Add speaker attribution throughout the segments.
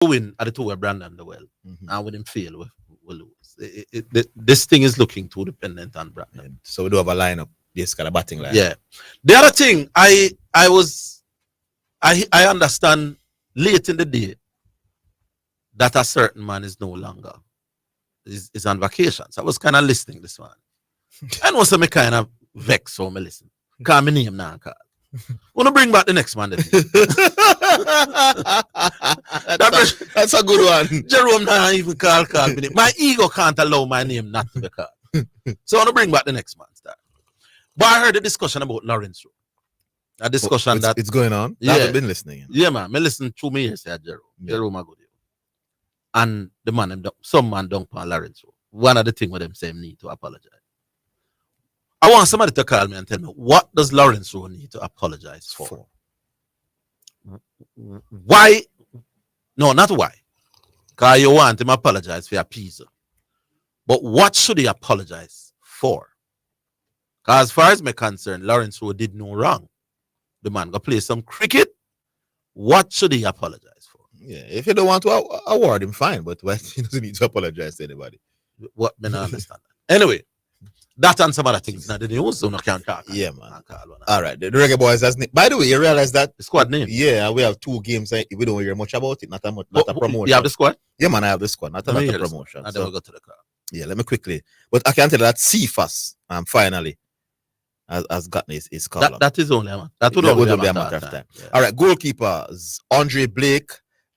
Speaker 1: win at the two where Brandon the well, and when him fail, we lose. This thing is looking too dependent on Brandon.
Speaker 2: So we do have a lineup, this kind of batting lineup.
Speaker 1: Yeah. The other thing, I understand late in the day that a certain man is no longer is on vacation. So I was kind of listening this one. And also me kind of vex so me listen. Call me name now, Carl. Wanna bring back the next man.
Speaker 2: That's a good one.
Speaker 1: Jerome now even call me name. My ego can't allow my name not to be called. So I wanna bring back the next man. But I heard a discussion about Lawrence Rowe. A discussion that
Speaker 2: it's going on.
Speaker 1: Yeah.
Speaker 2: I haven't been listening.
Speaker 1: Yeah, man. Me listen 2 years here, Jerome. Yeah. Jerome a good. And the man, some man don't call Lawrence Rowe. One of the things with them say need to apologize. I want somebody to call me and tell me, what does Lawrence Rowe need to apologize for? Why? No, not why. Because you want him to apologize for your piece. But what should he apologize for? Because as far as I'm concerned, Lawrence Rowe did no wrong. The man go play some cricket. What should he apologize for?
Speaker 2: Yeah, if you don't want to award him, fine. But why he doesn't need to apologize to anybody?
Speaker 1: What? I don't understand that. Anyway. That and some other things. Now the news, so no can't talk.
Speaker 2: Yeah, man. All right, the Reggae Boys. By the way, you realize that
Speaker 1: the squad name?
Speaker 2: Yeah, we have 2 games. We don't hear much about it. Not a promotion.
Speaker 1: You have the squad?
Speaker 2: Yeah, man. I have the squad. Not a promotion.
Speaker 1: And then we'll go to the car.
Speaker 2: Yeah, let me quickly. But I can tell you that CFAS finally has gotten his call.
Speaker 1: That is only a matter. That would be a matter of time. Yeah.
Speaker 2: All right, goalkeepers: Andre Blake,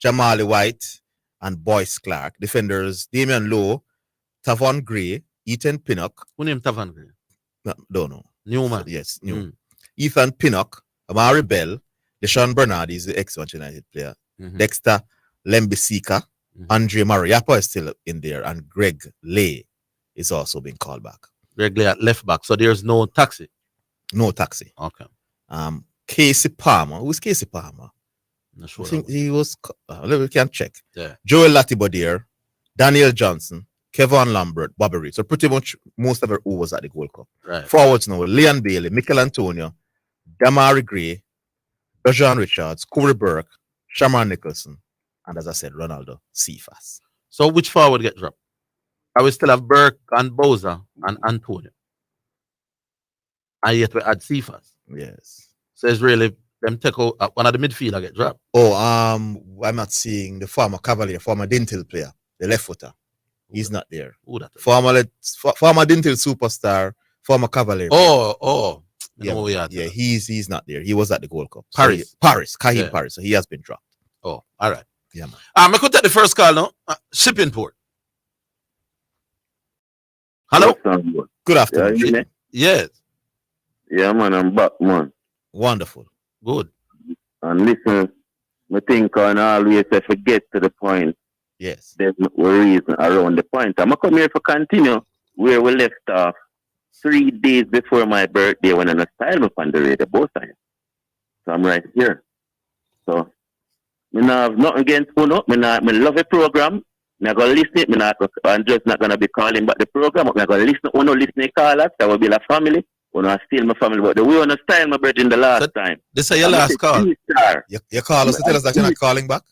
Speaker 2: Jamali White, and Boyce Clark. Defenders: Damian Lowe, Tavon Gray, Ethan Pinnock.
Speaker 1: Who named Tavon Gray?
Speaker 2: No, don't know.
Speaker 1: Newman.
Speaker 2: Yes, new. Ethan Pinnock, Amari Bell, Deshaun Bernard is the ex-Manchester United player. Dexter Lembisika, Andre Mariappa is still in there, and Greg Lay is also being called back.
Speaker 1: Greg Lay at left back, so there's no taxi.
Speaker 2: No taxi.
Speaker 1: Okay.
Speaker 2: Casey Palmer. Who's Casey Palmer?
Speaker 1: Not sure.
Speaker 2: I think he was. We can check.
Speaker 1: Yeah.
Speaker 2: Joel Latibodier, Daniel Johnson, Kevin Lambert, Bobby Reed. So pretty much most of it who was at the Gold Cup.
Speaker 1: Right.
Speaker 2: Forwards now: Leon Bailey, Michael Antonio, Damari Gray, Bergeron Richards, Corey Burke, Shamar Nicholson, and as I said, Ronaldo Cephas.
Speaker 1: So which forward get dropped? I will still have Burke and Bowser and Antonio. And yet we add Cephas.
Speaker 2: Yes.
Speaker 1: So it's really them take out one of the midfielder get dropped.
Speaker 2: Oh, I'm not seeing the former Cavalier, former Dintil player, the left footer. He's not there. Former Dintil superstar, former Cavalier.
Speaker 1: Oh.
Speaker 2: Yeah, he's not there. He was at the Gold Cup.
Speaker 1: Paris.
Speaker 2: Kahim Paris. So he has been dropped.
Speaker 1: Oh, all right.
Speaker 2: Yeah, man.
Speaker 1: I could take the first call now. Shipping port. Hello?
Speaker 2: Good afternoon.
Speaker 1: Yes.
Speaker 3: Yeah, man, I'm back, man.
Speaker 2: Wonderful.
Speaker 1: Good.
Speaker 3: And listen, I think I always forget to the point.
Speaker 2: Yes.
Speaker 3: There's no reason around the point. I'm come here to continue where we left off 3 days before my birthday when I style me on the radio both times. So I'm right here. So I have nothing against Uno. I love the program. I'm going to listen it. I'm just not going to be calling back the program. I'm going to listen to Uno, listen to callers. That will be a family. Uno are still my family. But the way Uno style my birthday in the last time.
Speaker 1: This is your last call.
Speaker 2: You call us to tell us that you're not calling back?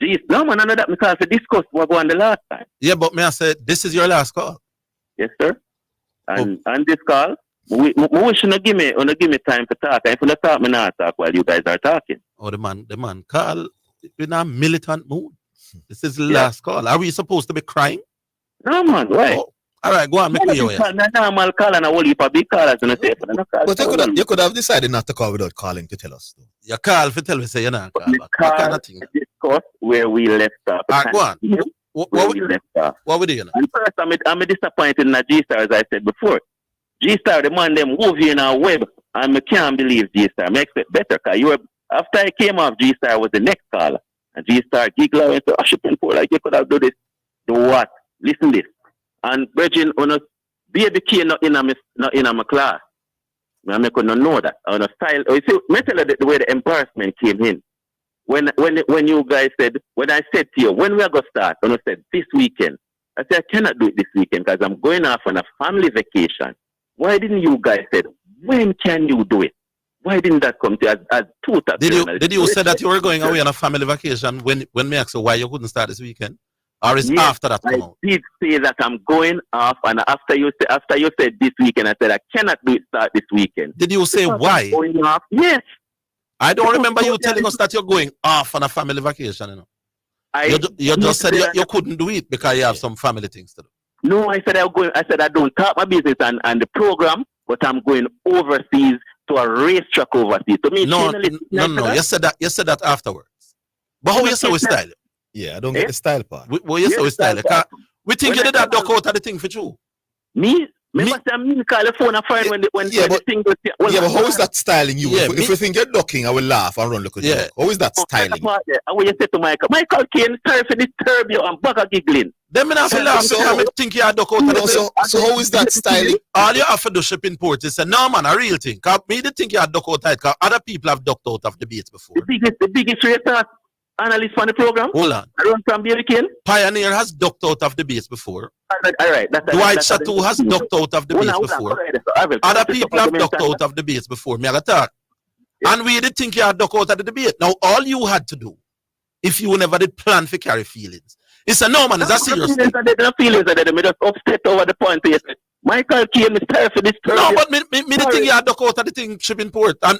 Speaker 3: Jeez, no, man, I know that because I discussed what went the last time.
Speaker 1: Yeah, but may I say, this is your last call?
Speaker 3: Yes, sir. And this call, we shouldn't give me time to talk. If you don't talk, me not talk while you guys are talking.
Speaker 1: Oh, the man call in a militant mood. This is the last call. Are we supposed to be crying?
Speaker 3: No, man, why?
Speaker 1: Oh. All right, go on, make me aware.
Speaker 3: Normal call and a whole heap of big callers.
Speaker 2: But you could have decided not to call without calling to tell us. Though.
Speaker 1: You call for tell me say you're not call back.
Speaker 3: Discuss where we left off.
Speaker 1: Go on. What we left off. What we doing?
Speaker 3: And first, I'm disappointed in the G-Star, as I said before. G-Star, the man, them move in our web, and I can't believe G-Star. I expect better, because after I came off, G-Star was the next caller. And G-Star giggled and said, I should pay for like you could have done this. Do what? Listen this. And Virgin, on a baby kid not in my class. I could not know that. On a style, you see, me tell you the way the embarrassment came in. When you guys said, when I said to you, when we are going to start, and I said, this weekend, I said, I cannot do it this weekend because I'm going off on a family vacation. Why didn't you guys say, when can you do it? Why didn't that come to as two top journalists?
Speaker 1: Did you say that you were going away on a family vacation when me asked you why you couldn't start this weekend? Or is after that come out?
Speaker 3: I did say that I'm going off, and after you said this weekend, I said I cannot start this weekend.
Speaker 1: Did you say why?
Speaker 3: Going off? Yes.
Speaker 1: I don't remember you telling us that you're going off on a family vacation, you know. You just said you couldn't do it because you have some family things to do.
Speaker 3: No, I said I don't talk my business and the program, but I'm going overseas to a racetrack overseas. To me,
Speaker 1: no. You said that afterwards. But how you say we style it?
Speaker 2: Yeah, I don't get the style part.
Speaker 1: Well, you say we style it. We think you did that duck out of the thing for you.
Speaker 3: Me call the phone a friend when the thing goes.
Speaker 2: But how is that styling you? Yeah, if you think you're ducking, I will laugh and run look at you. How is that styling?
Speaker 3: What you say to Michael Kane, sorry for disturb you and bugger giggling.
Speaker 1: Then me not feel laugh because I think you are duck out of the thing.
Speaker 2: So how is that styling?
Speaker 1: All you have to do shipping port is say, no man, a real thing. Cause me didn't think you are duck out of it because other people have ducked out of debates before.
Speaker 3: The biggest race analyst for the program.
Speaker 1: Hold on.
Speaker 3: I run from Baby Kane.
Speaker 1: Pioneer has ducked out of debates before.
Speaker 3: All right.
Speaker 1: Dwight Chateau has ducked out of debates before. Other people have ducked out of debates before. Me I talk. Yeah. And we did think you had ducked out of the debate. Now all you had to do, if you never did plan for carry feelings, it's a no man, it's a serious thing.
Speaker 3: The feelings are there. Me just upset over the point where you said, Michael Kane is tired for this.
Speaker 1: No, but me did think you had ducked out of the thing shipping port. And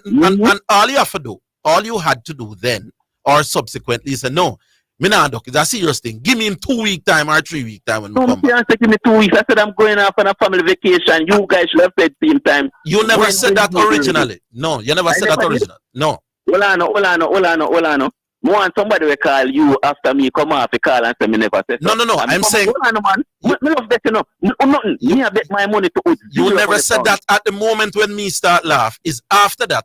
Speaker 1: all you have to do, all you had to do then, or subsequently say, no, me not duck, it's a serious thing. Give me 2 week time or 3 week time when we come back.
Speaker 3: Give me 2 weeks. I said I'm going off on a family vacation. You guys should have said same time.
Speaker 1: You never said that originally. No, you never said that originally. No.
Speaker 3: Hold on. I want somebody to call you after me come off a call and say me never said
Speaker 1: no. I'm saying
Speaker 3: hold on, man. Me love bet nothing. Me I bet my money to
Speaker 1: you never said that at the moment when me start laugh. Is after that.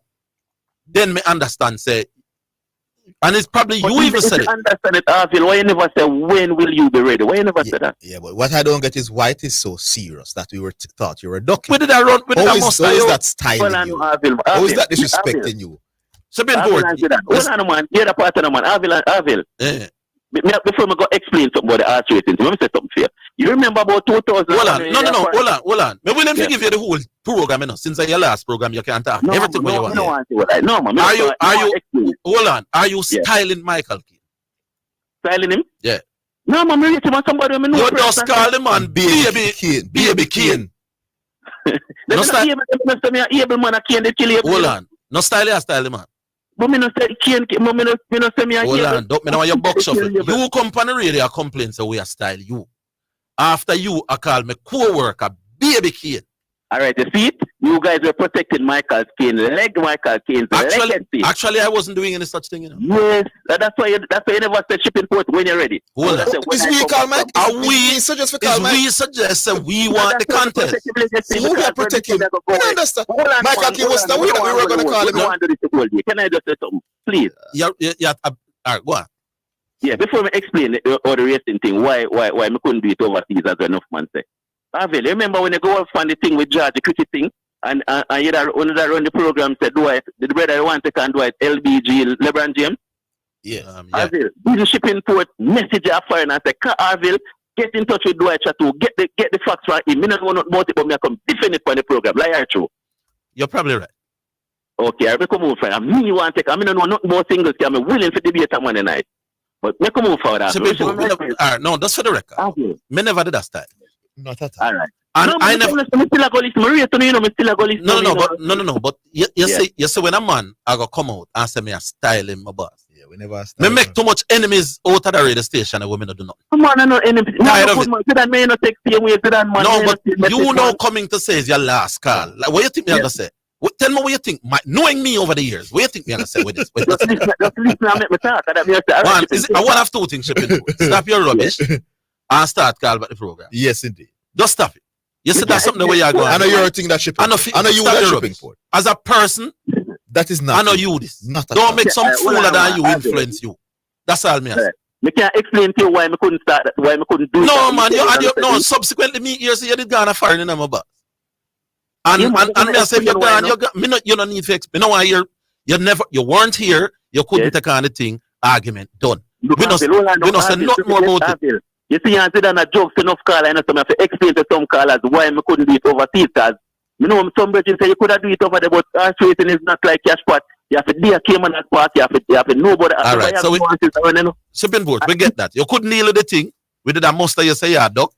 Speaker 1: Then me understand say. And it's probably you even said it.
Speaker 3: Understand it, Orville. Why you never say when will you be ready? Why you never said that?
Speaker 2: Yeah, but what I don't get is why it is so serious that we were thought you were ducking.
Speaker 1: Where did I run?
Speaker 2: How is that styling you? How is that disrespecting you?
Speaker 1: So hold
Speaker 3: on, man. The other part of the man, Orville.
Speaker 1: Yeah.
Speaker 3: Before I go explain something about the arts racing, let me say something for you. You remember about 2000?
Speaker 1: Hold on. Me willing to give you the whole program, you know. Since your last program, you can't talk. Everything what you want.
Speaker 3: No, man.
Speaker 1: Are you? Hold on. Are you styling Michael Kane?
Speaker 3: Styling him?
Speaker 1: Yeah.
Speaker 3: No, man. I'm reaching somebody.
Speaker 1: You just call him man, baby Kane.
Speaker 3: No style. Able man, I can't kill you.
Speaker 1: Hold on. No style man.
Speaker 3: But me no say Kane. Me no say me.
Speaker 1: Hold on. Don't me know your box shuffle. You come on the radio complain say we are style you. After you, I call me co-worker, baby Kane.
Speaker 3: All right, you see it? You guys were protecting Michael Kane, Michael Kane's legacy.
Speaker 1: Actually, I wasn't doing any such thing, you know.
Speaker 3: Yes, that's why you never said shipping port when you're ready.
Speaker 2: Hold on. Is we call Mike? We suggest that we want the contest. So who can protect him? I don't understand. Michael Kane was the way that we were going to call him.
Speaker 3: Can I just say something, please?
Speaker 1: Yeah. All right, go on.
Speaker 3: Yeah, before I explain all the racing thing, why me couldn't do it overseas as enough man say. Orville, remember when you go off on the thing with George, the cricket thing, and you run the program said, Dwight, the brother want to can Dwight, LBG, LeBron James?
Speaker 2: Yeah.
Speaker 3: Orville, the shipping port message after and I said, Orville, get in touch with Dwight Chateau, get the facts from him. I don't know about it, but I come defend it for the program. Like true.
Speaker 1: You're probably right.
Speaker 3: Okay, I come over friend. Me want to take, I don't know nothing more singles, I'm willing for debate on Monday night. But me come over for that.
Speaker 1: No, that's for the record.
Speaker 3: Okay.
Speaker 1: Me never did that style.
Speaker 2: Not at all.
Speaker 3: All right.
Speaker 1: And I never. No. But you say when a man I go come out and say me a style him my boss.
Speaker 2: Yeah, we never. Me
Speaker 1: make too much enemies out of the radio station and women don't do nothing.
Speaker 3: Come on, no enemies.
Speaker 1: Tired of it.
Speaker 3: No,
Speaker 1: but you know coming to say is your last call. Like what you think me gonna say? Tell me what you think. Knowing me over the years, what you think me gonna say with this?
Speaker 3: Just listen and make me talk.
Speaker 1: I want to have two things. Stop your rubbish and start call about the program.
Speaker 2: Yes, indeed.
Speaker 1: Just stop it. You said that's something the way you're going.
Speaker 2: I know you're a thing that shipping. I know you that shipping for.
Speaker 1: As a person,
Speaker 2: that is not.
Speaker 1: I know you this.
Speaker 2: Not
Speaker 1: don't make some fool than you influence you. That's all me.
Speaker 3: Me can't explain to you why me couldn't start that, why me couldn't do
Speaker 1: no,
Speaker 3: that.
Speaker 1: No, subsequently me here say you did gonna fire in my box. And me I say if you're gone, you don't need to explain. No, you weren't here, you couldn't take on the thing, argument, done. We don't say nothing more about it.
Speaker 3: You see, I said that jokes enough call, I know some have to explain to some callers why I couldn't do it overseas because You know, some brethren say you could have do it over there, but horse racing is not like cash pot. You have to be a Cayman at park. You have to know about it.
Speaker 1: All right, so Shipping Boat, we get that. You couldn't deal with the thing. We did a muster, you say, yeah, doc.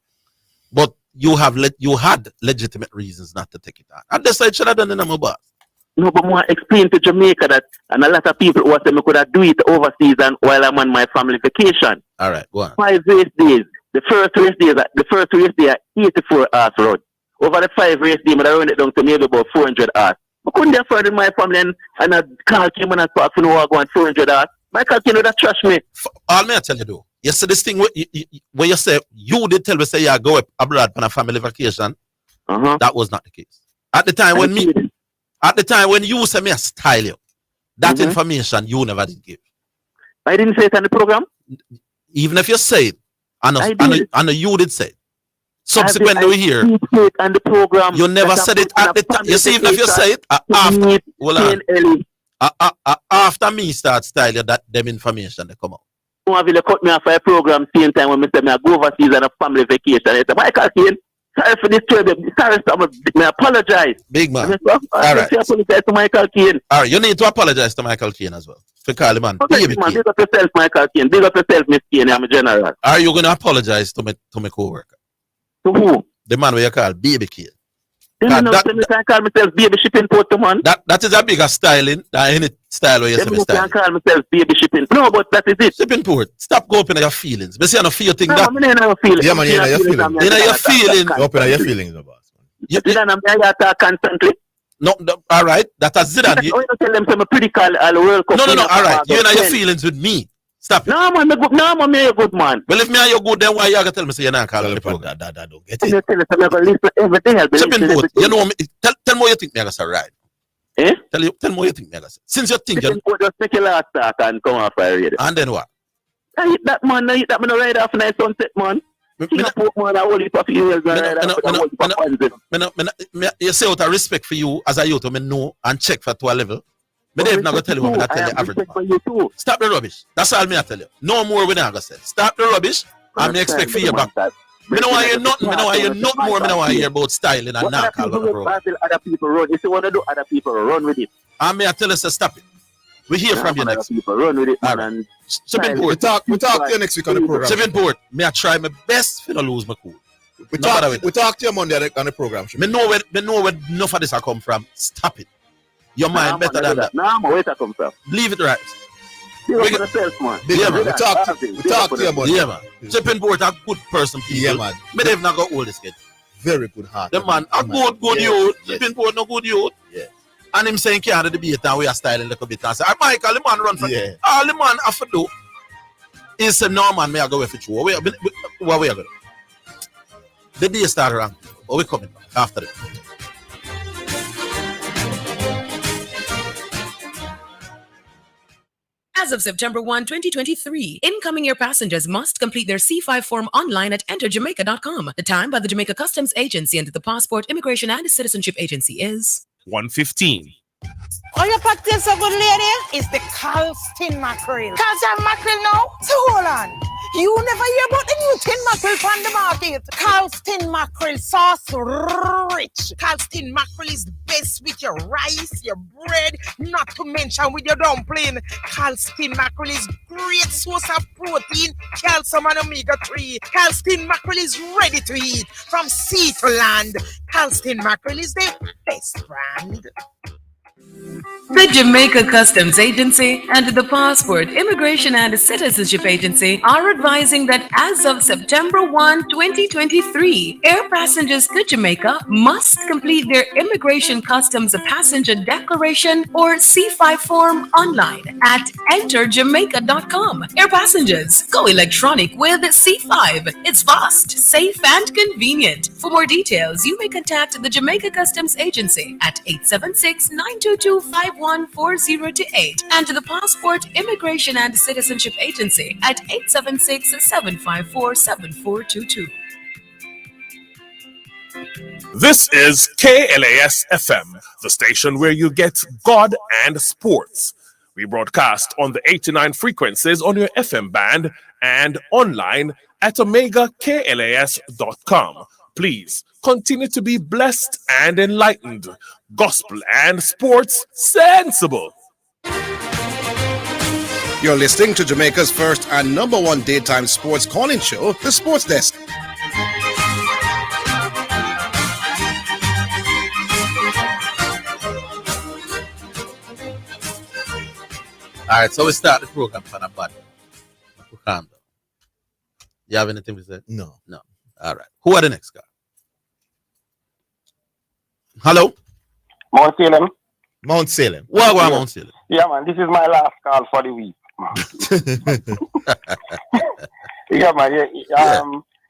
Speaker 1: But you had legitimate reasons not to take it out. And that's why I should have done it in my boss.
Speaker 3: No, but more explain to Jamaica that, and a lot of people who say me could have do it overseas and while I'm on my family vacation.
Speaker 1: All right, go on.
Speaker 3: 5 race days. The first race day are 84 hours road. Over the 5 race days, I run it down to maybe about 400 hours. I couldn't afford in my family and a car came on and park for no go on 400 hours. My car came with that trash me.
Speaker 1: All may I tell you though. You see this thing where you say you did tell me say you go abroad on a family vacation. That was not the case. At the time when you say me a style you, that information you never did give.
Speaker 3: I didn't say it on the program.
Speaker 1: Even if you say it, I know you did say it. Subsequently, we hear
Speaker 3: on the program.
Speaker 1: You never said it at the time. You see, even if you say it after me start style you, that them information they come out.
Speaker 3: Orville cut me off for a program same time when me say me I go overseas on a family vacation. I said, Michael Kane, sorry for this trouble. Sorry, I apologize.
Speaker 1: Big man.
Speaker 3: I apologize to Michael Kane.
Speaker 1: All right, you need to apologize to Michael Kane as well. For calling man.
Speaker 3: Okay, big up yourself, Michael Kane. Big up yourself, Miss Kane. I'm a general.
Speaker 1: Are you going to apologize to my co-worker?
Speaker 3: To who?
Speaker 1: The man where you call Baby Kane.
Speaker 3: Then I call myself Baby Shipping Port to man.
Speaker 1: That is a bigger styling than any style where you say me style.
Speaker 3: I call myself Baby Shipping. No, but that is it.
Speaker 1: Shipping Port. Stop going up in your feelings. But see, I don't feel thing that.
Speaker 3: I don't feel
Speaker 2: yeah, man, you know your feelings.
Speaker 1: You know your feelings.
Speaker 2: Open your feelings, no boss.
Speaker 3: Zidane, I'm talk constantly.
Speaker 1: No, all right. That is Zidane.
Speaker 3: You tell them some pretty call all World Cup.
Speaker 1: No. All right. You know your feelings with me. Stop it.
Speaker 3: No, man, me a good man.
Speaker 1: Well, if me and you good, then why you gonna tell me say you're not calling the program?
Speaker 2: That don't get it.
Speaker 1: Shipping Port, you know me. Tell me what you think me I gonna right.
Speaker 3: Eh?
Speaker 1: Tell me what you think me I gonna say. Since you think
Speaker 3: you just take your last talk and come off fire radio.
Speaker 1: And then what?
Speaker 3: I hit that man, right off nice sunset, man. Man, I only for few years.
Speaker 1: You say out of respect for you as a youth, I know and check for to a level. But they're not going to tell you what I tell you average man. Stop the rubbish. That's all me I tell you. No more we not going to say. Stop the rubbish and me expect for you back. Me don't want to hear nothing. Me don't want to hear nothing more. Me don't want to hear about styling and not call on the program.
Speaker 3: Other people run. If you want to do other people, run with it.
Speaker 1: And me I tell you, say stop it. We hear from you next week.
Speaker 3: Run with it, man.
Speaker 2: We talk to you next week on the program.
Speaker 1: Shipping Port, me I try my best to not lose my cool.
Speaker 2: We talk to you Monday on the program.
Speaker 1: Me know where enough of this I come from. Stop it. Your mind better than that.
Speaker 3: No, where it come from?
Speaker 1: Leave it right.
Speaker 3: We
Speaker 2: talk to you Monday.
Speaker 1: Yeah, man. Shipping Port a good person, people.
Speaker 2: Yeah, man.
Speaker 1: Me they've not got all this kid.
Speaker 2: Very good heart.
Speaker 1: The man, a good youth. Shipping Port no good youth.
Speaker 2: Yeah.
Speaker 1: And him saying can't debate and we are styling a little bit and say, Michael, the man run for
Speaker 2: yeah.
Speaker 1: All the man have to do is say, no man, may I go with you. What we are going? The day start around. Or we coming back after it.
Speaker 4: As of September 1, 2023, incoming air passengers must complete their C5 form online at enterjamaica.com. The time by the Jamaica Customs Agency and the Passport, Immigration and Citizenship Agency is
Speaker 5: 1:15.
Speaker 6: All your practice, a good lady, is the Calstin mackerel. Calstin mackerel now? So hold on. You never hear about the new tin mackerel on the market. Calstin mackerel sauce rich. Calstin mackerel is the best with your rice, your bread, not to mention with your dumpling. Calstin mackerel is great source of protein, calcium and omega-3. Calstin mackerel is ready to eat from sea to land. Calstin mackerel is the best brand.
Speaker 4: The Jamaica Customs Agency and the Passport, Immigration and Citizenship Agency are advising that as of September 1, 2023, air passengers to Jamaica must complete their Immigration Customs Passenger Declaration or C5 form online at enterjamaica.com. Air passengers, go electronic with C5. It's fast, safe, and convenient. For more details, you may contact the Jamaica Customs Agency at 876-922-51408 and the Passport, Immigration and Citizenship Agency at 876-754-7422.
Speaker 5: This is KLAS FM, the station where you get God and sports. We broadcast on the 89 frequencies on your FM band and online at omegaklas.com. Please continue to be blessed and enlightened. Gospel and sports sensible.
Speaker 7: You're listening to Jamaica's first and number one daytime sports calling show, The Sports Desk.
Speaker 1: All right, so we start the program for bad. Calm down. You have anything to say?
Speaker 2: No.
Speaker 1: No. All right. Who are the next guy? Hello?
Speaker 8: Mount Salem.
Speaker 2: Mount Salem.
Speaker 1: What about Mount Salem?
Speaker 8: Yeah, man. This is my last call for the week. Yeah, man. Yeah.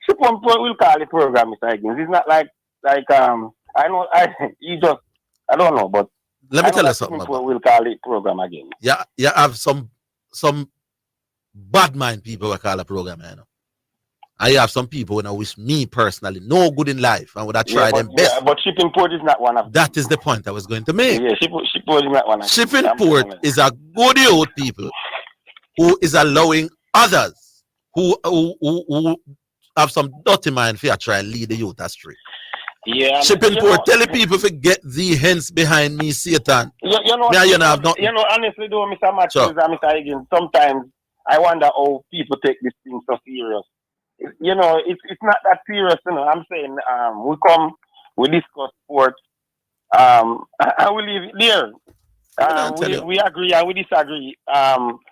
Speaker 8: Shipon will call the program, Mr. Higgins. It's not like I know I don't know, but
Speaker 1: let me tell you something.
Speaker 8: We'll call the program again.
Speaker 1: Yeah, you have some bad mind people who call the program, you know. And you have some people who wish me personally no good in life and would have tried them best.
Speaker 8: Yeah, but shipping port is not one of them.
Speaker 1: That is the point I was going to make.
Speaker 8: Yeah, shipping port is not one of them.
Speaker 1: Shipping port is a good youth people who is allowing others who have some dirty mind for try and lead the youth astray.
Speaker 8: Yeah,
Speaker 1: shipping port, tell the people to get thee hence behind me, Satan.
Speaker 8: Honestly though, Mr. Matthews and Mr. Higgins, sometimes I wonder how people take this thing so serious. You know, it's not that serious, you know. I'm saying we discuss sports. I will leave it there. We agree and we disagree.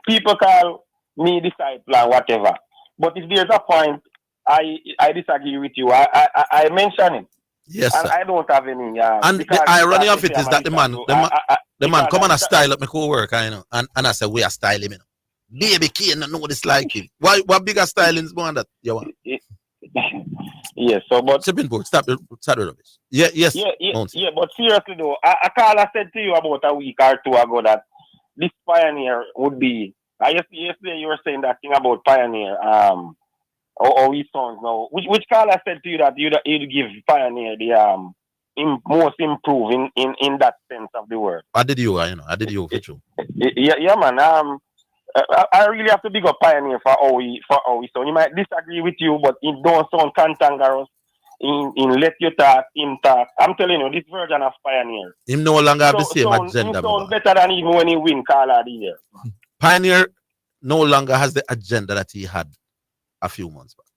Speaker 8: People call me disciple and whatever. But if there's a point I disagree with you, I mention it.
Speaker 1: Yes,
Speaker 8: and
Speaker 1: sir.
Speaker 8: I don't have any.
Speaker 1: And the irony of it is that the man come and style up my co-worker, you know, and I say we are styling, you know. Baby Kane know this like him. What bigger styling is more than that? You want?
Speaker 8: Yes, so but
Speaker 1: shipping port, stop the rubbish. Yes.
Speaker 8: But seriously though, I said to you about a week or two ago that this Pioneer would be. Yesterday you were saying that thing about Pioneer. How he sounds now. Which caller said to you that you'd give Pioneer the most improved in that sense of the word?
Speaker 1: I did you for true.
Speaker 8: Yeah, man. I really have to big up Pioneer for how he sound. You might disagree with you, but it don't sound cantankerous. In let you talk, him talk. I'm telling you, this version of Pioneer.
Speaker 1: Him no longer have the same agenda.
Speaker 8: He sound better than even when he win caller of the year.
Speaker 1: Pioneer no longer has the agenda that he had a few months back.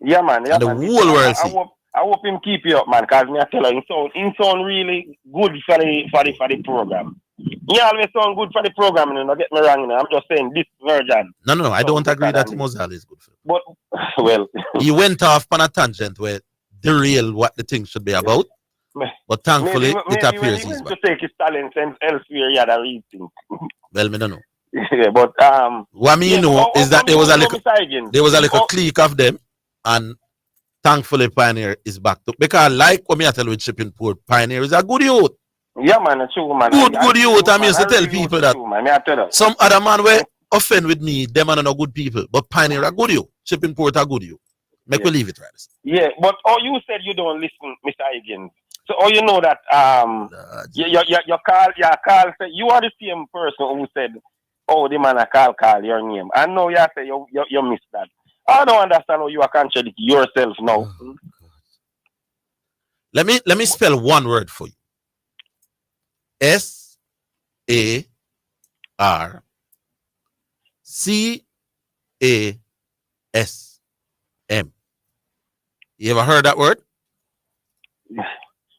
Speaker 8: Yeah, man.
Speaker 1: And the whole world see.
Speaker 8: I hope him keep you up, man, because me I tell you, he sound really good for the program. He always sound good for the program, you know, don't get me wrong, you know. I'm just saying this version.
Speaker 1: No, I don't agree that he was always good for it.
Speaker 8: But, well.
Speaker 1: He went off on a tangent where derail what the thing should be about. But thankfully, it appears he's back.
Speaker 8: To take his talents and elsewhere, he had a read thing.
Speaker 1: Well, me don't know.
Speaker 8: Yeah, but
Speaker 1: what me know is that there was a little clique of them, and thankfully Pioneer is back to, because like what me I tell with shipping port, Pioneer is a good youth.
Speaker 8: Yeah, man, it's true, man.
Speaker 1: Good youth. I used to tell people that
Speaker 8: true,
Speaker 1: some other man will offend with me, them are not good people, but Pioneer are good youth. Shipping port are good youth. Make we leave it right.
Speaker 8: Yeah, but you said you don't listen, Mr. Higgins. So you know that your call said you are the same person who said, oh, the man I call your name. I know you say you missed that. I don't understand how you are contradicting yourself now.
Speaker 1: Oh, let me spell one word for you. SARCALM. You ever heard that word?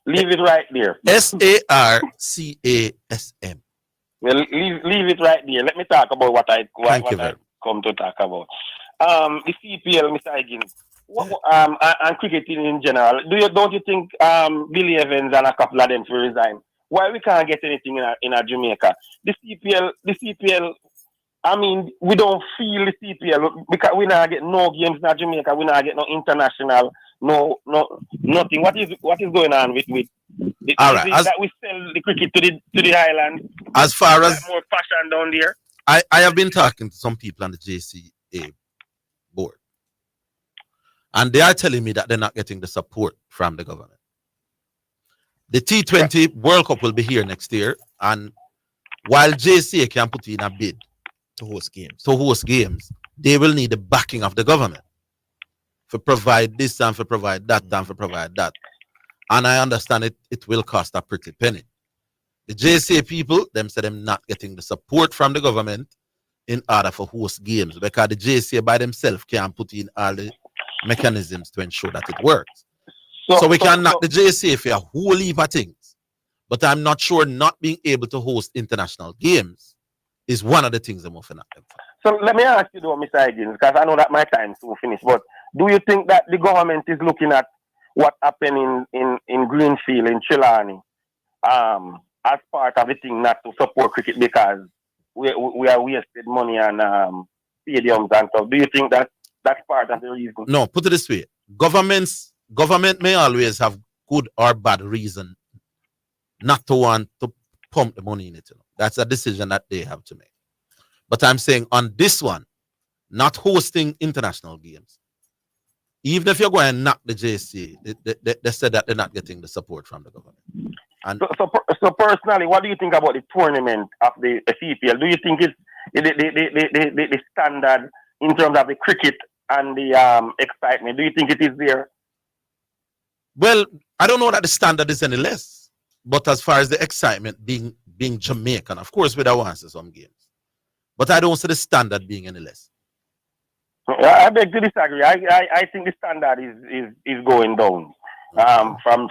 Speaker 8: Leave it right there.
Speaker 1: SARCASM.
Speaker 8: Well, leave it right there. Let me talk about what I come to talk about. The CPL, Mr. Higgins, and cricketing in general. Don't you think Billy Evans and a couple of them will resign? Why we can't get anything in a Jamaica? The CPL. I mean, we don't feel the CPL because we not get no games in Jamaica. We not get no international, no nothing. What is going on with
Speaker 1: all right,
Speaker 8: that we sell the cricket to the island?
Speaker 1: As far as
Speaker 8: more passion down there.
Speaker 1: I have been talking to some people on the JCA board, and they are telling me that they're not getting the support from the government. The T20 World Cup will be here next year, and while JCA can put in a bid
Speaker 2: to host games, they will need the backing of the government for provide this and for provide that and for provide that.
Speaker 1: And I understand it will cost a pretty penny. The JCA people, them say them not getting the support from the government in order for host games because the JCA by themselves can't put in all the mechanisms to ensure that it works. So we can knock the JCA for a whole heap of things. But I'm not sure not being able to host international games is one of the things I'm offering at them for.
Speaker 8: So let me ask you though, Mr. Higgins, because I know that my time is soon finished, but do you think that the government is looking at what happened in Greenfield, in Trelawney, as part of the thing not to support cricket because we are wasted money on stadiums and stuff? Do you think that that's part of the reason?
Speaker 1: No, put it this way. Government may always have good or bad reason not to want to pump the money in it. You know? That's a decision that they have to make. But I'm saying on this one, not hosting international games, even if you're going to knock the JC, they said that they're not getting the support from the government. And
Speaker 8: so personally, what do you think about the tournament of the CPL? Do you think it's the standard in terms of the cricket and the excitement? Do you think it is there?
Speaker 1: Well, I don't know that the standard is any less. But as far as the excitement being Jamaican, of course, we don't want to see some games. But I don't see the standard being any less.
Speaker 8: I beg to disagree. I think the standard is going down from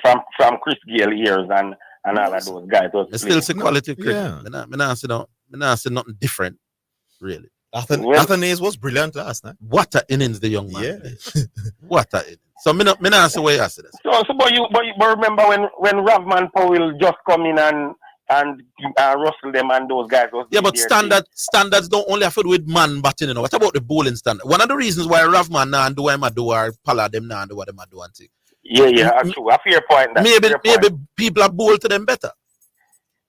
Speaker 8: Chris Gale years and all of those guys.
Speaker 1: It's still a quality cricket. Yeah. I not see nothing different, really.
Speaker 2: Athanaze was brilliant last night.
Speaker 1: What a innings the young man played. What a innings. So me not see where you say this.
Speaker 8: But remember when Ravman Powell just come in and Russell them and those guys.
Speaker 1: Yeah, but standards don't only have to do with man batting, you know. What about the bowling standard? One of the reasons why Ravman now do what do or Pala them now do what them do and thing.
Speaker 8: Yeah, true. A fair point.
Speaker 1: Maybe people are bowl to them better.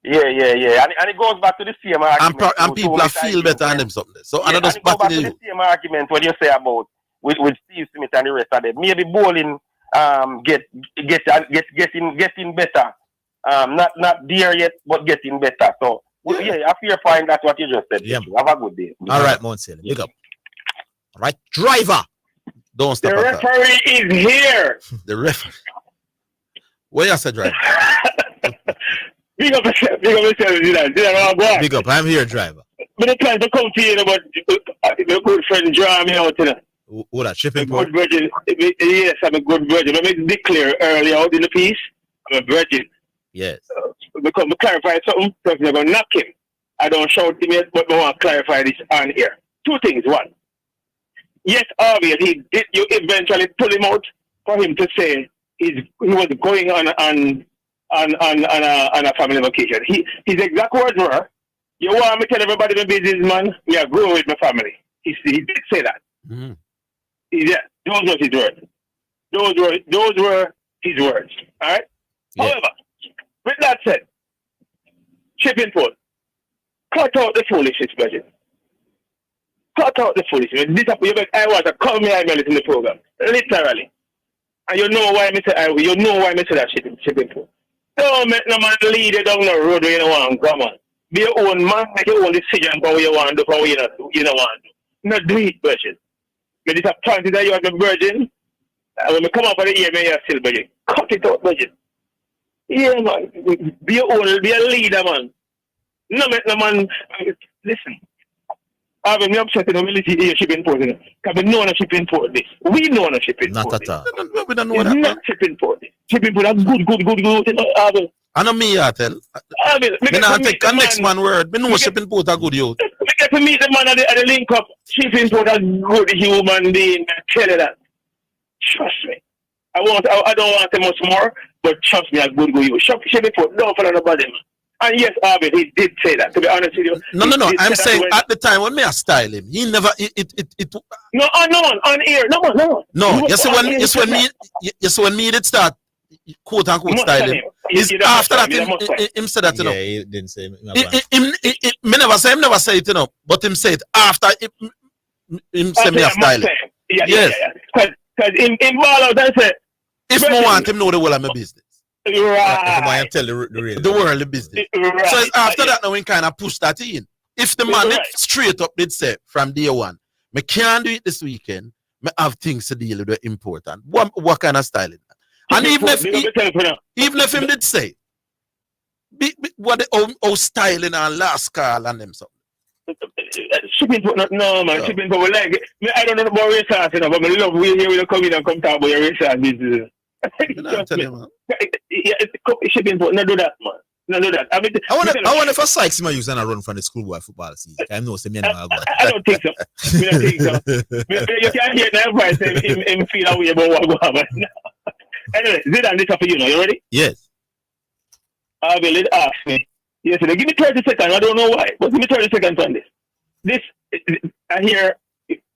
Speaker 8: Yeah. And it goes back to the same argument.
Speaker 1: And people are feel better on them something. So
Speaker 8: yeah,
Speaker 1: another spot
Speaker 8: back to the same argument what you say about with Steve Smith and the rest of them. Maybe bowling getting better. Not there yet, but getting better. So yeah, a fair point. That's what you just said. Yeah. Have a good day.
Speaker 2: All right, Monsignor. Big up. All right, driver.
Speaker 1: Don't stop.
Speaker 9: The referee is here.
Speaker 1: The referee. Where you say driver?
Speaker 9: Big up yourself, Zidane.
Speaker 2: Big up. I'm here, driver.
Speaker 9: But I trying to come to you about my good friend draw me out.
Speaker 2: Who that shipping port?
Speaker 9: Good virgin. Yes, I'm a good virgin. Let me declare early out in the piece. I'm a virgin.
Speaker 2: Yes.
Speaker 9: Because we clarify something, because I'm going to knock him. I don't shout him yet, but I want to clarify this on here. Two things. One, yes, obviously, you eventually pull him out for him to say he was going on a family vacation. His exact words were, "You want me to tell everybody my business, man? We are growing with my family." He did say that.
Speaker 1: Mm-hmm.
Speaker 9: Yeah, those were his words. Those were his words. All right. Yeah. However, with that said, shipping port, cut out the foolishness, buddy. Cut out the foolishness. I want to call me email in the program, literally. And you know why I say that shipping port. Don't make no man lead you down the road where you don't want to go, man. Be your own man, make your own decision for what you want to do, for what you don't want to do. Not do it, virgin. Me disappointed that you are the virgin. When we come up with the ear, you're still virgin. Cut it out, virgin. Yeah, man. Be your own, be a leader, man. No make no man. Listen. I've been upset in the military shipping port. Because we know on a shipping port this. We know on a shipping port.
Speaker 2: Not at all.
Speaker 1: We don't know that.
Speaker 9: Not shipping port. Shipping port are good.
Speaker 1: I know me, I tell. Me not take the next man word. Me know shipping port are good, yo.
Speaker 9: We get to meet the man at the link up. Shipping port are good human being. I tell you that. Trust me. I don't want to much more, but trust me, I good go you. Shipping port, don't follow nobody, man. And yes, Arvin, he did say that. To be honest with you.
Speaker 1: No. I'm saying at the time when me I style him, he never
Speaker 9: No, on air. No.
Speaker 1: No, yes when me did start quote unquote style him. After that him said that, you know.
Speaker 2: Yeah, he didn't say
Speaker 1: me never say it, you know, but him say it after him say me a style him.
Speaker 9: Yes. Because in ball out and say
Speaker 1: if I want him know the whole of my business.
Speaker 2: Right. Tell the
Speaker 1: world the business. Right. So it's after that now we kind of push that in. If the man straight up did say from day one, me can't do it this weekend, me have things to deal with important. What kind of style is that? And even if him did say, what the styling and last call and them something.
Speaker 9: Shipping put no man,
Speaker 1: Oh.
Speaker 9: shipping put like I don't know about race sauce, you know, but I love when you come in and come talk about your race sauce business. Trust me. Shipping put, not do that, man. Not do that.
Speaker 2: I wonder if a Sykes might use and run from the schoolboy football season. I know some men
Speaker 9: I don't think so. I don't think so. You can't hear that voice and feel that way about what go on. Anyway, Zidane, this is for you now. You ready?
Speaker 2: Yes.
Speaker 9: Orville ask me. Yes, they give me 30 seconds. I don't know why, but give me 30 seconds on this. I hear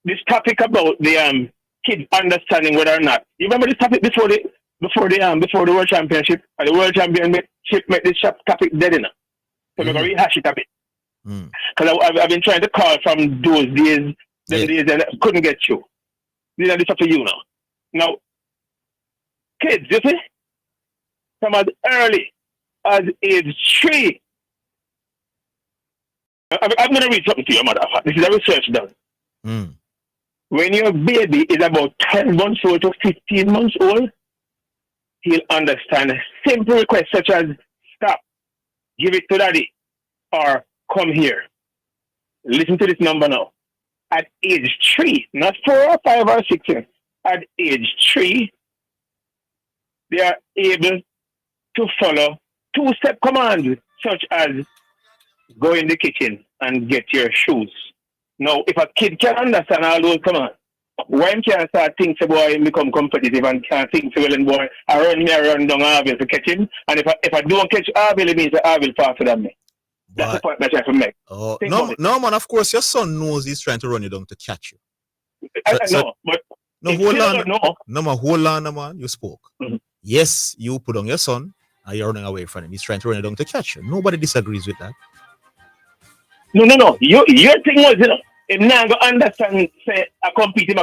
Speaker 9: this topic about the kids understanding whether or not. You remember this topic before the World Championship? And the World Championship made this topic dead enough. So we're going to rehash it a bit. Because I've been trying to call from those days, days, and I couldn't get you. This is for you now. Now, kids, you see, from as early as age 3. I'm going to read something to your mother. This is a research done. When your baby is about 10 months old to 15 months old, he'll understand simple requests such as stop, give it to daddy, or come here. Listen to this number now. At age 3, not 4 or 5 or 6 years, at age 3, they are able to follow 2-step commands such as go in the kitchen and get your shoes. Now, if a kid can understand all those commands, when can start think about him become competitive and can't think so well and boy, I run down Orville to catch him, and if I don't catch Orville, it means that Orville faster than me. That's the point that I have to make.
Speaker 2: Oh, no, man, of course, your son knows he's trying to run you down to catch you.
Speaker 9: I know, but
Speaker 2: no, hold on. No, man, hold on, man. You spoke. Yes, you put on your son, and you're running away from him. He's trying to run you down to catch you. Nobody disagrees with that.
Speaker 9: No. Your thing was, you know, if now go understand, say, I compete.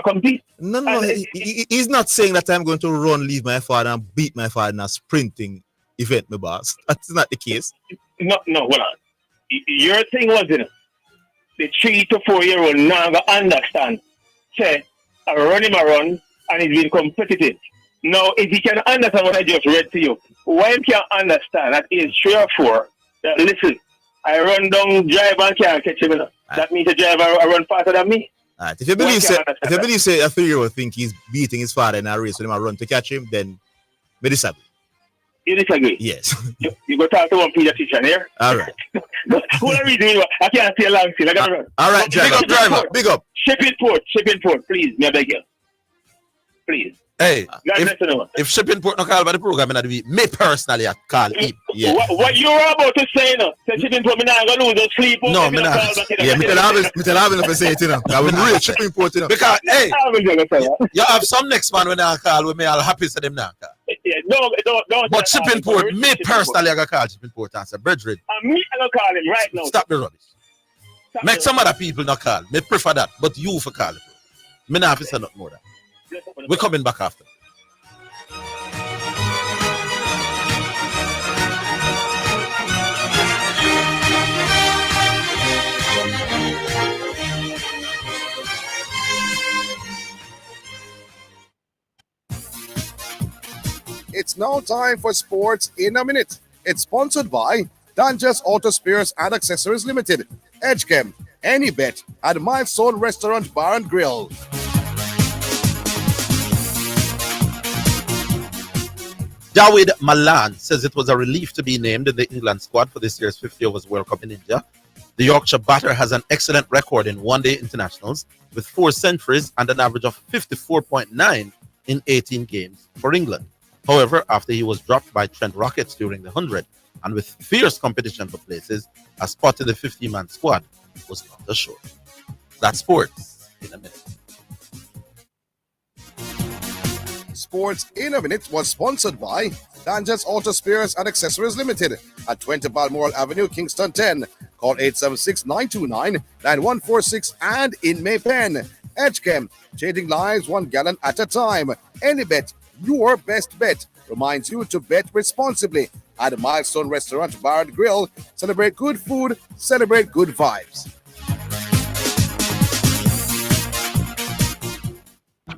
Speaker 2: No. He's not saying that I'm going to run, leave my father, and beat my father in a sprinting event, my boss. That's not the case.
Speaker 9: No, hold on. Your thing was, you know, the 3 to 4 year old now go understand, say, I run him a run, and he's been competitive. Now, if he can understand what I just read to you, why he can't understand at age 3 or 4, that listen, I run down drive and can't catch him. That means the driver run faster than me.
Speaker 2: Right. If you believe say a 3-year-old think he's beating his father in a race with him and run to catch him, then we disagree.
Speaker 9: You disagree?
Speaker 2: Yes.
Speaker 9: You go talk to one pediatrician here.
Speaker 2: All right.
Speaker 9: What are we doing? I can't see a long still. I gotta run.
Speaker 2: All right, driver. Big up.
Speaker 9: Shipping port, please. Me I beg you. Please.
Speaker 1: Hey, if Shipping Port no call by the program in the week, me personally I call him.
Speaker 9: Yeah. What you were about to say now? Say Shipping Port, me not gonna lose no sleep.
Speaker 2: No, me not. Yeah, me tell Harvey to say it, you know. I will real Shipping Port, you know.
Speaker 1: Because hey, you have some next man when I call with me, I'll happy to them now.
Speaker 9: Yeah, don't.
Speaker 1: But Shipping Port, me personally I gonna call Shipping Port and say, brethren.
Speaker 9: And me I gonna call him right now.
Speaker 1: Stop the rubbish. Make some other people not call. Me prefer that, but you for call it. Me not have to say nothing more than. We're coming back after.
Speaker 7: It's now time for Sports in a Minute. It's sponsored by Dangerous Auto Spares and Accessories Limited, Edgechem, Any Bet, and Milestone Restaurant Bar and Grill.
Speaker 1: Dawid Malan says it was a relief to be named in the England squad for this year's 50 Overs World Cup in India. The Yorkshire batter has an excellent record in one-day internationals with 4 centuries and an average of 54.9 in 18 games for England. However, after he was dropped by Trent Rockets during the 100 and with fierce competition for places, a spot in the 50-man squad was not assured. That's sports in a minute.
Speaker 7: Sports in a Minute was sponsored by Dangerous Auto Spares and Accessories Limited at 20 Balmoral Avenue, Kingston 10. Call 876-929-9146 and in Maypen. Edgechem, changing lives 1 gallon at a time. Any Bet, your best bet, reminds you to bet responsibly at Milestone Restaurant Bar and Grill. Celebrate good food, celebrate good vibes.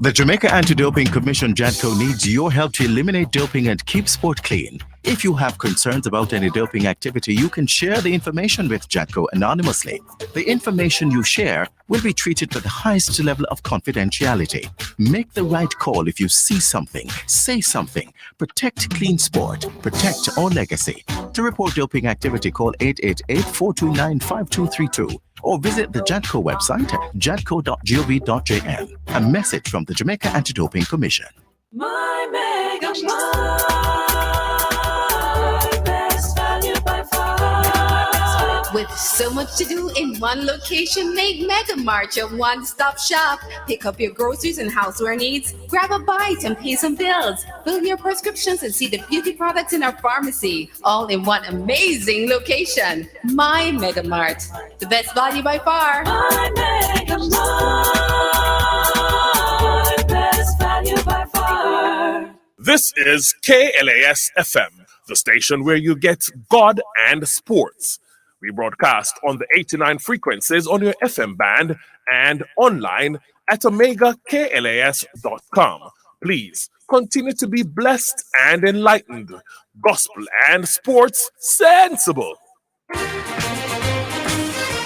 Speaker 10: The Jamaica Anti-Doping Commission JADCO needs your help to eliminate doping and keep sport clean. If you have concerns about any doping activity, you can share the information with JADCO anonymously. The information you share will be treated with the highest level of confidentiality. Make the right call if you see something, say something. Protect clean sport. Protect our legacy. To report doping activity, call 888-429-5232 or visit the JADCO website at jadco.gov.jm. A message from the Jamaica Anti-Doping Commission.
Speaker 11: My Mega Mart, best value by far.
Speaker 12: With so much to do in one location, make Mega Mart your one-stop shop. Pick up your groceries and houseware needs, grab a bite and pay some bills, fill your prescriptions and see the beauty products in our pharmacy, all in one amazing location. My Mega Mart, the best value by far.
Speaker 11: My Mega Mart, best value by far.
Speaker 5: This is KLAS FM, the station where you get God and sports. We broadcast on the 89 frequencies on your FM band and online at omegaklas.com. Please continue to be blessed and enlightened. Gospel and sports sensible.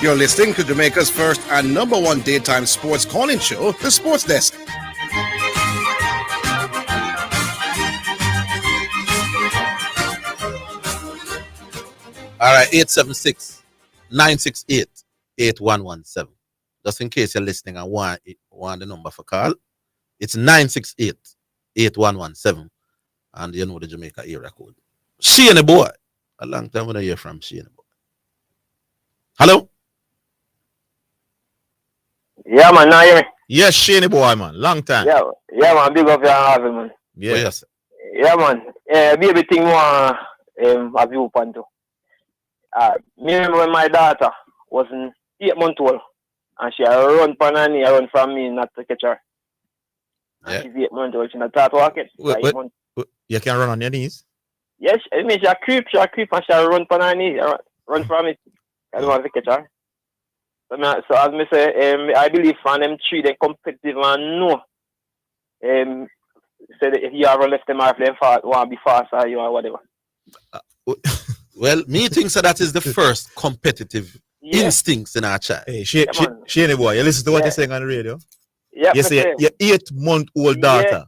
Speaker 7: You're listening to Jamaica's first and number one daytime sports calling show, The Sports Desk.
Speaker 1: All right, 876-968-8117. Just in case you're listening and want the number for call, it's 968-8117. And you know the Jamaica area code. Shane boy. A long time when I hear from Shane boy. Hello?
Speaker 8: Yeah, man, now hear me?
Speaker 2: Yes, Shane boy, man. Long time.
Speaker 8: Yeah, man, big up your Orville, man.
Speaker 2: Yeah.
Speaker 1: Yes.
Speaker 8: Yeah, man. Baby thing more a viewpoint too. Me remember when my daughter was 8 months old and she run for her knee, run from me not to catch her.
Speaker 2: Yeah.
Speaker 8: She's 8 months old, she not start walking.
Speaker 2: Wait. You can run on your knees?
Speaker 8: Yes, I mean she creep and she run for her knee, run from me. I don't want to catch her. So as me say, I believe from them three, they competitive and know. Say that if you ever left them off, them want to be faster you or whatever.
Speaker 1: Well, me think so that is the first competitive instincts in our child.
Speaker 2: Hey, Shane boy, you listen to what you're saying on the radio?
Speaker 8: Yeah.
Speaker 2: You say your 8-month-old daughter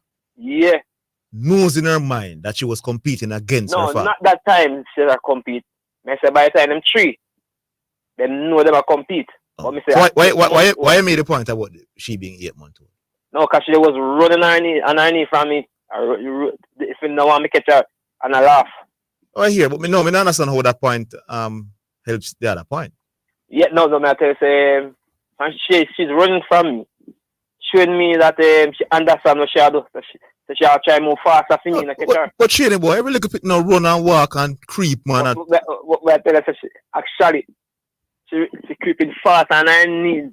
Speaker 2: knows in her mind that she was competing against her father.
Speaker 8: No, not that time she was compete. I say by the time them three, they know they will compete.
Speaker 2: Oh. So why you made the point about she being 8 months old?
Speaker 8: No, because she was running on her knee from me. If you don't want me catch her, and I laugh.
Speaker 2: Oh, I hear, but me don't understand how that point helps the other point.
Speaker 8: Yeah, no, I tell you, she's running from me, showing me that she understands what she do. So she try to move faster for me in the catch.
Speaker 2: But Shane boy, every little bit now run and walk and creep, man.
Speaker 8: What I tell you, actually, she creeping fast on her knees.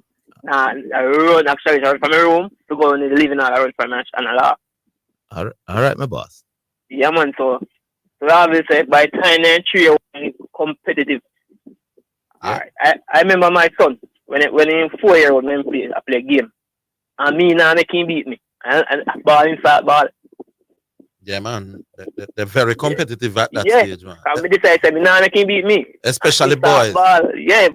Speaker 8: I run actually from her room to go in the living hall. I run from her and I laugh.
Speaker 2: All right, my boss.
Speaker 8: Yeah, man. So I will say by the time they're 3 years competitive. Yeah. I remember my son when he 4 years old, I play a game, and me now make him beat me and ball inside ball.
Speaker 1: Yeah, man. They're very competitive at that stage, man.
Speaker 8: I decide me now make him beat me.
Speaker 1: Especially boys.
Speaker 8: Yeah.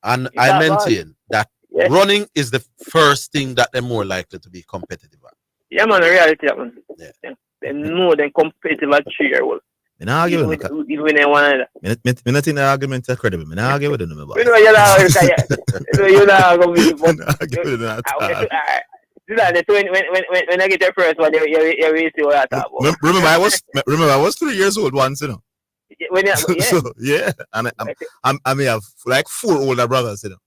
Speaker 1: And I maintain that running is the first thing that they're more likely to be competitive at.
Speaker 8: Yeah, man, reality, man. Yeah. They know they're competitive at 3 years old.
Speaker 2: Even
Speaker 8: when they want
Speaker 2: it. I not think the argument is credible. I not argue with them.
Speaker 8: You're not going to be when I get your first one, you see what I talk about.
Speaker 2: Remember, I was 3 years old once, you know. So, yeah, and I may have like 4 older brothers, you know.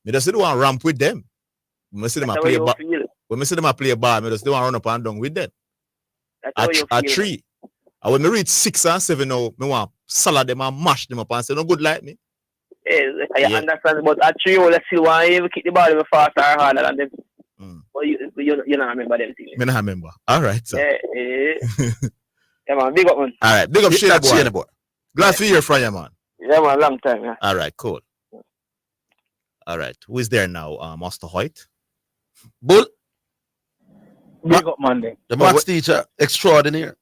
Speaker 2: I just don't want to ramp with them. When I see them play a ball, I just don't want to run up and down with them. At 3. And when I reach 6 and 7 now, I want to salad them and mash them up and say, no good like me.
Speaker 8: I understand, but at 3 years, still want to keep the ball faster or harder than them. But you don't remember them things.
Speaker 2: I don't remember. All right, so.
Speaker 8: Yeah, man, big up, man.
Speaker 2: All right, big up, Shane boy. Glad to hear from you, man.
Speaker 8: Yeah, man, long time. Yeah.
Speaker 2: All right, cool. All right, who is there now? Master Hoyt?
Speaker 1: Bull.
Speaker 13: Big up Monday.
Speaker 1: The maths teacher extraordinary.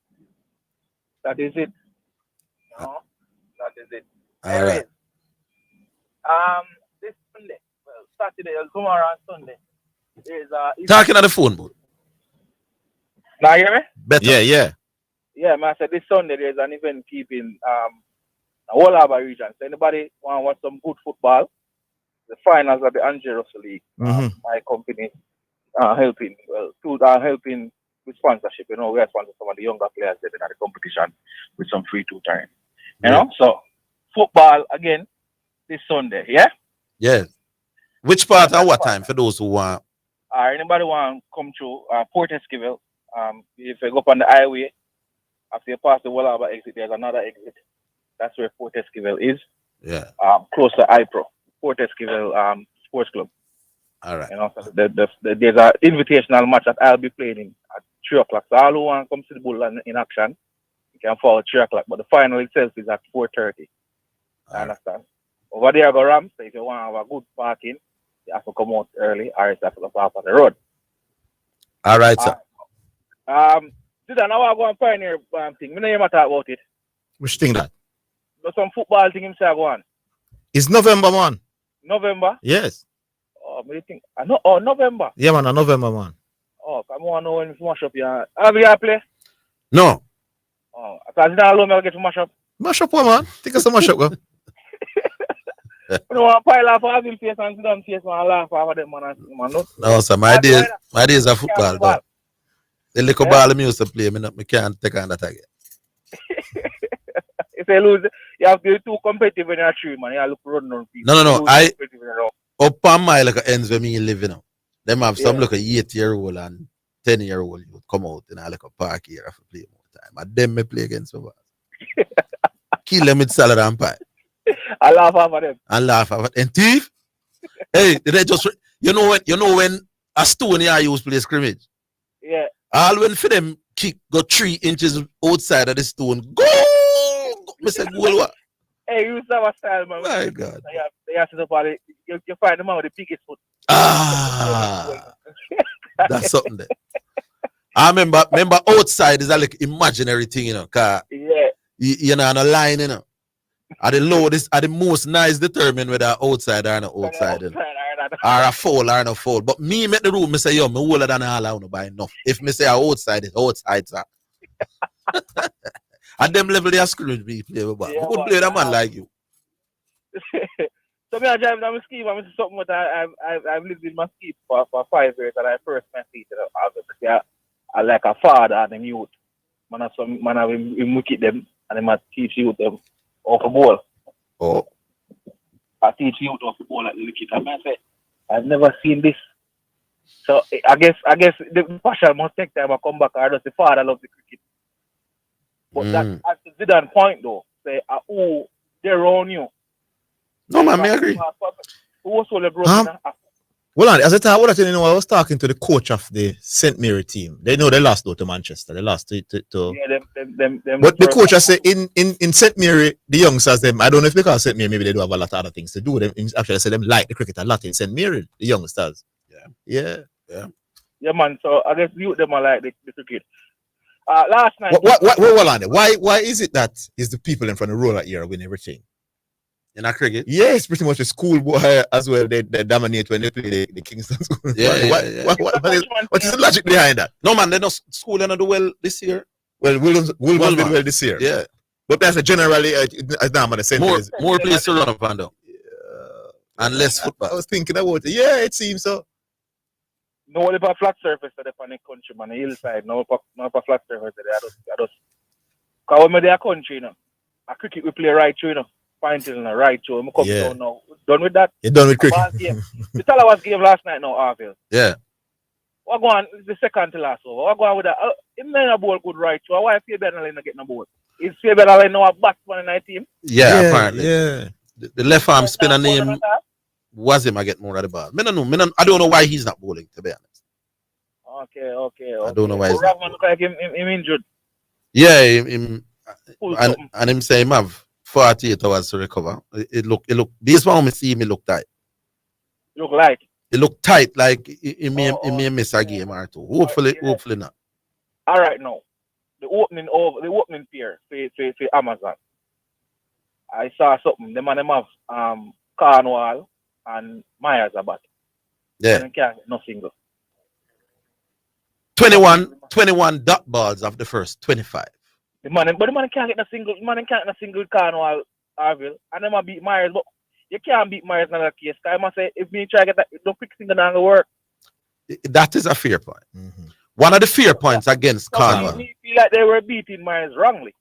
Speaker 13: That is it. No, that is it.
Speaker 1: All right.
Speaker 13: This Sunday, well, Saturday, tomorrow and Sunday, is
Speaker 1: Talking on the phone, bro.
Speaker 13: Now you hear me?
Speaker 1: Better. Yeah.
Speaker 13: Yeah, man. I said this Sunday there's an event keeping the whole Harbour region. So anybody want to watch some good football? The finals of the Angie Russell League. My company helping. Well, two are helping with sponsorship. You know, we are sponsoring some of the younger players that are in the competition with some free two time. You know, so football again this Sunday. Yeah.
Speaker 1: Yes. Which part and what time for those who want?
Speaker 13: Anybody want to come through Port Esquivel? If you go up on the highway, after you pass the Wallaba exit, there's another exit. That's where Port Esquivel is.
Speaker 1: Yeah.
Speaker 13: Close to iPro. Port Esquivel Sports Club.
Speaker 1: All right.
Speaker 13: You know, so there's an invitational match that I'll be playing in at 3 o'clock. So all who want to come see the bull in action, you can follow at 3 o'clock. But the final itself is at 4:30. I understand. Over there, go Rams. So if you want to have a good parking, you have to come out early, or you have to go off on the road.
Speaker 1: All right, sir.
Speaker 13: Zidane, now I go and pioneer thing. Me know you matter about it.
Speaker 2: Which thing that?
Speaker 13: There's some football thing himself go on.
Speaker 2: It's November, man.
Speaker 13: November?
Speaker 2: Yes.
Speaker 13: Oh, me think. I know. Oh, November.
Speaker 2: Yeah, man. November, man.
Speaker 13: Oh, I want to know when you mash up your. Have you play?
Speaker 1: No.
Speaker 13: Oh, because Zidane alone me get to mash up.
Speaker 2: Mash up, what, man? Take us some mash up, go.
Speaker 13: You don't want to pile off Orville face and Zidane face and laugh over them, man.
Speaker 1: No, sir. My days are football, though. The little ball me used to play, me can't take on that again.
Speaker 13: If you lose, you have to be too competitive when you're tree, man. You have to look running on people.
Speaker 1: No. Up on my like ends where me live, you know. Them have some like a 8-year-old and 10-year-old you come out in a like a park here to play more time. And them me play against me. Kill them with salad and pie.
Speaker 13: I laugh off of them.
Speaker 1: And laugh off and thief. Hey, they just you know when a stone here use play scrimmage.
Speaker 13: Yeah.
Speaker 1: All when for them kick go 3 inches outside of the stone. Go! Mr. Goal.
Speaker 13: Hey, you have a style, man.
Speaker 1: My God.
Speaker 13: They have to the ball. You find them out with the biggest foot.
Speaker 1: That's something there. I remember outside is a like imaginary thing, you know, cause you know on a line, you know. Are the lowest, are the most nice determine whether outside or not outside, you know. Or a foul or no foul. But me make the rule, me say, yo, me older than all I want to buy enough. If me say outside, it's outside, sir. At them level, they are screwing me play with ball. Who could play that man like you?
Speaker 13: So me I drive down my ski, but it's something that I've lived in my ski for 5 years, and I first met people. I like a father and them youth. Man have him wicked them, and he might teach youth them off the ball.
Speaker 1: Oh.
Speaker 13: I teach youth off the ball at the wicket. And I say, I've never seen this. So I guess the passion must take time to come back. Or does the father love the cricket? But that at the Zidane point though, say who they're around you.
Speaker 2: No man, I agree.
Speaker 13: Who was so LeBron?
Speaker 2: Well, as I tell you, I was talking to the coach of the St. Mary team. They know they lost though to Manchester. They lost to
Speaker 13: yeah, them
Speaker 2: but the coach I say in St. Mary, the youngsters them, I don't know if because St. Mary maybe they do have a lot of other things to do. Them actually I say them like the cricket a lot in St. Mary, the youngsters. Yeah,
Speaker 13: man. So I guess you them are like the cricket. Last night.
Speaker 2: Why is it that is the people in front of roller here win everything?
Speaker 1: In a cricket?
Speaker 2: Yes, pretty much a schoolboy as well. They dominate when they play the Kingston school.
Speaker 1: Yeah.
Speaker 2: What is the logic behind that?
Speaker 1: No man, they're not schooling do well this year.
Speaker 2: Well, Wilman did well this year.
Speaker 1: Yeah.
Speaker 2: But that's generally the same.
Speaker 1: More players to run up and down. And less football.
Speaker 2: I was thinking about it. Yeah, it seems so.
Speaker 13: No about flat surface that on the country, man, the hillside. No about flat surface there. I just because when they're country, you know, a cricket we play right through, you know. Pointing in a right through. I'm coming down now. Done with that?
Speaker 2: You're done with cricket.
Speaker 13: The Talawas game last night now, Orville.
Speaker 1: Yeah.
Speaker 13: What go on? It's the second to last over. What go on with that? Him not a ball good right through. Why Fabian not getting a ball? Is Fabian now a batsman in our team?
Speaker 1: Yeah, apparently.
Speaker 2: Yeah.
Speaker 1: The left arm spinner name was him. I get more of the ball. I don't know why he's not bowling, to be honest.
Speaker 13: Okay.
Speaker 1: I don't know why he's
Speaker 13: not look like him injured.
Speaker 1: Yeah, and him say him have 48 hours to recover. It look based on me see me look tight.
Speaker 13: Look like?
Speaker 1: It looked tight, like he may miss a game or two. Hopefully not.
Speaker 13: All right, now the opening pair for Amazon. I saw something. The man them have Cornwall and Myers about.
Speaker 1: Yeah.
Speaker 13: And can't get no single.
Speaker 1: 21 dot balls of the first 25.
Speaker 13: The man can't get no single. The man can't get no single with Cornwall, Orville, and them beat Myers, but you can't beat Myers in that case. I must say, if me try to get that, no quick single not gonna work.
Speaker 1: That is a fair point. One of the fair points against Cornwall.
Speaker 13: Me feel like they were beating Myers wrongly.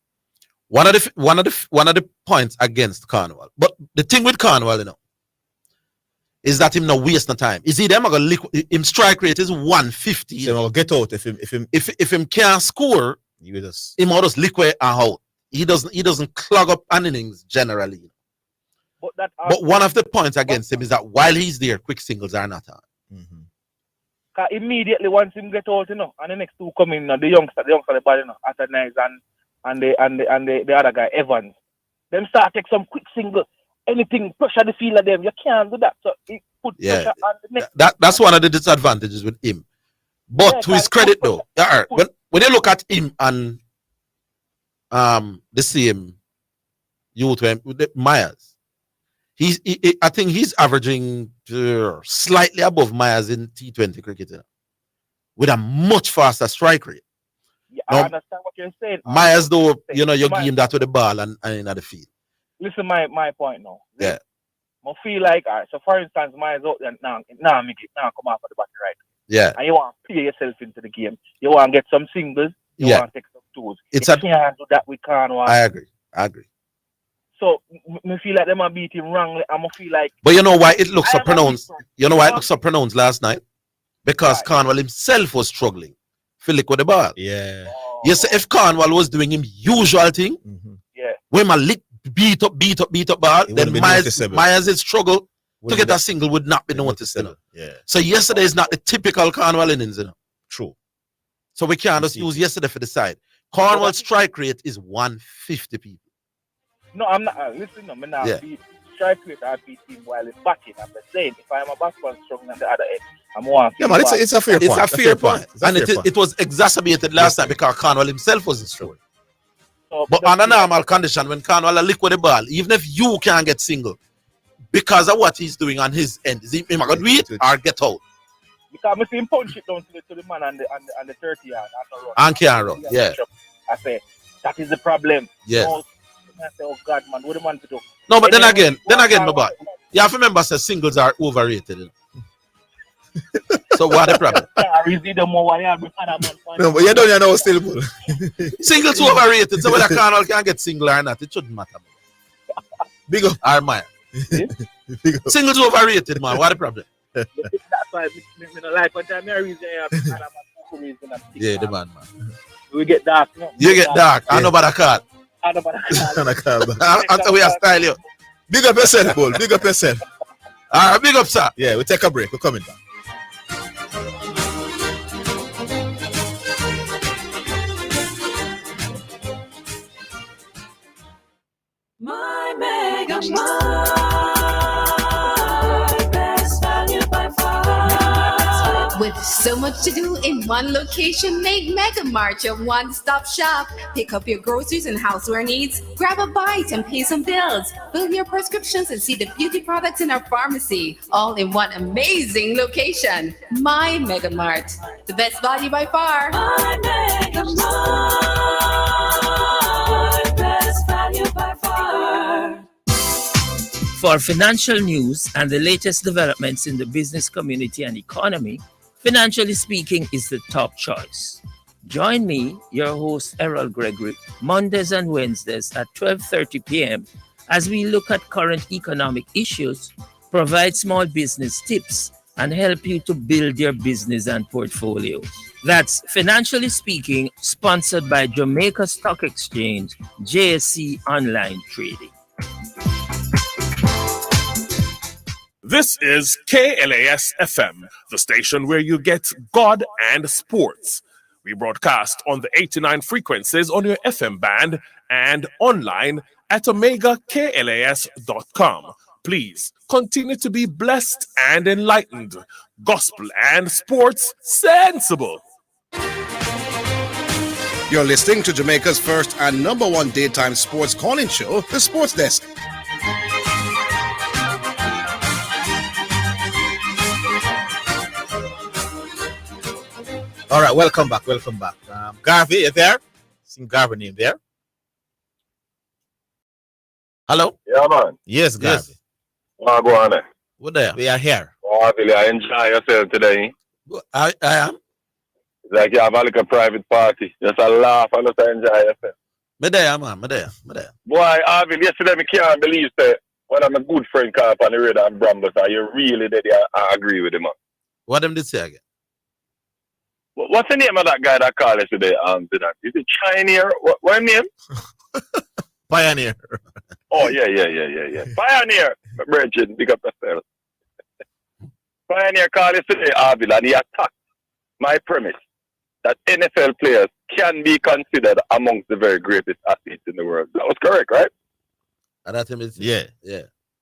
Speaker 1: One of the points against Cornwall. But the thing with Cornwall, is that him no waste no time. Is he them gonna him strike rate is 150.
Speaker 2: So get out if
Speaker 1: him can't score, he will just liquid and out. He doesn't clog up an innings generally. But one of the points against him is that while he's there, quick singles are not on.
Speaker 13: Cause immediately once him get out, and the next two come in, the youngster the body, after nice and the other guy Evans, them start take some quick single. Anything pressure the field of them, you can't do that. So it put pressure on the next.
Speaker 1: That's one of the disadvantages with him. But to his credit though, when you look at him and the same youth with Myers, I think he's averaging slightly above Myers in T20 cricket with a much faster strike rate.
Speaker 13: Yeah, I understand what you're saying.
Speaker 1: Myers though, you give him that with the ball and in the field.
Speaker 13: Listen, my point now.
Speaker 1: Yeah.
Speaker 13: I feel like, all right, so for instance, Myers out there now come off of the batting right.
Speaker 1: Yeah.
Speaker 13: And you want to play yourself into the game. You want to get some singles. You want to take some twos. You can't do that with Cornwall.
Speaker 1: I agree.
Speaker 13: So, I feel like they might beat him wrongly. I feel like.
Speaker 1: But you know why it looks so pronounced? You know why it looks so pronounced last night? Because Cornwall himself was struggling. Philip with the ball.
Speaker 2: Yeah.
Speaker 1: Yes, if Cornwall was doing him usual thing, when my lick beat up ball, then Myers' struggle to get a single would not be noticed.
Speaker 2: Yeah.
Speaker 1: So yesterday is not the typical Cornwall innings.
Speaker 2: True.
Speaker 1: So we can't just use yesterday for the side. Cornwall's strike rate is 150 people.
Speaker 13: No, I'm not. Listen, I'm not beat strike rate. I beat him while he's batting. I'm just saying, if I'm a batsman struggling on the other end, I'm one.
Speaker 2: Yeah, man, it's a fair point.
Speaker 1: It's a fair point. And it was exacerbated last time because Cornwall himself wasn't struggling. But under normal condition, when Cornwall liquid the ball, even if you can't get single, because of what he's doing on his end, is he going to do it or get out?
Speaker 13: Because I see him punch it down to the man on the 30 yard.
Speaker 1: And can't run, yeah.
Speaker 13: I say, that is the problem.
Speaker 1: Yeah.
Speaker 13: I say, oh God, man, what the man to do?
Speaker 1: No, but then again, my boy, you have to remember that singles are overrated. So what the problem?
Speaker 2: No, but you don't know still.
Speaker 1: Singles overrated, so whether Cornwall can get single or not, it shouldn't matter. Big up, Armaya. Singles overrated, man. What the problem?
Speaker 13: That's why I don't like what time I reason.
Speaker 1: Yeah, the man.
Speaker 13: We get dark. No?
Speaker 1: You get dark. I know about a card. After we are style you.
Speaker 2: Big up yourself, Bull. Big up yourself.
Speaker 1: All right, big up, sir.
Speaker 2: Yeah, we take a break. We're coming back.
Speaker 11: My Mega Mart, best value by far.
Speaker 12: With so much to do in one location, make Mega Mart your one-stop shop. Pick up your groceries and houseware needs, grab a bite and pay some bills, fill your prescriptions and see the beauty products in our pharmacy, all in one amazing location. My Mega Mart, the best value by far.
Speaker 11: My Mega Mart, best value by far.
Speaker 14: For financial news and the latest developments in the business community and economy, Financially Speaking is the top choice. Join me, your host Errol Gregory, Mondays and Wednesdays at 12:30 p.m. as we look at current economic issues, provide small business tips, and help you to build your business and portfolio. That's Financially Speaking, sponsored by Jamaica Stock Exchange, JSC Online Trading.
Speaker 5: This is KLAS FM, the station where you get God and sports. We broadcast on the 89 frequencies on your FM band and online at OmegaKLAS.com. Please continue to be blessed and enlightened. Gospel and sports sensible.
Speaker 7: You're listening to Jamaica's first and number one daytime sports calling show, The Sports Desk.
Speaker 2: All right, welcome back. Garvey, you there? See Garvey name there.
Speaker 1: Hello?
Speaker 9: Yeah, man.
Speaker 2: Yes, Garvey.
Speaker 1: Yes.
Speaker 9: Go on there.
Speaker 1: What there?
Speaker 2: We are here.
Speaker 9: Oh, Billy, I enjoy yourself today.
Speaker 1: I am.
Speaker 9: It's like you have like a private party. Just a laugh and just enjoy yourself.
Speaker 1: Me there, man. Me there.
Speaker 9: Boy, Orville, yesterday I can't believe that when I'm a good friend call up on the radar and Brambles, and you really did. I agree with him, man.
Speaker 1: What them did say again?
Speaker 9: What's the name of that guy that called yesterday? Zidane? Is it Pioneer? What name?
Speaker 2: Pioneer.
Speaker 9: Oh, yeah. Pioneer. Bridget, pick up yourself. Pioneer called yesterday, Orville, and he attacked my premise that NFL players can be considered amongst the very greatest athletes in the world. That was correct, right?
Speaker 1: And that him is
Speaker 2: Yeah.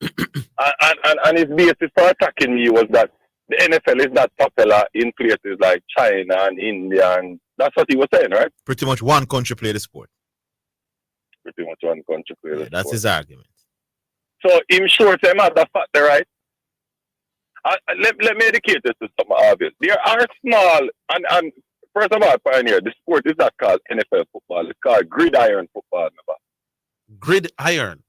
Speaker 9: And his basis for attacking me was that the NFL is not popular in places like China and India, and that's what he was saying, right?
Speaker 2: Pretty much one country play the sport.
Speaker 9: Pretty much one country play the sport.
Speaker 2: That's his argument.
Speaker 9: So him sure say matter fact, right? Let me educate this to some obvious. There are small and first of all, Pioneer, the sport is not called NFL football. It's called gridiron football.
Speaker 1: Gridiron.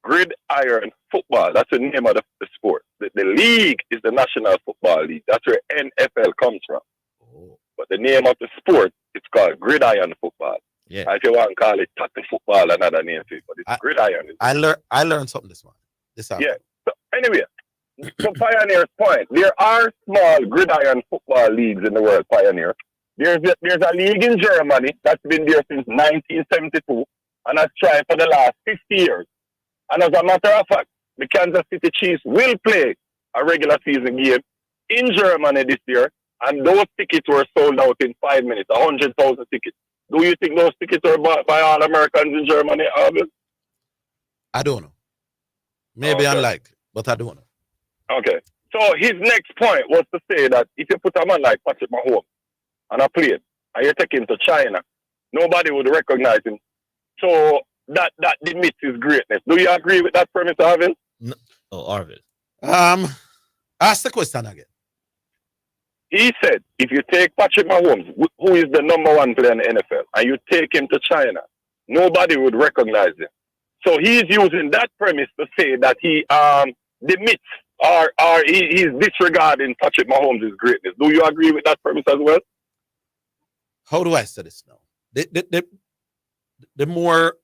Speaker 9: Gridiron football. That's the name of the sport. The league is the National Football League. That's where NFL comes from.
Speaker 1: Oh.
Speaker 9: But the name of the sport, it's called gridiron football.
Speaker 2: Yeah.
Speaker 9: If you want to call it tackle football, another name for it, but it's gridiron.
Speaker 1: I learned something this morning.
Speaker 9: Yeah. So anyway, to Pioneer's point, there are small gridiron football leagues in the world, Pioneer. There's a league in Germany that's been there since 1972 and has tried for the last 50 years. And as a matter of fact, the Kansas City Chiefs will play a regular season game in Germany this year, and those tickets were sold out in 5 minutes, 100,000 tickets. Do you think those tickets were bought by all Americans in Germany, Orville?
Speaker 1: I don't know. Maybe unlikely, but I don't know.
Speaker 9: Okay. So his next point was to say that if you put a man like Patrick Mahomes on a plane and you take him to China, nobody would recognize him. So that limits his greatness. Do you agree with that premise, Orville?
Speaker 2: No. Oh, Orville.
Speaker 1: Ask the question again.
Speaker 9: He said, if you take Patrick Mahomes, who is the number one player in the NFL, and you take him to China, nobody would recognize him. So he's using that premise to say that he limits or he's disregarding Patrick Mahomes' greatness. Do you agree with that premise as well?
Speaker 1: How do I say this now? The more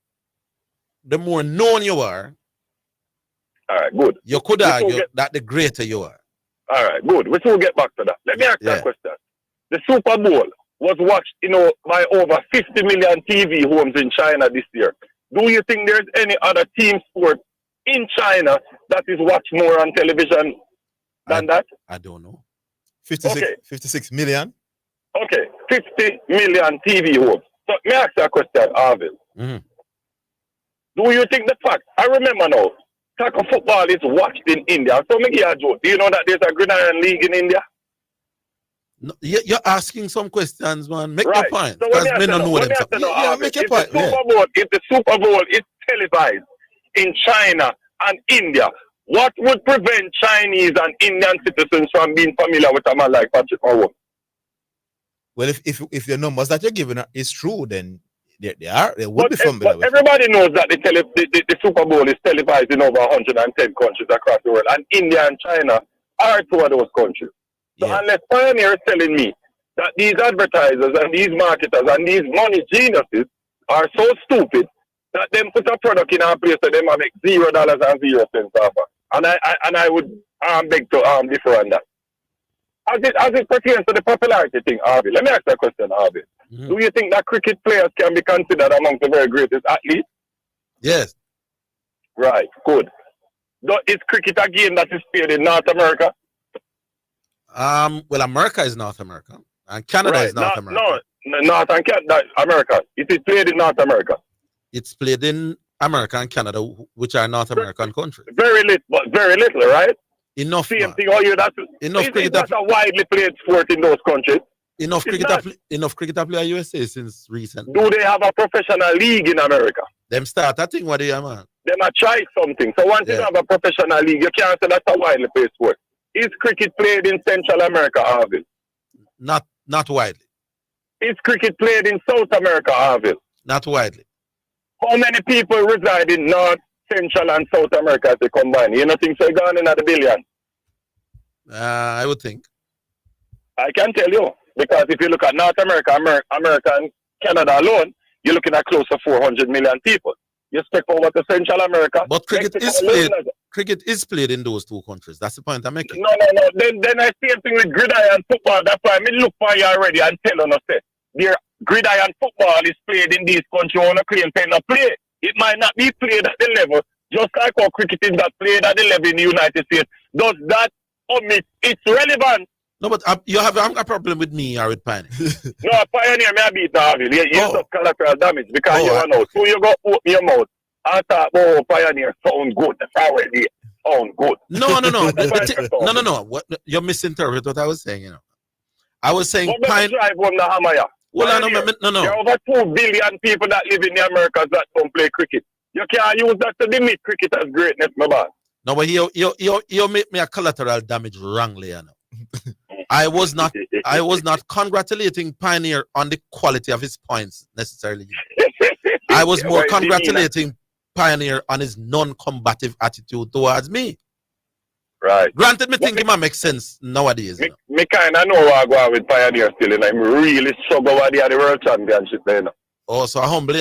Speaker 1: known you are,
Speaker 9: all right, good.
Speaker 1: You could argue that the greater you are.
Speaker 9: All right, good. We will get back to that. Let me ask that question. The Super Bowl was watched, by over 50 million TV homes in China this year. Do you think there's any other team sport in China that is watched more on television than that?
Speaker 1: I don't know.
Speaker 2: 56 million?
Speaker 9: Okay, 50 million TV homes. So let me ask you a question, Orville.
Speaker 1: Mm-hmm.
Speaker 9: Do you think the fact, I remember now, tackle football is watched in India. So make a joke. Do you know that there's a gridiron league in India?
Speaker 1: No, you're asking some questions, man. Make your point.
Speaker 9: So
Speaker 1: Because we don't know them.
Speaker 2: Make your point.
Speaker 9: If the Super Bowl is televised in China and India, what would prevent Chinese and Indian citizens from being familiar with a man like Patrick Mahomes?
Speaker 2: Well, if the numbers that you're giving is true, then they would be familiar with.
Speaker 9: Everybody knows that the Super Bowl is televised in over 110 countries across the world, and India and China are two of those countries. So unless Pioneer is telling me that these advertisers and these marketers and these money geniuses are so stupid that them put a product in our place that they make $0.00 offer, and I would beg to differ on that. As it pertains to the popularity thing, Orville, let me ask that question, Orville. Mm-hmm. Do you think that cricket players can be considered among the very greatest athletes?
Speaker 1: Yes.
Speaker 9: Right, good. Is cricket a game that is played in North America?
Speaker 1: Well, America is North America, and Canada is North America.
Speaker 9: No, North and Canada, America. It is played in North America.
Speaker 1: It's played in America and Canada, which are North American countries.
Speaker 9: Very little, right?
Speaker 1: Enough.
Speaker 9: Same thing. Oh, enough
Speaker 1: cricket.
Speaker 9: It's not a widely played sport in those countries.
Speaker 1: Enough cricket to play USA since recent.
Speaker 9: Do they have a professional league in America?
Speaker 1: Them start, I think, what they are, man.
Speaker 9: They might try something. So once you have a professional league, you can't say that's a widely played sport. Is cricket played in Central America, Orville?
Speaker 1: Not widely.
Speaker 9: Is cricket played in South America, Orville?
Speaker 1: Not widely.
Speaker 9: How many people reside in North, Central, and South America as they combine? You don't think so? Gone in the billions?
Speaker 1: I would think.
Speaker 9: I can tell you. Because if you look at North America, America and Canada alone, you're looking at close to 400 million people. You step over to Central America.
Speaker 1: But cricket is played. Cricket is played in those two countries. That's the point I'm making.
Speaker 9: No. Then I see a thing with gridiron football. That's why I look for you already and tell on us that their gridiron football is played in these countries on a claim to not play. It might not be played at the level, just like how cricket is not played at the level in the United States. Does that omit its relevance?
Speaker 1: No, but you have a problem with me or with Pioneer.
Speaker 9: No, Pioneer may beat Orville. You just collateral damage because you know. So you go open your mouth and talk, oh, Pioneer sound good. That's already sound good.
Speaker 1: No. No. What, you're misinterpreting what I was saying, you know. I was saying
Speaker 9: Pioneer. Drive home the hammer, yeah.
Speaker 1: No.
Speaker 9: There are over 2 billion people that live in the Americas that don't play cricket. You can't use that to limit cricket as greatness, my man.
Speaker 1: No, but you make me a collateral damage wrongly, you know. I was not congratulating Pioneer on the quality of his points necessarily. I was more congratulating Pioneer on his non-combative attitude towards me.
Speaker 9: Right.
Speaker 1: Granted, me think it might make sense nowadays.
Speaker 9: Me kind of know what I go on with Pioneer still, and I'm really struggle with the World Championship there now.
Speaker 1: Oh, so humbly,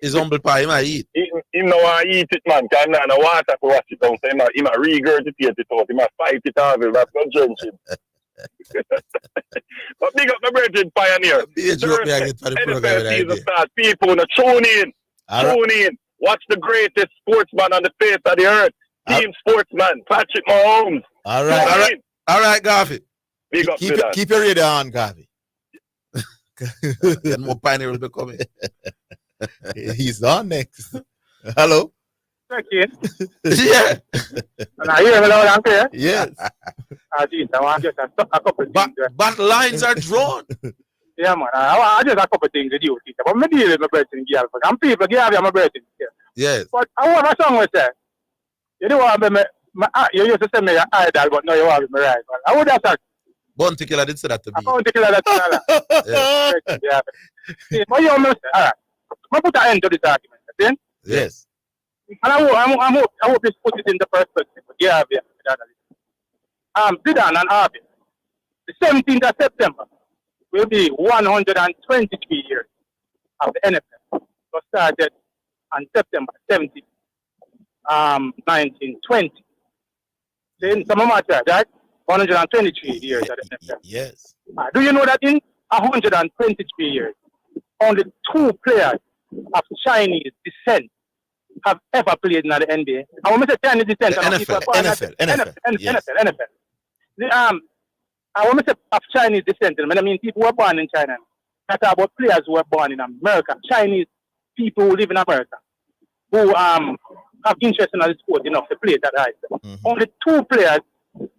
Speaker 1: is humble pie, he might eat.
Speaker 9: He know I eat it, man, because I'm not water to wash it down, so he might regurgitate it out, he might fight it out, that's not drench him. But big up my brethren, Pioneer. NFL season starts. People, tune in. Watch the greatest sportsman on the face of the earth. Team sportsman, Patrick Mahomes.
Speaker 2: All right, Garvey.
Speaker 9: Big up
Speaker 2: keep your radar on, Garvey.
Speaker 1: Then more Pioneer will be coming.
Speaker 2: He's on next. Hello.
Speaker 8: Okay.
Speaker 1: Yeah.
Speaker 8: Are you ever loud and clear?
Speaker 2: Yes.
Speaker 8: I want just a couple of things.
Speaker 1: But lines are drawn.
Speaker 8: Yeah, man. I just a couple of things to do. But me deal with my birthday girl. And people give me my birthday.
Speaker 1: Yes.
Speaker 8: But I want my song was there. You know what I you used to say me an idol, but now you want me right. I would have said.
Speaker 1: Bounty Killer did say that to me.
Speaker 8: Bounty Killer that to yeah. But you almost all right. I put an end to this argument. See?
Speaker 1: Yes.
Speaker 8: And I hope this put it in the perspective. Yeah. Zidane and Orville. The 17th of September will be 123 years of the NFL. So started on September 17th, 1920. Then some of that, right? 123 years of the NFL.
Speaker 2: Yes.
Speaker 8: Do you know that in 123 years, only 2 players of Chinese descent have ever played in the NBA? I want to say Chinese descent. NFL. I want to say of Chinese descent. I mean people who were born in China. Not about players who were born in America. Chinese people who live in America who have interest in the sport enough to play that high. Only 2 players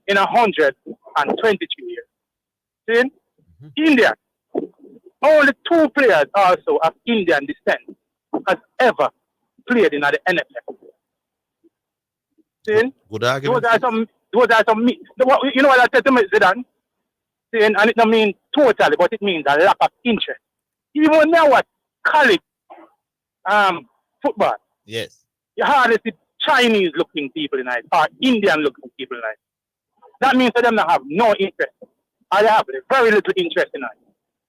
Speaker 8: in 122 years. See? India. Only 2 players also of Indian descent has ever played in the NFL. See?
Speaker 1: Good argument.
Speaker 8: Those are some you know what I said to me, Zidane? See, and it don't mean totally, but it means a lack of interest. Even now what college football.
Speaker 2: Yes.
Speaker 8: You hardly see Chinese looking people in it or Indian looking people in it. That means that them not have no interest. I have very little interest in it.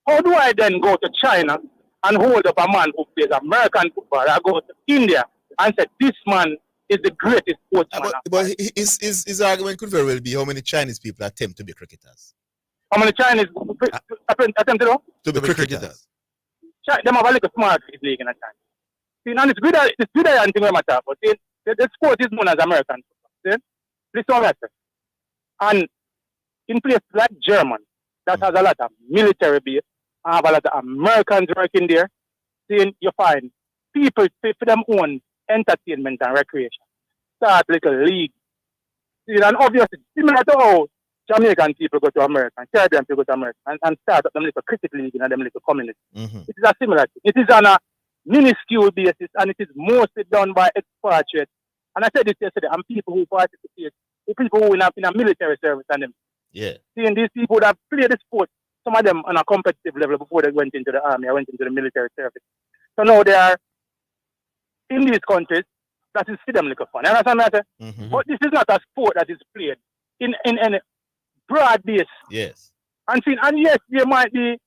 Speaker 8: How do I then go to China and hold up a man who plays American football? I go to India and say this man is the greatest sportsman.
Speaker 2: But his argument could very well be how many Chinese people attempt to be cricketers.
Speaker 8: How many Chinese attempt
Speaker 2: to be cricketers?
Speaker 8: Them have a little small cricket league in a China. See, and it's good and thing we matter, but the sport is known as American football. See? This is what I say. And in places like Germany, that has a lot of military base, have a lot of Americans working there, then you find
Speaker 13: people for them own entertainment and recreation. Start little league. See, and obviously, similar to how Jamaican people go to America, and Caribbean people go to America, and start up them little cricket league and them little community. It is a similar thing. It is on a minuscule basis, and it is mostly done by expatriates. And I said this yesterday, and people who participate, the people who in a military service and them.
Speaker 2: Yeah.
Speaker 13: Seeing these people that play the sport, some of them on a competitive level before they went into the army or went into the military service. So now they are in these countries, that is for them like a fun. You understand that? But this is not a sport that is played in any broad base.
Speaker 2: Yes.
Speaker 13: And yes, there might be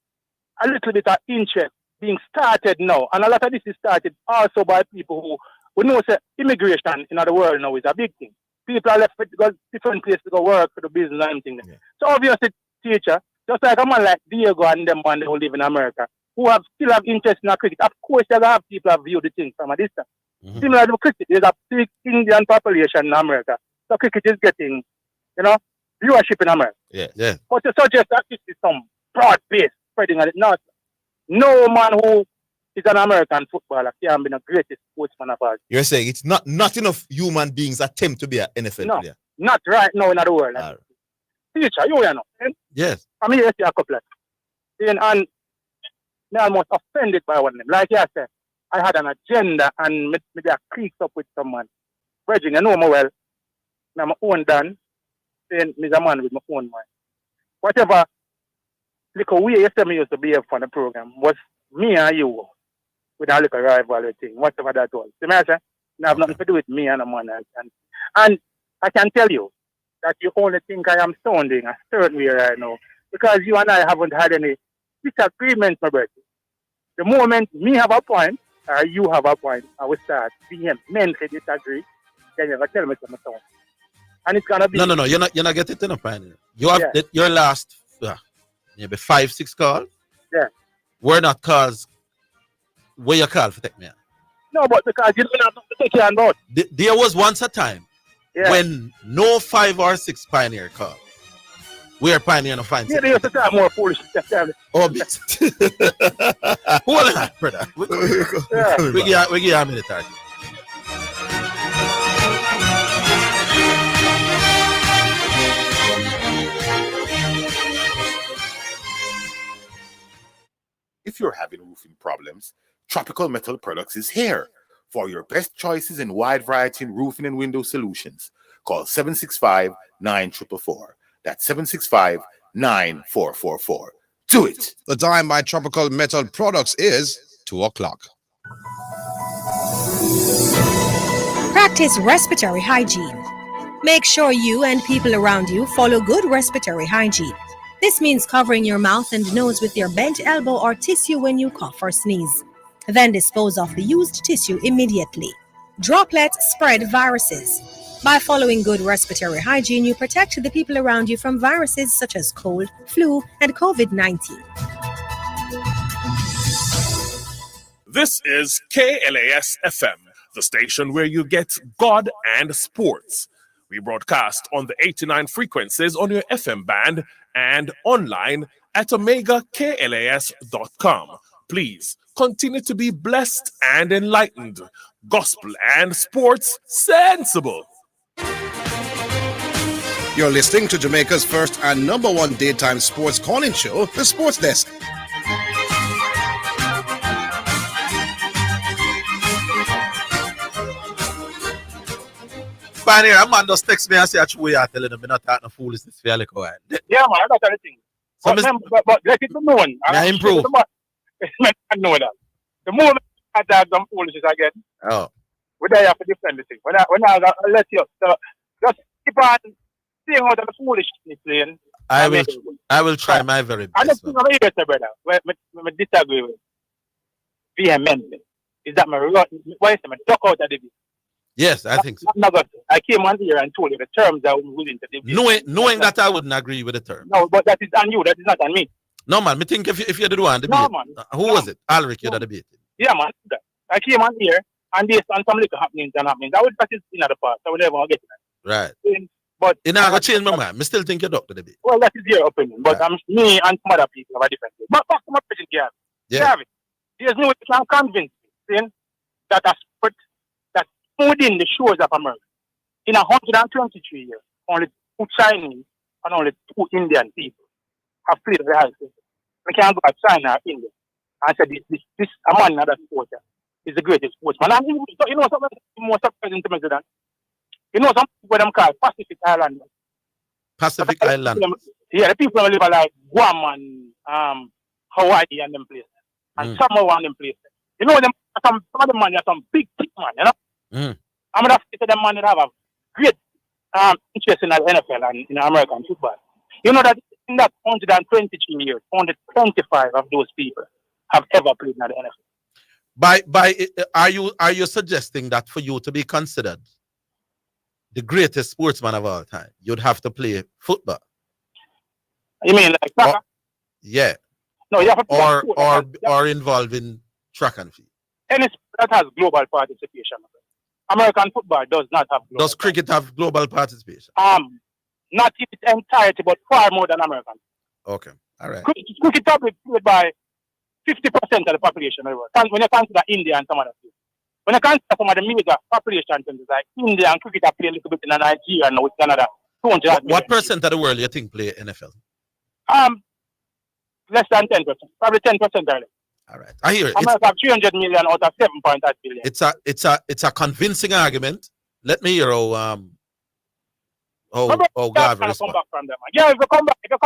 Speaker 13: a little bit of interest being started now. And a lot of this is started also by people who know that immigration in the world now is a big thing. People are left to go different places to go work for the business and everything. So obviously, teacher, just like a man like Diego and them man who live in America, who still have interest in cricket, of course they have people have viewed the thing from a distance. Similar to cricket, there's a big Indian population in America. So cricket is getting, viewership in America.
Speaker 2: Yeah.
Speaker 13: But to suggest that this is some broad base spreading at it, no man who is an American footballer can be the greatest sportsman of all.
Speaker 2: You're saying it's not enough human beings attempt to be an NFL player?
Speaker 13: Not right now in the world. Teacher, you know.
Speaker 2: Yes.
Speaker 13: I mean, yes, a couple of and I'm almost offended by one of them. Like I said, I had an agenda and maybe I creased up with someone. Virgin, you know me well. I'm my own done. Saying I'm a man with my own mind. Whatever little way yesterday used to behave for the program was me and you with a little rivalry thing, whatever that was. See me I say? It have nothing to do with me and a man. And I can tell you that you only think I am sounding a certain way right now because you and I haven't had any disagreements, my brother. The moment me have a point or you have a point, I will start vehemently disagree. Then you're gonna tell me something. And it's gonna be
Speaker 1: No. You're not getting to the point. You have your last maybe 5-6 calls.
Speaker 13: Yeah.
Speaker 1: We're not calls. Where you call for take me out?
Speaker 13: No, but because you don't have to take your hand out.
Speaker 1: There was once a time when no 5 or 6 pioneer called. We're pioneer no fine.
Speaker 13: Yeah, they used to talk more foolish stuff.
Speaker 1: Oh, hold on, brother. We give you a minute.
Speaker 15: If you're having roofing problems, Tropical Metal Products is here. For your best choices and wide variety in roofing and window solutions, call 765-9444. That's 765-9444. Do it.
Speaker 7: The time by Tropical Metal Products is 2 o'clock.
Speaker 16: Practice respiratory hygiene. Make sure you and people around you follow good respiratory hygiene. This means covering your mouth and nose with your bent elbow or tissue when you cough or sneeze. Then dispose of the used tissue immediately. Droplets spread viruses. By following good respiratory hygiene, you protect the people around you from viruses such as cold, flu, and COVID-19.
Speaker 5: This is KLAS FM, the station where you get God and sports. We broadcast on the 89 frequencies on your FM band and online at omegaklas.com. Please continue to be blessed and enlightened. Gospel and sports sensible.
Speaker 7: You're listening to Jamaica's first and number one daytime sports calling show, The Sports Desk.
Speaker 1: Pioneer, a man just text me and say, "Actually, I'm telling him I'm not talking foolishness for a little while."
Speaker 13: Yeah, man, that's the thing. But let it be known.
Speaker 1: I improve.
Speaker 13: I know that. The moment I have some foolishness again, we have to defend the thing. When I let you, so just keep on seeing how the foolishness playing.
Speaker 1: I will try my very best.
Speaker 13: And the thing about it, brother, I disagree with vehemently is that I duck out of the business.
Speaker 1: Yes, I think so.
Speaker 13: I came on here and told you the terms that I'm willing to do.
Speaker 1: Knowing that I wouldn't agree with the term.
Speaker 13: No, but that is on you. That is not on me.
Speaker 1: No, man. Me think if you did one debate.
Speaker 13: No, man.
Speaker 1: Who was it? Alric, you the debate.
Speaker 13: Yeah, man. I came on here and based on some little happenings. I would practice in the past. I would never get it.
Speaker 1: Right.
Speaker 13: But
Speaker 1: you're not going to change my mind. I still think you're doctor debate.
Speaker 13: Well, that is your opinion. But me and some other people have a different thing. But back to my question, yeah. There's no way you can convince me.
Speaker 17: that a sport that within the shores of America. In 123 years, only 2 Chinese and only 2 Indian people have played the highest level. We can't go to China or India and say this a man in that sport is the greatest sportsman. And you know something more surprising to me than that? You know some people them call Pacific Islanders.
Speaker 1: Pacific Islanders.
Speaker 17: Yeah, the people live like Guam and Hawaii and them places. And Samoa and them places. You know them some of them man are some big man, you know? I'm gonna say to them man that have a great interest in the NFL and in American football. You know that in that 123 years, only 25 of those people have ever played in the NFL.
Speaker 1: Are you suggesting that for you to be considered the greatest sportsman of all time, you'd have to play football?
Speaker 17: You mean like soccer?
Speaker 1: Yeah.
Speaker 17: No, you have to play
Speaker 1: or involved in track and field.
Speaker 17: Any sport that has global participation. American football does not have global.
Speaker 1: Does cricket have global participation?
Speaker 17: Not in its entirety, but far more than American.
Speaker 1: Okay, all right.
Speaker 17: Cricket probably played by 50% of the population of the world. When you consider India and some other places. When you consider some of the major population countries like India and cricket are playing a little bit in Nigeria and with Canada.
Speaker 1: What percent of the world you think play NFL?
Speaker 17: Less than 10%. Probably 10% early.
Speaker 1: All right, I hear it.
Speaker 17: America have 300 million out of 7.8 billion.
Speaker 1: It's a convincing argument. Let me hear how Garvey respond.
Speaker 17: Come back from them. Yeah, if you come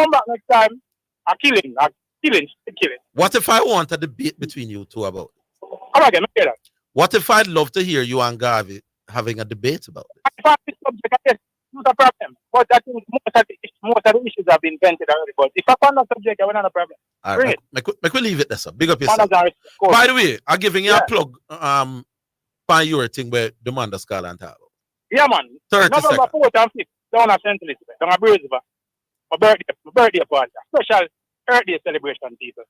Speaker 17: back next time, a killing.
Speaker 1: What if I want a debate between you two about it?
Speaker 17: Come again, I hear that.
Speaker 1: What if I'd love to hear you and Garvey having a debate about it?
Speaker 17: If I this subject, I guess not a problem. But I think most of the issues have been vented already. But if I find a subject, I will not a problem.
Speaker 1: All right, make we leave it there, sir. Big up yourself. By the way, I'm giving you a plug by your thing where the man does call and talk.
Speaker 17: Yeah, man.
Speaker 1: 30
Speaker 17: November
Speaker 1: seconds.
Speaker 17: 4th and 5th, down at St. Elizabeth, down at Brisbane. My birthday party. Special birthday celebration, people.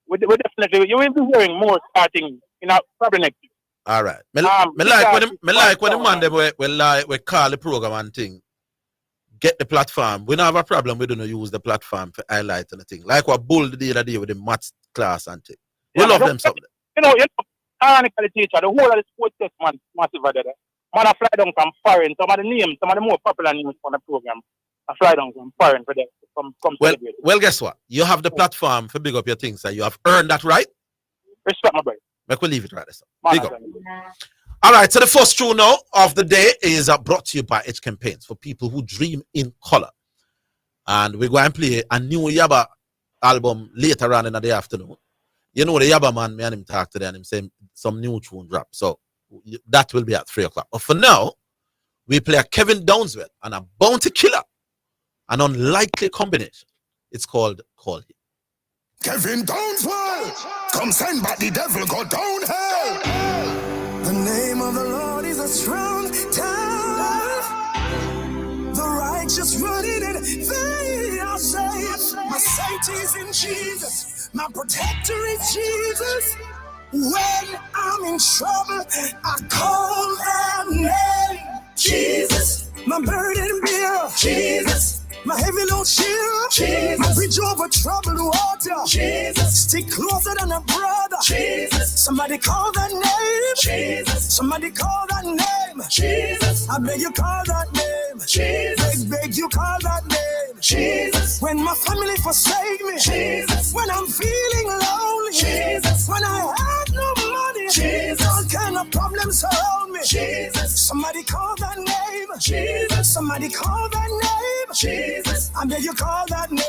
Speaker 17: We definitely, you will be hearing more starting probably next week.
Speaker 1: All right. Me like when the man them we call the program and thing. Get the platform. We don't have a problem. We don't use the platform for highlight and the thing. Like what Bull did the other day with the maths class and thing. We love them something.
Speaker 17: You know, ironically, teacher, the whole of the sports test man massive over there. Man, I fly down from foreign. Some of the more popular names on the program, I fly down from foreign for them.
Speaker 1: Well, guess what? You have the platform for big up your things, and you have earned that right.
Speaker 17: Respect my brother.
Speaker 1: Make we leave it right there. Big up. All right, so the first tune now of the day is brought to you by H Campaigns for people who dream in color. And we're going to play a new Yaba album later on in the afternoon. You know, the Yaba man, me and him talk today and him saying some new tune drop. So that will be at 3 o'clock. But for now, we play a Kevin Downswell and a Bounty Killer. An unlikely combination. It's called Call Him.
Speaker 18: Kevin Downswell, come send back the devil, go down hell. The name of the Lord is a strong tower. The righteous run in it, they are safe. My safety is in Jesus. My protector is Jesus. When I'm in trouble, I call that name. Jesus. My burden bearer. Jesus. My heavy load shield, Jesus. My bridge over troubled water, Jesus. Stick closer than a brother, Jesus. Somebody call that name, Jesus. Somebody call that name, Jesus. I beg you call that name, Jesus. Beg you call that name, Jesus. When my family forsake me, Jesus. When I'm feeling lonely, Jesus. When I have no money, Jesus. All kind of problems surround me, Jesus. Somebody call that name, Jesus. Somebody call that name, Jesus. I beg you call that name.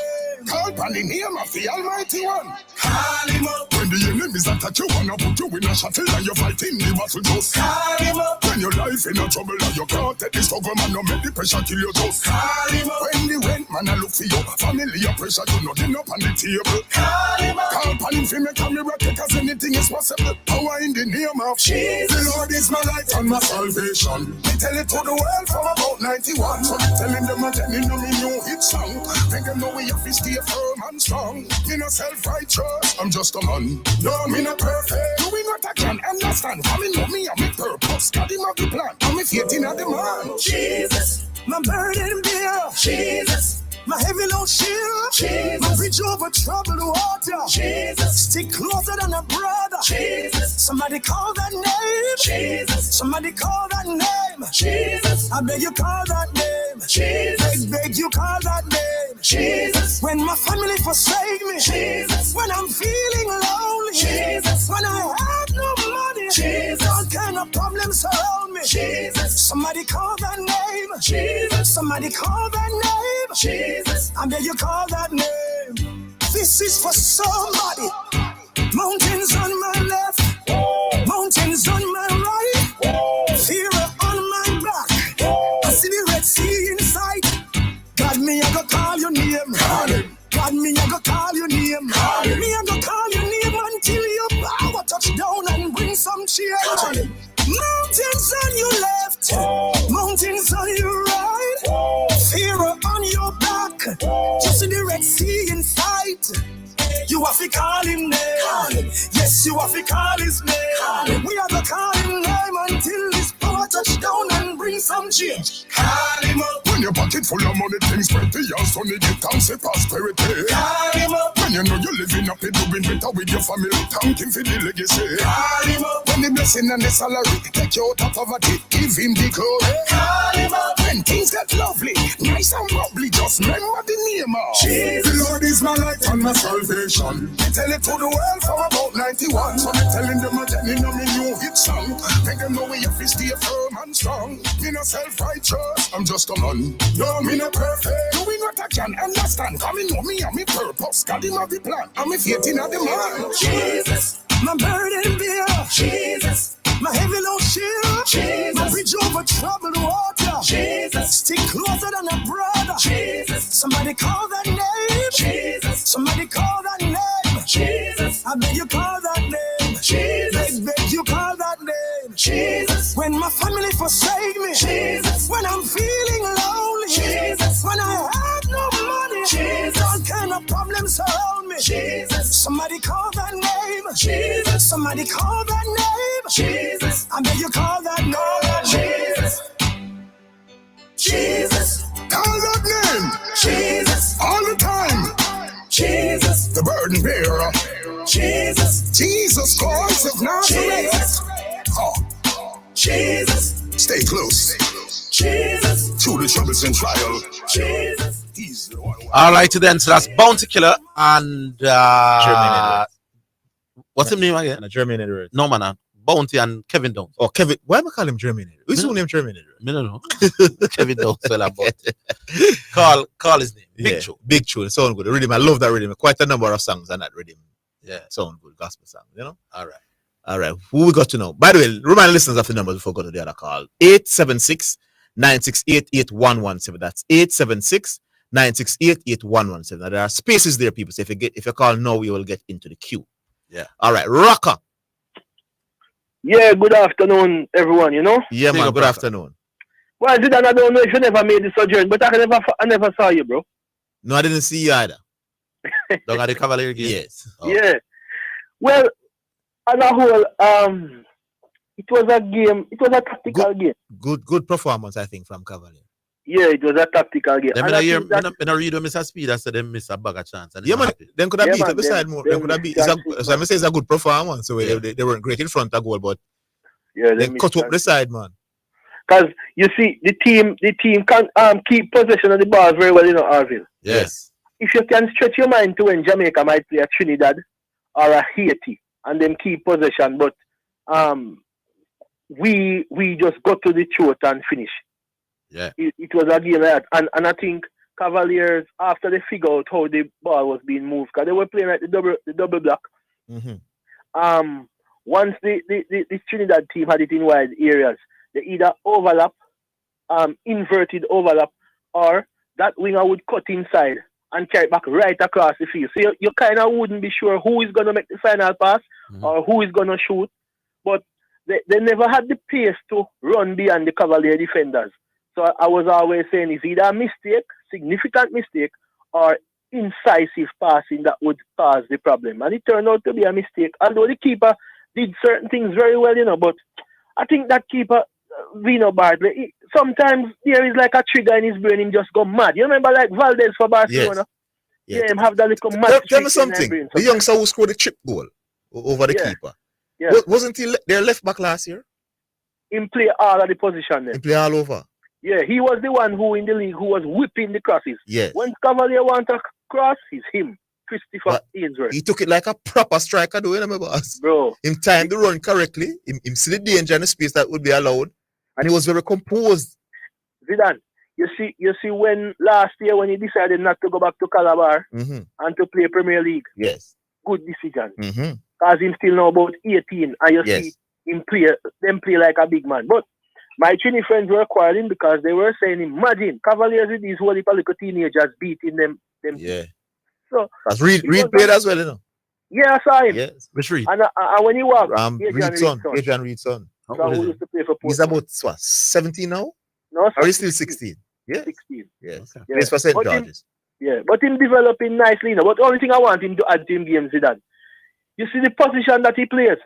Speaker 18: Call upon the name of the Almighty One. Call him up. When the enemies attack you, wanna put you in a shuttle and you fighting the battle just. Call him up. When your life in a trouble and you can't take this struggle, man, no make the pressure kill you just. Call him up. When the rent man I look for you, family your pressure do nothing up on the table. Call him up. Call upon him for make a miracle, cause anything is possible. Power in the name of Jesus. The Lord is my light and my salvation. Me tell it to the world from about 91. So me telling them again, you know me new hit song. Make them know we have to stay firm and strong. Me no self-righteous, I'm just a man. No, me not perfect. Doing what I can, understand. For me know me and me purpose. God him have the plan. I'm faith in the man. Jesus, my burden bearer. Jesus. My heavy load shield. Jesus. My bridge over troubled water. Jesus. Stick closer than a brother. Jesus. Somebody call that name. Jesus. Somebody call that name. Jesus. I beg you call that name. Jesus. Beg you call that name. Jesus. When my family forsake me. Jesus. When I'm feeling lonely. Jesus. When I have no money. Jesus. All kind of problems surround me. Jesus. Somebody call that name. Jesus. Somebody call that name. Jesus. I beg you call that name. This is for somebody. Mountains on my left. Mountains on my right. Fear on my back. I see the Red Sea in sight. God, me, I go call your name. God, me, I go call your name. Me, I go call your name until your power touch down and bring some change. Mountains on your left, mountains on your right, fear on your back, just in the Red Sea in sight. You have to call him name. Yes, you have to call his name. We have to call him name until his power touch down and bring some change. Call him up. When your pocket full of money, things plenty, your son give thanks for prosperity. Call him up. When you know you're living happy, doing better with your family, thank him for the legacy. Call him up. When the blessing and the salary, take you out of poverty, give him the glory. Call him up. When things get lovely, nice and bubbly, just remember the name of Jesus. The Lord is my light and my salvation. I tell it to the world from about 91. So I'm telling them again in my new hit song. Make them know we have to stay firm and strong. Me no self-righteous, I'm just a man. No, me no perfect. Doing what I can understand. Come in, know me and me purpose. God him have the plan. I'm a faith in the man. Jesus. My burden bear. Jesus. My heavy load shield. Jesus. My bridge over troubled water. Jesus. Stick closer than a brother. Jesus. Somebody call that name. Jesus. Somebody call that name. Jesus. I beg you call that name. Jesus. Beg you call that name. Jesus. When my family forsake me. Jesus. When I'm feeling lonely. Jesus. When I have no money. Jesus. All kind of problems surround me. Jesus. Somebody call that name. Jesus. Somebody call that name. Jesus. I beg you call that name. Jesus. Jesus. Call that name. Jesus. All the time. Jesus. The burden bearer. Jesus. Jesus Christ of Nazareth. Jesus. Oh. Jesus. Stay close. Jesus. To the troubles and trial. Jesus. He's the one.
Speaker 1: All right, then. So that's Bounty Killer and what's his name again?
Speaker 2: Germinator.
Speaker 1: No, man. Bounty and Kevin Downs.
Speaker 2: Oh, Kevin. Why am I calling him Germinator? Who's the name Germinator?
Speaker 1: I don't know. Kevin Downs. Call his name. Big Tune.
Speaker 2: Big Tune. Sound good. Rhythm. I love that rhythm. Quite a number of songs on that rhythm.
Speaker 1: Yeah.
Speaker 2: Sound good. Gospel song. You know?
Speaker 1: All right.
Speaker 2: All right. Who we got to know? By the way, remind listeners of the numbers before we go to the other call. 876-968-8117. That's 876-968-8117. Now, there are spaces there, people. So if you call now, we will get into the queue.
Speaker 1: Yeah.
Speaker 2: All right. Rocker.
Speaker 19: Yeah, good afternoon, everyone, you know?
Speaker 2: Yeah, man, good afternoon.
Speaker 19: Well, Zidane, I don't know if you never made the sojourn, but I never saw you, bro.
Speaker 2: No, I didn't see you either.
Speaker 1: Don't got the Cavalier game?
Speaker 2: Yes.
Speaker 19: Oh. Yeah. Well, on a whole, it was a game, it was a tactical game.
Speaker 2: Good performance, I think, from Cavalier.
Speaker 19: Yeah, it was a tactical game.
Speaker 1: Them in a read Mr. Speed, I said them miss a bag of chance.
Speaker 2: Yeah, man, them could have beat up beside more. Them could have beat. So I say it's a good performance. So they weren't great in front of goal, but they cut up the side, man.
Speaker 19: Because you see, the team can keep possession of the ball very well, you know, Orville.
Speaker 2: Yes.
Speaker 19: If you can stretch your mind to when Jamaica might play a Trinidad or a Haiti and then keep possession, but we just got to the throat and finish.
Speaker 1: Yeah.
Speaker 19: It was a game like that. And I think Cavaliers, after they figure out how the ball was being moved, because they were playing like the double block.
Speaker 2: Mm-hmm.
Speaker 19: Once the Trinidad team had it in wide areas, they either overlap, inverted overlap, or that winger would cut inside and carry it back right across the field. So you kind of wouldn't be sure who is going to make the final pass or who is going to shoot. But they never had the pace to run beyond the Cavalier defenders. So I was always saying it's either a mistake, significant mistake, or incisive passing that would cause the problem. And it turned out to be a mistake. Although the keeper did certain things very well, you know, but I think that keeper, Vino Bartley, sometimes there is like a trigger in his brain, him just go mad. You remember like Valdez for Barcelona?
Speaker 2: Yes.
Speaker 19: Yeah, him have that little mad
Speaker 2: Tell me
Speaker 19: streak in
Speaker 2: something.
Speaker 19: brain
Speaker 2: The youngster who scored the chip goal over the keeper.
Speaker 19: Yeah.
Speaker 2: Wasn't he their left back last year?
Speaker 19: Him play all of the position then.
Speaker 2: He play all over.
Speaker 19: Yeah, he was the one who in the league who was whipping the crosses.
Speaker 2: Yes.
Speaker 19: When Cavalier want a cross, it's him. Christopher Ainsworth.
Speaker 2: He took it like a proper striker, though, you know, my boss.
Speaker 19: Bro.
Speaker 2: Him timed the run correctly. Him see the danger and the space that would be allowed. And he was very composed.
Speaker 19: Zidane, you see when last year when he decided not to go back to Calabar and to play Premier League.
Speaker 2: Yes.
Speaker 19: Good decision. Because him still know about 18 and you see him play like a big man. But my Trini friends were quarreling because they were saying, imagine Cavaliers with these whole little teenagers beating them.
Speaker 2: Yeah.
Speaker 19: So
Speaker 2: as Reed played as well, you know.
Speaker 19: Yeah, I saw him.
Speaker 2: Yes. Which Reed?
Speaker 19: And when he walked,
Speaker 2: Adrian Reed's son.
Speaker 19: Who used to play for
Speaker 2: He's about 17 now?
Speaker 19: No,
Speaker 2: or he's still 16? Yes.
Speaker 19: 16.
Speaker 2: Yes.
Speaker 19: Okay.
Speaker 2: Plays for St. George's.
Speaker 19: But him developing nicely, you know. But the only thing I want him to add to him games is that you see the position that he plays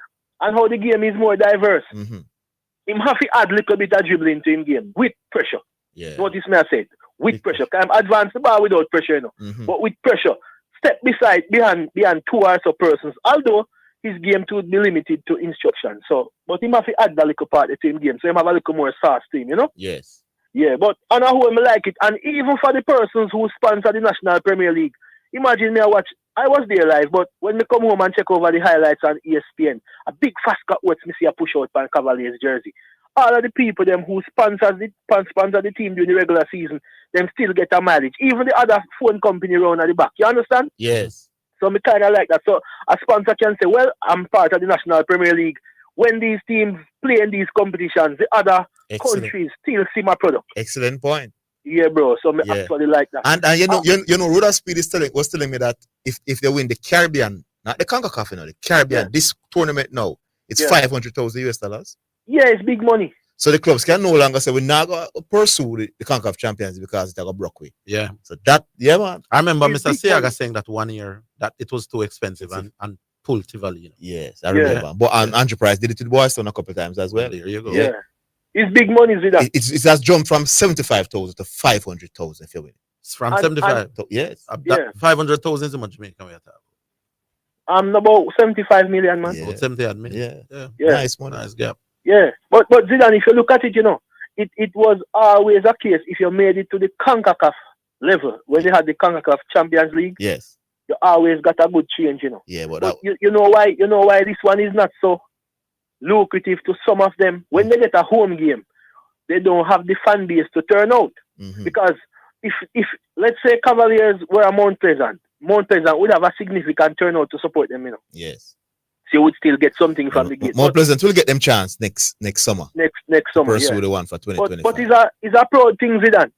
Speaker 19: and how the game is more diverse. Him have to add a little bit of dribbling to him game with pressure.
Speaker 2: Yeah.
Speaker 19: Notice me I said with pressure. Can advance the ball without pressure, you know. But with pressure, step behind two or so persons. Although his game would be limited to instruction. So, but him have to add that little part to him game. So him have a little more sauce to him, you know.
Speaker 2: Yes.
Speaker 19: Yeah, but on a whole, I like it. And even for the persons who sponsor the National Premier League, imagine me I was there live, but when me come home and check over the highlights on ESPN, a big fast cut watch me see a push out by Cavaliers jersey. All of the people them who sponsor the team during the regular season, them still get a mileage. Even the other phone company around at the back. You understand?
Speaker 2: Yes.
Speaker 19: So me kind of like that. So a sponsor can say, well, I'm part of the National Premier League. When these teams play in these competitions, the other countries still see my product.
Speaker 2: Excellent point.
Speaker 19: Yeah, bro. So me actually like that.
Speaker 2: And you know, Rhoda Speed was telling me that if they win the Caribbean, not the CONCACAF, you know, the Caribbean, this tournament now, it's $500,000.
Speaker 19: Yeah, it's big money.
Speaker 2: So the clubs can no longer say we're not going to pursue the CONCACAF champions because it's a broke way.
Speaker 1: Yeah.
Speaker 2: So that, man.
Speaker 1: I remember Mr. Siaga saying that one year that it was too expensive and pulled Tivoli. You know?
Speaker 2: Yes, I remember. But Andrew Price did it to the Boystown a couple of times as well.
Speaker 1: There you go.
Speaker 19: Yeah. It's big money, Zidane.
Speaker 2: It has jumped from 75,000 to 500,000 if you win.
Speaker 1: It's from 75.
Speaker 2: Yes.
Speaker 1: 500,000 is how much Jamaican we have.
Speaker 19: About 75 million, man.
Speaker 2: Yeah.
Speaker 1: About 78 million.
Speaker 2: Yeah.
Speaker 19: Yeah.
Speaker 2: Nice money.
Speaker 1: Nice gap.
Speaker 19: Yeah. But Zidane, if you look at it, you know, it was always a case if you made it to the CONCACAF level, when they had the CONCACAF Champions League.
Speaker 2: Yes.
Speaker 19: You always got a good change, you know.
Speaker 2: Yeah, but
Speaker 19: you know why this one is not so lucrative to some of them. When they get a home game, they don't have the fan base to turn out. Because if let's say Cavaliers were a Mount Pleasant would have a significant turnout to support them, you know.
Speaker 2: Yes.
Speaker 19: So you would still get something from the gate.
Speaker 2: Mount Pleasant will get them chance next summer.
Speaker 19: Next summer,
Speaker 2: pursue the one for 2025.
Speaker 19: But it's a proud thing, Zidane.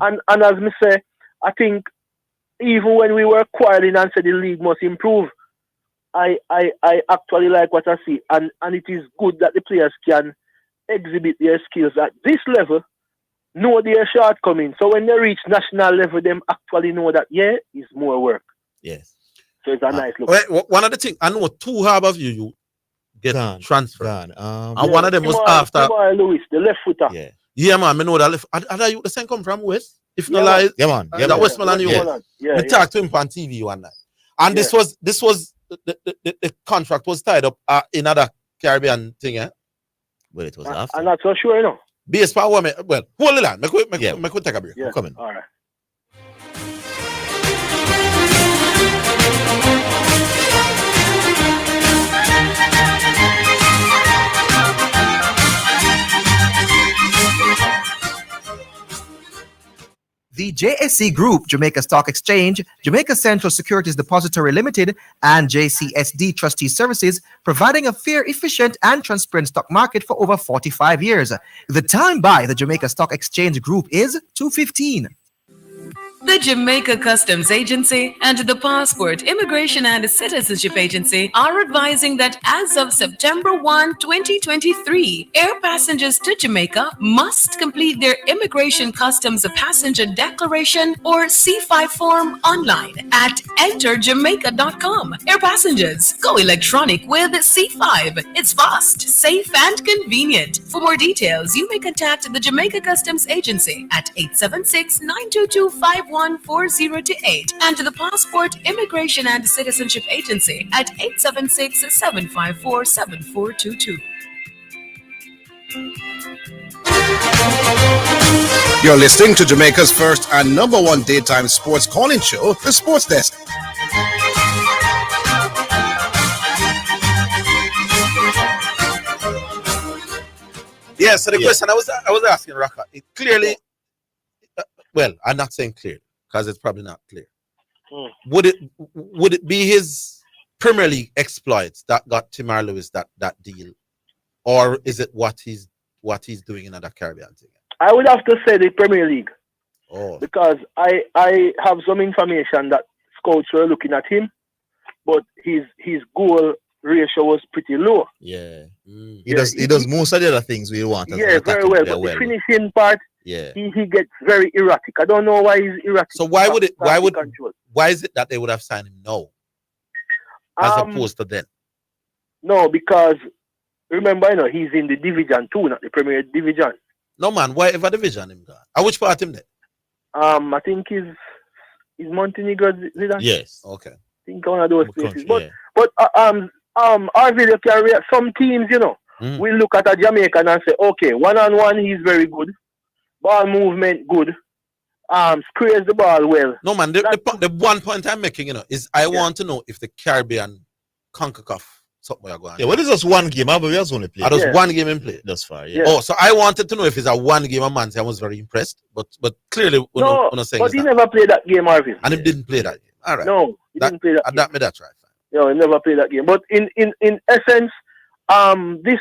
Speaker 19: And as me say, I think even when we were quarreling and said the league must improve, I actually like what I see. And it is good that the players can exhibit their skills at this level, know their shortcomings. So when they reach national level, them actually know that, it's more work.
Speaker 2: Yes.
Speaker 19: So it's a nice look.
Speaker 1: One of the things, I know two half of you get transferred. And one of them was after
Speaker 19: Lewis, the left footer.
Speaker 1: Yeah, man, I know that left. Are you the same come from West? If not lie, that Westmoreland you we talked to him on TV one night. And this was the contract was tied up in other Caribbean thing,
Speaker 2: Well, it was after.
Speaker 19: I'm not so sure, you know.
Speaker 1: Based on women, well, hold the line. Make we take a break.
Speaker 19: Yeah.
Speaker 2: I'm coming.
Speaker 19: All right.
Speaker 20: The JSC Group, Jamaica Stock Exchange, Jamaica Central Securities Depository Limited, and JCSD Trustee Services, providing a fair, efficient, and transparent stock market for over 45 years. The time by the Jamaica Stock Exchange Group is 2:15.
Speaker 4: The Jamaica Customs Agency and the Passport, Immigration and Citizenship Agency are advising that as of September 1, 2023, air passengers to Jamaica must complete their Immigration Customs Passenger Declaration or C5 form online at enterjamaica.com. Air passengers, go electronic with C5. It's fast, safe, and convenient. For more details, you may contact the Jamaica Customs Agency at 876-922-5140-8 and the Passport, Immigration and Citizenship Agency at 876-754-7422.
Speaker 7: You're listening to Jamaica's first and number one daytime sports calling show, The Sports Desk.
Speaker 1: Yeah, so the question I was asking Raka, it clearly, well, I'm not saying clear because it's probably not clear. Would it be his Premier League exploits that got Timar Lewis that deal, or is it what he's doing in other Caribbean thing?
Speaker 19: I would have to say the Premier League.
Speaker 1: Oh.
Speaker 19: Because I have some information that scouts were looking at him, but his goal ratio was pretty low.
Speaker 2: Yeah. He does most of the other things we want.
Speaker 19: Yeah, very well. But the finishing part,
Speaker 2: yeah,
Speaker 19: he gets very erratic. I don't know why he's erratic.
Speaker 1: So why is it that they would have signed him now as opposed to then?
Speaker 19: No, because remember, he's in the Division 2, not the Premier Division.
Speaker 1: No man, whatever division him got. At which part him there?
Speaker 19: I think he's Montenegro Zidane.
Speaker 2: Yes.
Speaker 1: Okay.
Speaker 19: I think one of those places. But Orville, some teams, we look at a Jamaican and say, okay, one-on-one he's very good. Ball movement good. Squares the ball well.
Speaker 1: No man, the one point I'm making, is I want to know if the Caribbean CONCACAF something going on.
Speaker 2: Yeah, what is just one game? We just only played.
Speaker 1: Just one game in play.
Speaker 2: That's far, yeah.
Speaker 1: Oh, so I wanted to know if it's a one game a month. I was very impressed, but clearly
Speaker 19: he never played that game, Orville.
Speaker 1: And he didn't play that game. All right.
Speaker 19: No, he didn't play that game.
Speaker 1: That's right.
Speaker 19: No, he never played that game. But in essence, this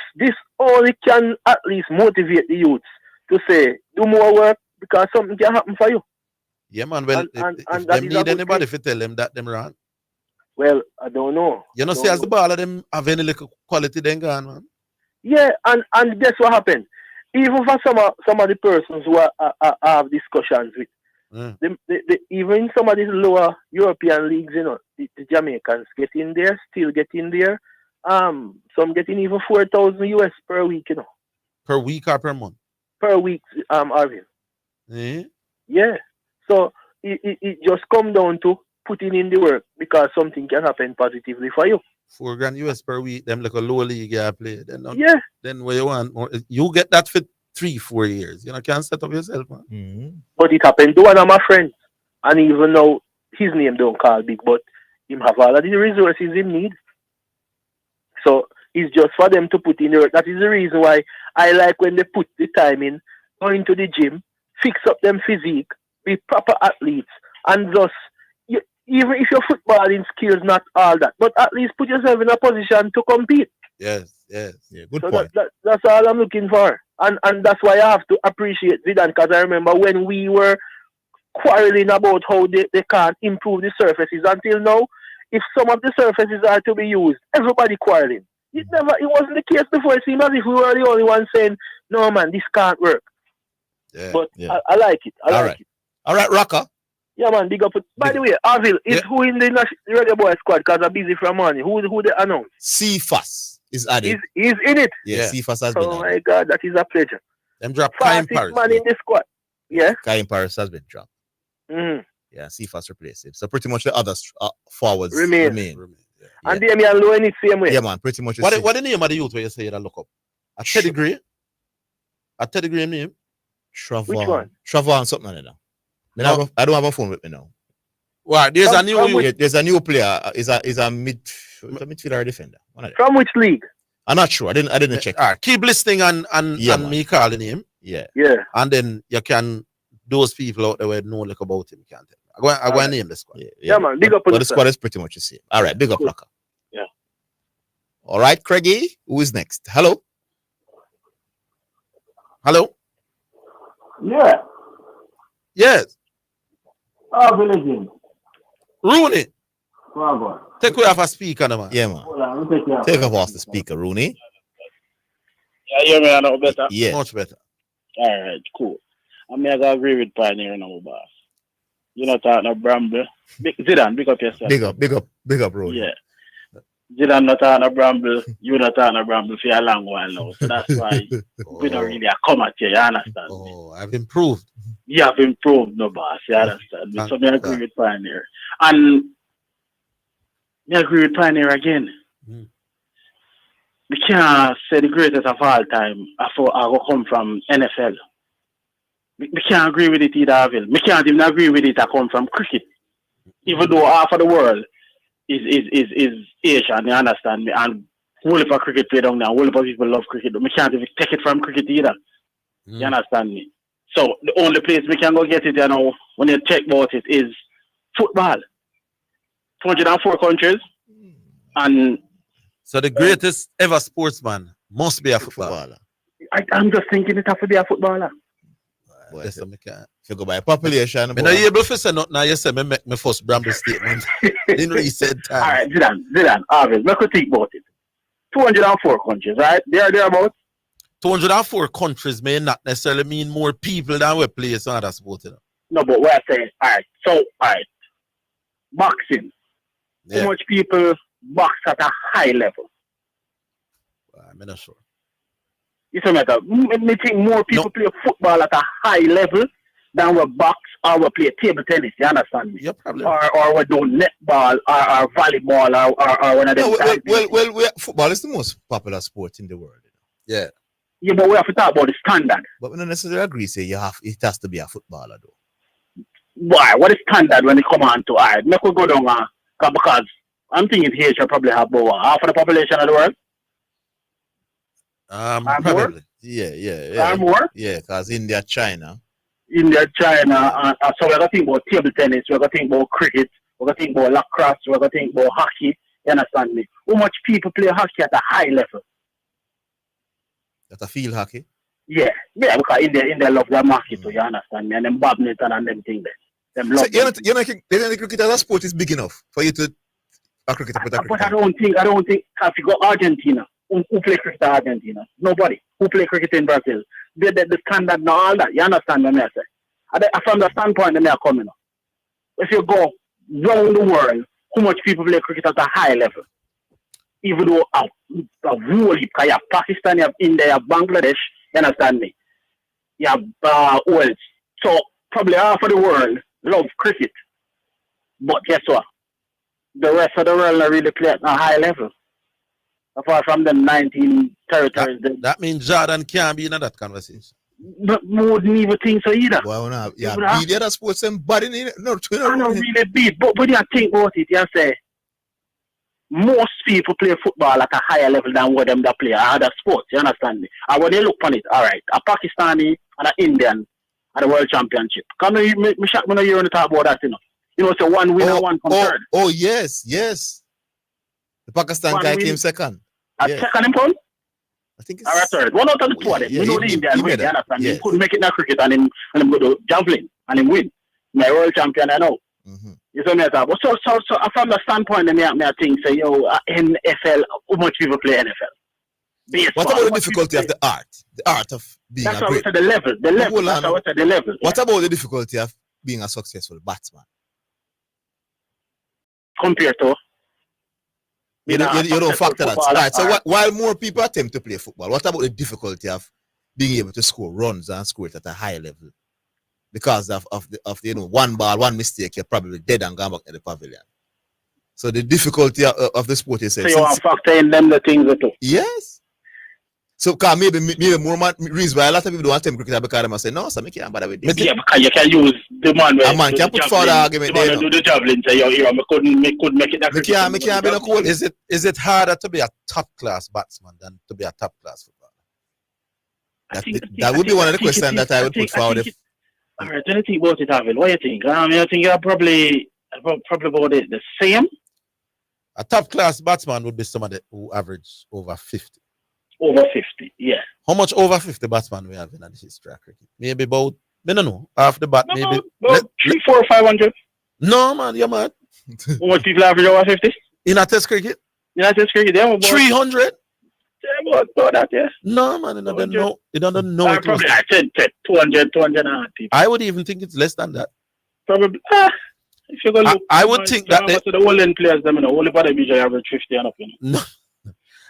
Speaker 19: only can at least motivate the youths to say, do more work because something can happen for you.
Speaker 1: Yeah, man. Well, if them need anybody to tell them that them wrong.
Speaker 19: Well, I don't know.
Speaker 1: See, as the ball of them have any little quality then gone, man.
Speaker 19: Yeah, and guess what happened? Even for some of the persons who have discussions with, even some of these lower European leagues, the Jamaicans get in there, still get in there. Some getting even 4,000 US per week,
Speaker 1: Per week or per month?
Speaker 19: Per week, Orville. Yeah. So it just come down to putting in the work because something can happen positively for you. $4,000
Speaker 1: US per week, them like a lower league you play. Then where you want more, you get that for 3-4 years. You can't set up yourself, man.
Speaker 19: But it happened to one of my friends. And even though his name don't call big, but him have all of the resources he need. So it's just for them to put in the work. That is the reason why I like when they put the time in, go into the gym, fix up them physique, be proper athletes, and just even if your footballing skills not all that, but at least put yourself in a position to compete.
Speaker 1: Yes. Yeah, good
Speaker 19: so
Speaker 1: point.
Speaker 19: That's all I'm looking for. And that's why I have to appreciate Zidane, because I remember when we were quarreling about how they can't improve the surfaces until now, if some of the surfaces are to be used, everybody quarreling. It wasn't the case before. It seemed as if we were the only ones saying, no man, this can't work.
Speaker 1: Yeah.
Speaker 19: But I like it. I like it.
Speaker 2: All right, Rocker.
Speaker 19: Yeah, man, big up. By the way, Orville, is who in the Reggae Boy squad? Because I'm busy from morning. Who they announced?
Speaker 2: CFAS is added.
Speaker 19: He's in it?
Speaker 2: Yeah, CFAS has been added.
Speaker 19: Oh, my God, that is a pleasure.
Speaker 1: Them drop Kaim Paris.
Speaker 19: Man in the squad. Yeah?
Speaker 2: Kaim Paris has been dropped. Yeah, CFAS replaced him. So pretty much the other forwards remain.
Speaker 19: Yeah. And Damian Lowe in it same way?
Speaker 2: Yeah, man, pretty much.
Speaker 1: What the name of the youth where you say you look up? A Teddy Gray? A Teddy Gray name?
Speaker 2: Trevor.
Speaker 19: Which one?
Speaker 2: Trevor and something like that. I don't have a phone with me now.
Speaker 1: Well, there's a new
Speaker 2: there's a new player. Is a midfielder or defender.
Speaker 19: From which league?
Speaker 2: I'm not sure. I didn't check.
Speaker 1: All right, keep listening and me calling him.
Speaker 2: Yeah.
Speaker 1: And then you can those people out there who know like about him. You can't tell. I go and name the squad.
Speaker 19: Yeah, man. Big up.
Speaker 2: But the squad is pretty much the same. All right, big up, Locker.
Speaker 19: Yeah.
Speaker 2: All right, Craigie. Who is next? Hello.
Speaker 1: Hello.
Speaker 8: Yeah.
Speaker 1: Yes.
Speaker 9: Orville again.
Speaker 1: Rooney.
Speaker 9: Go on.
Speaker 1: Take away off a speaker, no, man.
Speaker 2: Yeah, man.
Speaker 9: Hold on, let me
Speaker 2: Take off the speaker, Rooney.
Speaker 17: Yeah, hear me now better?
Speaker 2: Yeah.
Speaker 1: Much better.
Speaker 17: All right, cool. I'm going to agree with Pioneer and our boss. You're not talking about Bramble. Zidane, big up yourself.
Speaker 2: Big up, Rooney.
Speaker 17: Yeah. Zidane not talking about Bramble. You're not talking about Bramble for a long while now. So that's why we don't really come at you. You understand?
Speaker 1: Oh, I've improved.
Speaker 17: You have improved, no boss. You understand? So I agree with Pioneer. And I agree with Pioneer again. We can't say the greatest of all time I will come from NFL. We can't agree with it either, Orville. We can't even agree with it I come from cricket. Even though half of the world is Asian, you understand me? And whole of cricket play down now, whole of people love cricket, but we can't even take it from cricket either. You understand me? So the only place we can go get it, you know, when you check about it, is football. 204 countries. And
Speaker 1: so the greatest ever sportsman must be a footballer.
Speaker 17: I'm just thinking it has to be a footballer.
Speaker 2: If you go by population,
Speaker 1: I'm not able to say nothing now. You say me make my first Bramble statement in recent time.
Speaker 17: All right, Zidane, Orville, let's think about it. 204 countries, right? There about
Speaker 1: 204 countries may not necessarily mean more people than we play some other sport. You know?
Speaker 17: No, but what I'm saying, all right, boxing.
Speaker 1: Yeah.
Speaker 17: How much people box at a high level?
Speaker 1: I'm not sure.
Speaker 17: It's a matter. I think more people play football at a high level than we box or we play table tennis. You understand me?
Speaker 1: Yeah, probably.
Speaker 17: Or we do netball or volleyball or one of them.
Speaker 2: Well, football is the most popular sport in the world.
Speaker 1: Yeah.
Speaker 17: Yeah, but we have to talk about the standard.
Speaker 2: But we don't necessarily agree. Say it has to be a footballer though.
Speaker 17: Why? What is standard when it come on to art? Make we go down because I'm thinking here should probably have about half of the population of the world.
Speaker 1: Probably.
Speaker 17: More?
Speaker 2: Yeah.
Speaker 17: More?
Speaker 2: Yeah, because India, China.
Speaker 17: So we're going to think about table tennis, we're going to think about cricket, we're going to think about lacrosse, we're going to think about hockey. You understand me? How much people play hockey at a high level?
Speaker 2: At a field hockey?
Speaker 17: Yeah, because India love their market, you understand me? And them badminton and them things there. Them love
Speaker 2: so you're not think cricket as a sport is big enough for you to a cricketer put a cricket?
Speaker 17: But I don't think if you go Argentina, who play cricket in Argentina? Nobody. Who play cricket in Brazil? The standard and all that. You understand what I say? From the standpoint that they are coming up. If you go around the world, how much people play cricket at a high level? Even though a whole heap, you have Pakistan, you have India, you have Bangladesh, you understand me? You have Wales. So probably half of the world love cricket. But guess what? The rest of the world not really play at a high level. Apart from the 19 territories.
Speaker 1: That means Jordan can't be in that conversation.
Speaker 17: But wouldn't even think so either.
Speaker 2: Well, no, yeah, beat the other sports and body in it. No,
Speaker 17: I don't really beat. But when you think about it, you say most people play football at a higher level than what them that play other sports. You understand me? And when you look on it, all right, a Pakistani and an Indian at the World Championship. Come on, me shock me no hear when you talk about that, you know. You know, so one winner, one come third.
Speaker 2: Oh, yes. The Pakistan guy came second.
Speaker 17: Second him come?
Speaker 2: I think
Speaker 17: it's third. One out of the two of them. You know the Indian win, you understand? He couldn't make it in a cricket and him go to javelin and him win. My world champion, I know. You see me at that. But so from the standpoint, I think, say, NFL, how much people play NFL? Baseball,
Speaker 2: what about the difficulty of the art? The art of being
Speaker 17: that's
Speaker 2: a
Speaker 17: how
Speaker 2: great...
Speaker 17: we say the level. That's how we say the level.
Speaker 2: What about the difficulty of being a successful batsman?
Speaker 17: Compared to?
Speaker 2: You don't factor that. All right, so while more people attempt to play football, what about the difficulty of being able to score runs and score it at a high level? Because of the one ball, one mistake, you're probably dead and gone back to the pavilion. So the difficulty of the sport is...
Speaker 17: So you want to factor in them the things too?
Speaker 2: Yes. So maybe more reason why a lot of people don't attempt cricket because they say, no, so I can't bother with this.
Speaker 17: Yeah, because you can use the man where...
Speaker 2: A man can put forward argument there.
Speaker 17: Do the javelin, say, I couldn't make it that cricket.
Speaker 2: I can't be no cool.
Speaker 1: Is it harder to be a top-class batsman than to be a top-class footballer?
Speaker 2: That would be one of the questions that I would put forward.
Speaker 17: All right, then I think about it, Orville. What do you think? I think you're probably about the same.
Speaker 1: A top-class batsman would be somebody who average over 50.
Speaker 17: Over 50, yeah.
Speaker 1: How much over 50 batsmen we have in the history of cricket? Maybe about Me no know. Off the bat, maybe.
Speaker 17: About 3, 4, 500.
Speaker 1: No, man, you're mad.
Speaker 17: How much people average over 50?
Speaker 1: In a test cricket?
Speaker 17: In a test cricket, yeah. About
Speaker 1: 300?
Speaker 17: Yeah, about that, yeah.
Speaker 1: No, man, it doesn't know. It doesn't know. It
Speaker 17: Probably,
Speaker 1: was,
Speaker 17: I said 200, 250.
Speaker 1: I would even think it's less than that.
Speaker 17: Probably. If you go look,
Speaker 1: I would think that
Speaker 17: the Olympic players, them, only for them usually average 50 and up.
Speaker 1: No,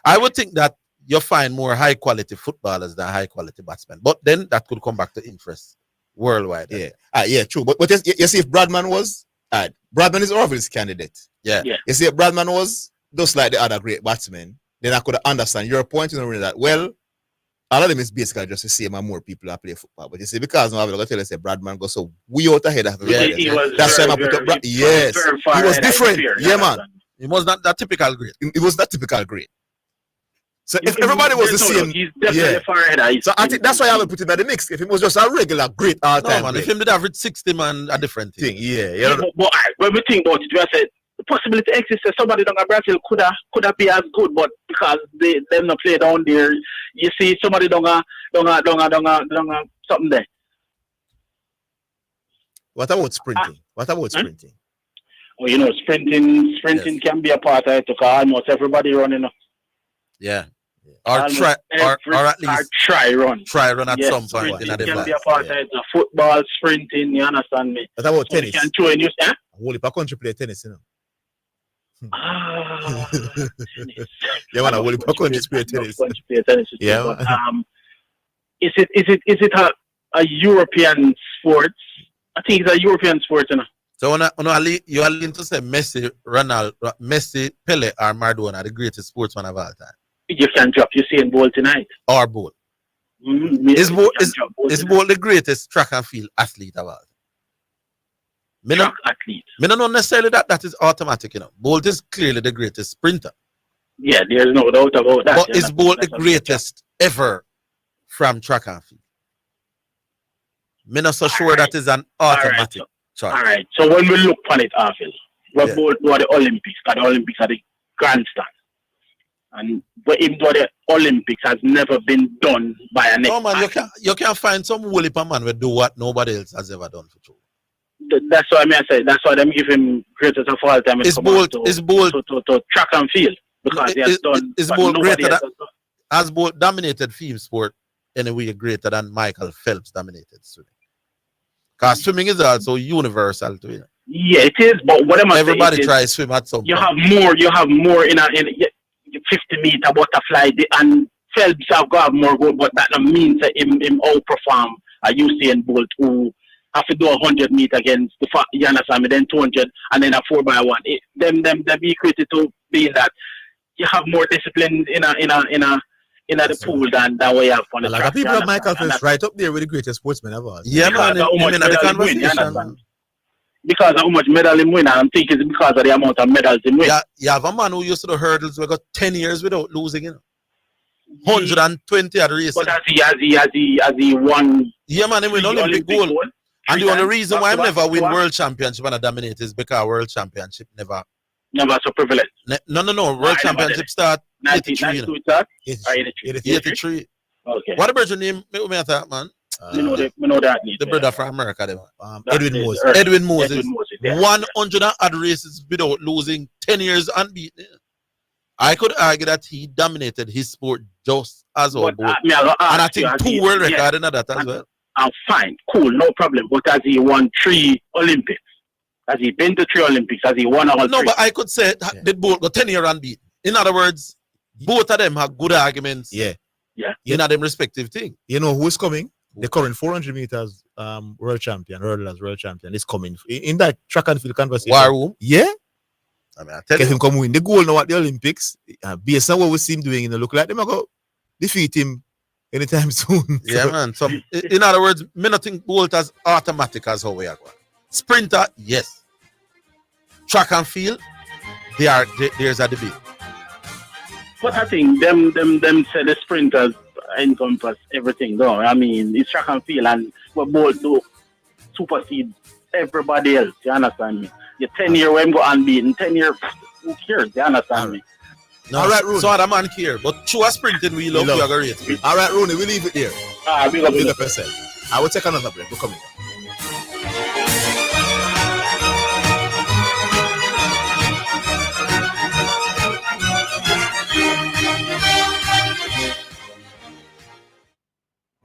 Speaker 1: I would think that you find more high quality footballers than high quality batsmen. But then that could come back to interest worldwide.
Speaker 2: Yeah, yeah, true. But you see, if Bradman was, Bradman is Orville's candidate.
Speaker 1: Yeah.
Speaker 2: You see, if Bradman was just like the other great batsmen, then I could understand your point in that. Well, all of them is basically just the same and more people that play football. But you see, because now I'm going to tell you, say Bradman goes so way out ahead of everybody. That's why I put up. Yes, he was different. Yeah, man.
Speaker 1: He was not that typical great.
Speaker 2: It was not typical great. So if everybody was the same,
Speaker 17: he's definitely far ahead.
Speaker 2: So I think that's why I haven't put him in the mix. If he was just a regular great all-time,
Speaker 1: no, man. If him did average 60, man, a different thing.
Speaker 2: Yeah.
Speaker 17: But when we think about it, we have said the possibility exists that somebody down in Brazil could have be as good, but because they not play down there, you see somebody down something there.
Speaker 2: What about sprinting? Sprinting?
Speaker 17: Well, sprinting can be a part of it because almost everybody running.
Speaker 1: Yeah. Or at least
Speaker 17: try run
Speaker 1: at some point.
Speaker 17: It can be a part of it. Football, sprinting, you understand me?
Speaker 2: What about tennis?
Speaker 17: Can throw in your
Speaker 2: whole heap of country play tennis, you know.
Speaker 17: Tennis.
Speaker 2: Yeah, man, a whole heap of country play tennis.
Speaker 17: Yeah. But, is it a European sport? I think it's a European sport, you know.
Speaker 1: So you are leaning to say Messi, Pele, or Maradona, the greatest sportsman of all time.
Speaker 17: You can drop Usain Bolt tonight.
Speaker 1: Or Bolt. Is Bolt the greatest track and field athlete of all time?
Speaker 17: Track athlete.
Speaker 1: Me not necessarily that is automatic, you know. Bolt is clearly the greatest sprinter.
Speaker 17: Yeah, there's no doubt about that.
Speaker 1: But is Bolt the greatest ever from track and field? Me not so sure that is an automatic.
Speaker 17: All right. So when we look on it, Orville, we're both do the Olympics, because the Olympics are the grandstand. And but even though the Olympics has never been done by an
Speaker 1: no man, you can find some whole heap of man will do what nobody else has ever done for true.
Speaker 17: That's what I mean. I say that's why them give him greatest of all time.
Speaker 1: It's Bolt
Speaker 17: to track and field because he has done.
Speaker 1: Is Bolt greater than has Bolt dominated field sport anyway greater than Michael Phelps dominated swimming? Because swimming is also universal to you.
Speaker 17: Yeah, it is. But what am I saying?
Speaker 1: Everybody tries swim at some point.
Speaker 17: You have more in a 50-meter butterfly, and Phelps have got more gold, but that don't mean that him outperform a Usain Bolt who have to do 100 meters against the you understand me, then 200 and then a 4x1. Them be equated to being that you have more discipline in the pool than that way you have on the track.
Speaker 2: People have Michael Phelps right up there with the greatest sportsman of all.
Speaker 1: Yeah, man. The conversation.
Speaker 17: Because of how much medal he win, I'm thinking it's because of the amount of medals he win.
Speaker 1: Yeah, you have a man who used to do hurdles we got 10 years without losing, you know. 120 at race.
Speaker 17: But has he won?
Speaker 1: Yeah, man, he win Olympic gold. And the only reason why I never win world championship and I dominate is because world championship never
Speaker 17: so prevalent.
Speaker 1: No. World championship start 83. You know. 83.
Speaker 17: Okay.
Speaker 1: What about your name? Me attack, man.
Speaker 17: We know that.
Speaker 1: The brother from America,
Speaker 2: Edwin Moses.
Speaker 1: Edwin Moses. 100 odd races without losing 10 years unbeaten. I could argue that he dominated his sport just as well. And I think 2 world records in that as well.
Speaker 17: Fine, cool, no problem. But has he won 3 Olympics? Has he been to 3 Olympics? Has he won all 3?
Speaker 1: No, but I could say they both got 10 years unbeaten. In other words, both of them have good arguments.
Speaker 2: Yeah.
Speaker 1: In them respective thing.
Speaker 2: You know who is coming? The current 400 meters world champion, world champion is coming in that track and field conversation.
Speaker 1: War room?
Speaker 2: Yeah.
Speaker 1: I mean, I tell
Speaker 2: Get
Speaker 1: you.
Speaker 2: him come win the gold now at the Olympics. Based on what we see him doing, look like them go defeat him anytime soon.
Speaker 1: Yeah, man. So, in other words, me not think Bolt as automatic as how we are going. Sprinter, yes. Track and field, there's a debate.
Speaker 17: But I think them say the sprinters encompass everything though. I mean, it's track and field and what Bolt do supersede everybody else. You understand me? Your 10 year when go unbeaten, 10 year who cares? You understand me?
Speaker 1: No, all right, Rooney. So the man care, but through a sprinting we love you. All right,
Speaker 2: Rooney, we leave it there.
Speaker 17: Big up
Speaker 2: yourself. I will take another break. We're coming back.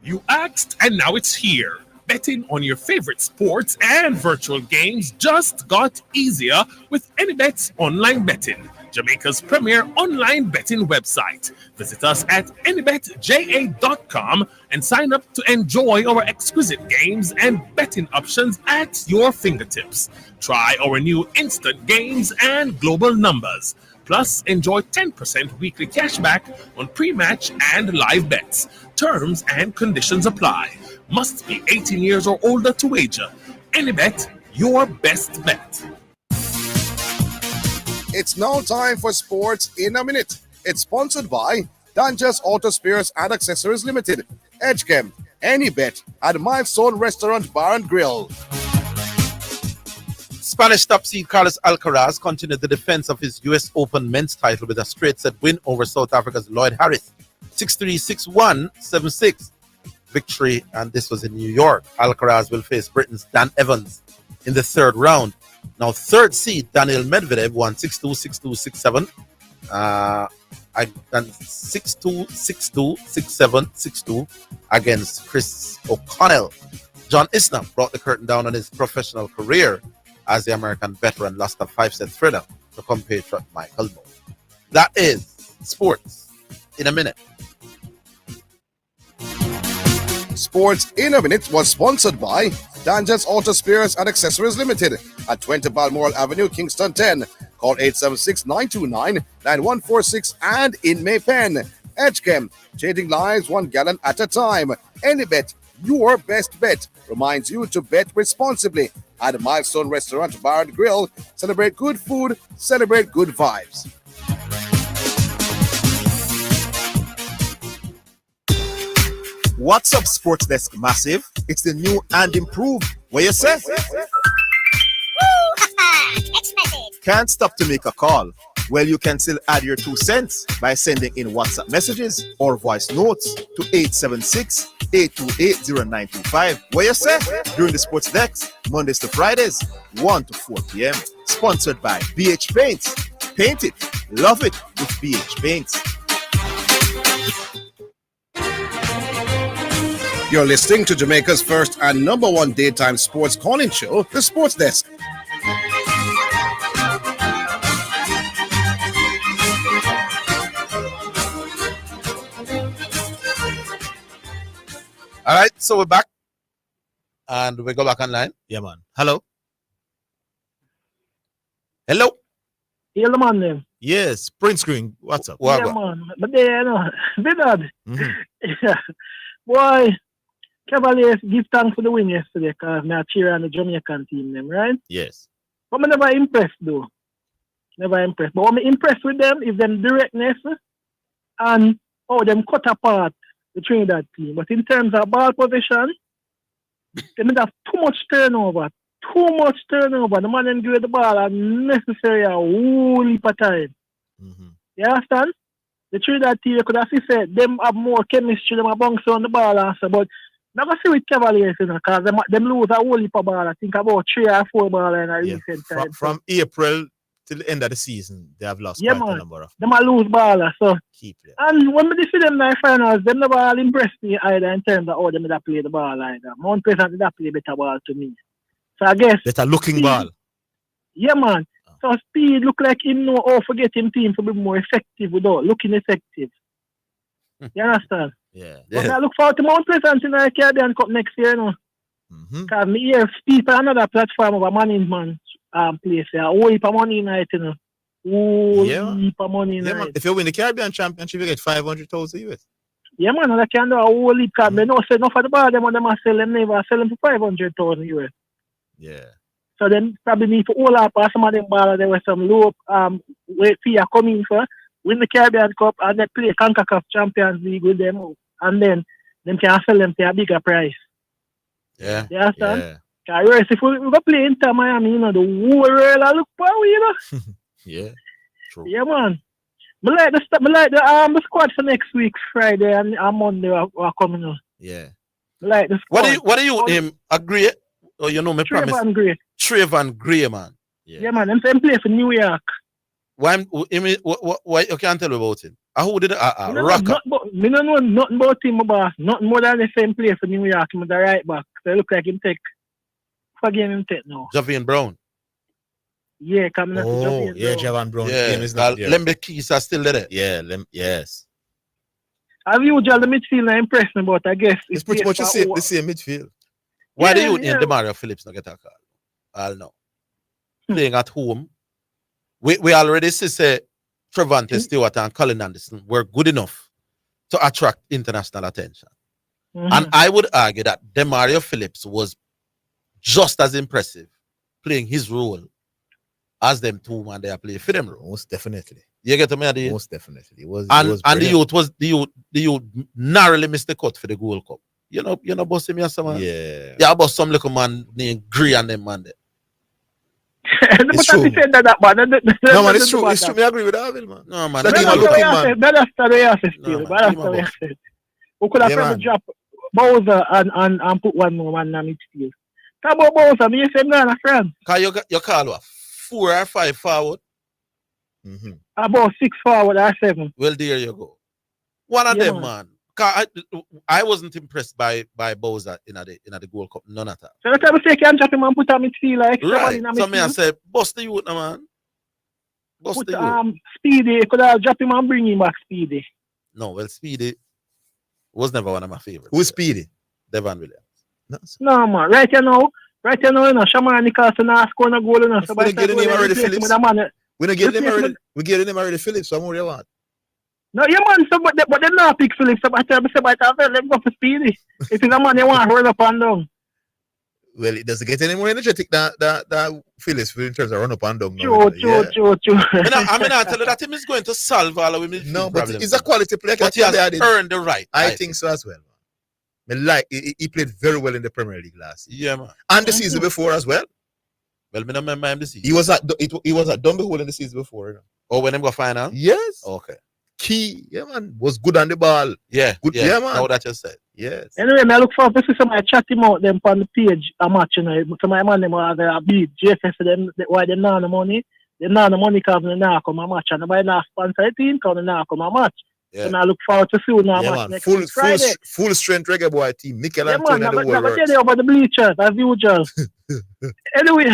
Speaker 5: You asked, and now it's here. Betting on your favorite sports and virtual games just got easier with AnyBet's online betting, Jamaica's premier online betting website. Visit us at anybetja.com and sign up to enjoy our exquisite games and betting options at your fingertips. Try our new instant games and global numbers. Plus, enjoy 10% weekly cashback on pre-match and live bets. Terms and conditions apply. Must be 18 years or older to wager. AnyBet, your best bet.
Speaker 7: It's now time for Sports in a Minute. It's sponsored by Dangerous Auto Spares and Accessories Limited, Edgechem, AnyBet, and Milestone Restaurant Bar and Grill.
Speaker 1: Spanish top seed Carlos Alcaraz continued the defense of his U.S. Open men's title with a straight set win over South Africa's Lloyd Harris. 6-3, 6-1, 7-6 victory, and this was in New York. Alcaraz will face Britain's Dan Evans in the third round. Now, third seed Daniil Medvedev won 6-2, 6-2, 6-7. And 6-2, 6-2, 6-7, 6-2 against Chris O'Connell. John Isner brought the curtain down on his professional career as the American veteran lost a 5-set thriller to compatriot Michael Moe. That is Sports in a Minute.
Speaker 7: Sports in a Minute was sponsored by Dangerous Auto Spares and Accessories Limited at 20 Balmoral Avenue, Kingston 10. Call 876-929-9146 and in Maypen. Edgechem, changing lives 1 gallon at a time. AnyBet, your best bet, reminds you to bet responsibly. At Milestone Restaurant Bar and Grill, celebrate good food, celebrate good vibes.
Speaker 2: What's up, Sports Desk Massive? It's the new and improved. What you say? Can't stop to make a call? Well, you can still add your 2 cents by sending in WhatsApp messages or voice notes to 876-828-0925. What you say? During the Sports Decks, Mondays to Fridays, 1 to 4 p.m. Sponsored by BH Paints. Paint it, love it with BH Paints.
Speaker 7: You're listening to Jamaica's first and number 1 daytime sports calling show, The Sports Desk.
Speaker 1: All right, so we're back. And we go back online.
Speaker 2: Yeah, man. Hello.
Speaker 1: Hello.
Speaker 17: Hello, man. Name.
Speaker 2: Yes, print screen. What's up?
Speaker 17: Yeah, man. But they, you know, Bernard. Yeah. Boy, Cavaliers give thanks for the win yesterday because I cheer on the Jamaican team, them, right?
Speaker 2: Yes.
Speaker 17: But I'm never impressed, though. Never impressed. But what I'm impressed with them is them directness and how them cut apart the Trinidad team. But in terms of ball possession, they may have too much turnover. The man them give the ball unnecessary a whole heap of time. You understand? The Trinidad team, you could have said, them have more chemistry, them have bounce on the ball and so, but never see with Cavaliers, you know, because them lose a whole heap of ball. I think about 3 or 4 ball in a recent time.
Speaker 2: From April till the end of the season, they have lost quite a number of.
Speaker 17: Them a lose ball, so.
Speaker 2: Keep it.
Speaker 17: And when we see them in the finals, them never all impressed me either in terms of how they play the ball either. Mount Pleasant did play better ball to me. So I guess
Speaker 2: better looking ball.
Speaker 17: Yeah, man. So Speed look like him know how to get him team to be more effective without looking effective. You understand?
Speaker 2: Yeah.
Speaker 17: But I look forward to Mount Pleasant in the Caribbean Cup next year, you know. Because me hear Speed for another platform of a management place. A whole heap of money in it, you know. Heap of money in it.
Speaker 2: If you win the Caribbean Championship, you get 500,000 US.
Speaker 17: Yeah, man, I can do a whole heap because they know say enough of the ball, them when them sell them, never sell them for 500,000 US.
Speaker 2: Yeah.
Speaker 17: So then probably need to hold up some of them ball. There were some low wait fee are coming for win the Caribbean Cup and then play CONCACAF Champions League with them, and then them can sell them to a bigger price.
Speaker 1: Yeah.
Speaker 17: You understand? Because if we go play Inter Miami, you know, the whole world I look for, you know.
Speaker 2: Yeah. True.
Speaker 17: Yeah, man. I like the squad for next week, Friday and Monday are coming on.
Speaker 2: Yeah.
Speaker 17: Like the
Speaker 1: What
Speaker 17: squad.
Speaker 1: do you name? Agree? Oh, you know me promise.
Speaker 17: Trayvon Gray.
Speaker 1: Trayvon Gray, man.
Speaker 17: Yeah, man. Them play for New York.
Speaker 1: Why you can't tell me about him? Who did Rocker?
Speaker 17: Me don't know nothing about him, boss. Nothing more than the same play for New York. Him the right back. They look like him take. Forget him take now.
Speaker 1: Javian Brown.
Speaker 17: Yeah, coming up.
Speaker 2: Oh, yeah, Javon Brown.
Speaker 1: Yeah,
Speaker 2: Game is not there.
Speaker 1: Lembe Keys are still there.
Speaker 2: Yeah, yes.
Speaker 17: As usual, the midfield not impressed me, but I guess
Speaker 2: It's pretty much the same midfield.
Speaker 1: Why do you think Demario Phillips not get a call? I'll know. Playing at home. We already say Trevante Stewart and Colin Anderson were good enough to attract international attention. And I would argue that Demario Phillips was just as impressive playing his role as them two when they are playing for them.
Speaker 2: Most definitely.
Speaker 1: You get me idea?
Speaker 2: Most definitely.
Speaker 1: The youth narrowly missed the cut for the Gold Cup. You know, boss him someone.
Speaker 2: Yeah.
Speaker 1: Yeah, about some little man named Gray and them man there.
Speaker 2: It's true.
Speaker 17: No,
Speaker 2: man, it's true. It's true. I agree with Orville, man.
Speaker 1: No, man.
Speaker 17: That's we could have probably drop Bowser and put one more man in midfield. Talk about Bowser, me say no, friend.
Speaker 1: Cause you call what? 4 or 5 forward?
Speaker 17: About 6 forward or 7.
Speaker 1: Well, there you go. One of them, man. Cause I wasn't impressed by Bowser in the Gold Cup. None at all.
Speaker 17: So that's why I say can drop him and put him midfield like
Speaker 1: right. So me I say, bust the youth, man. Bust
Speaker 17: put
Speaker 1: the youth.
Speaker 17: Speedy, could have drop him and bring him back Speedy.
Speaker 1: No, well, Speedy was never one of my favorites.
Speaker 2: Who's Speedy?
Speaker 1: Devon Williams.
Speaker 17: No, man. Right you know, Shaman Nicholson has scored a goal.
Speaker 2: We don't get him already, Phillips. We don't get him already. We get him already, Phillips. So what do you want?
Speaker 17: No, yeah, man. So, but they not pick Phillips. So I tell them, let's go for Speedy. If it's a man, they want to run up and down.
Speaker 2: Well, it doesn't get any more energetic than Phillips in terms of run up and down.
Speaker 17: True.
Speaker 1: I mean, I tell you that him is going to solve all of his
Speaker 2: no, but
Speaker 1: problems.
Speaker 2: he's a quality player.
Speaker 1: But he has earned the right.
Speaker 2: I think so as well, man. He played very well in the Premier League last year.
Speaker 1: Yeah, man.
Speaker 2: And the season before as well.
Speaker 1: Well, I don't remember him this season.
Speaker 2: He was at Dunby Hall in the season before. You know?
Speaker 1: Oh, when him go final?
Speaker 2: Yes.
Speaker 1: Okay.
Speaker 2: Key, yeah, man, was good on the ball.
Speaker 1: Yeah,
Speaker 2: good, yeah, man.
Speaker 1: Now that you said.
Speaker 2: Yes.
Speaker 17: Anyway, I look forward to see somebody chat him out them on the page a match, you know. Some of my man them are a bid. JFS for them why they not the money. They not the money because they not come a match. And nobody not sponsor the team because they not come a match.
Speaker 2: Yeah.
Speaker 17: So I look forward to see now match next Friday.
Speaker 2: Full strength reggae boy team. Mikel and
Speaker 17: man,
Speaker 2: Tony the world.
Speaker 17: But tell you about the bleachers as usual. Anyway.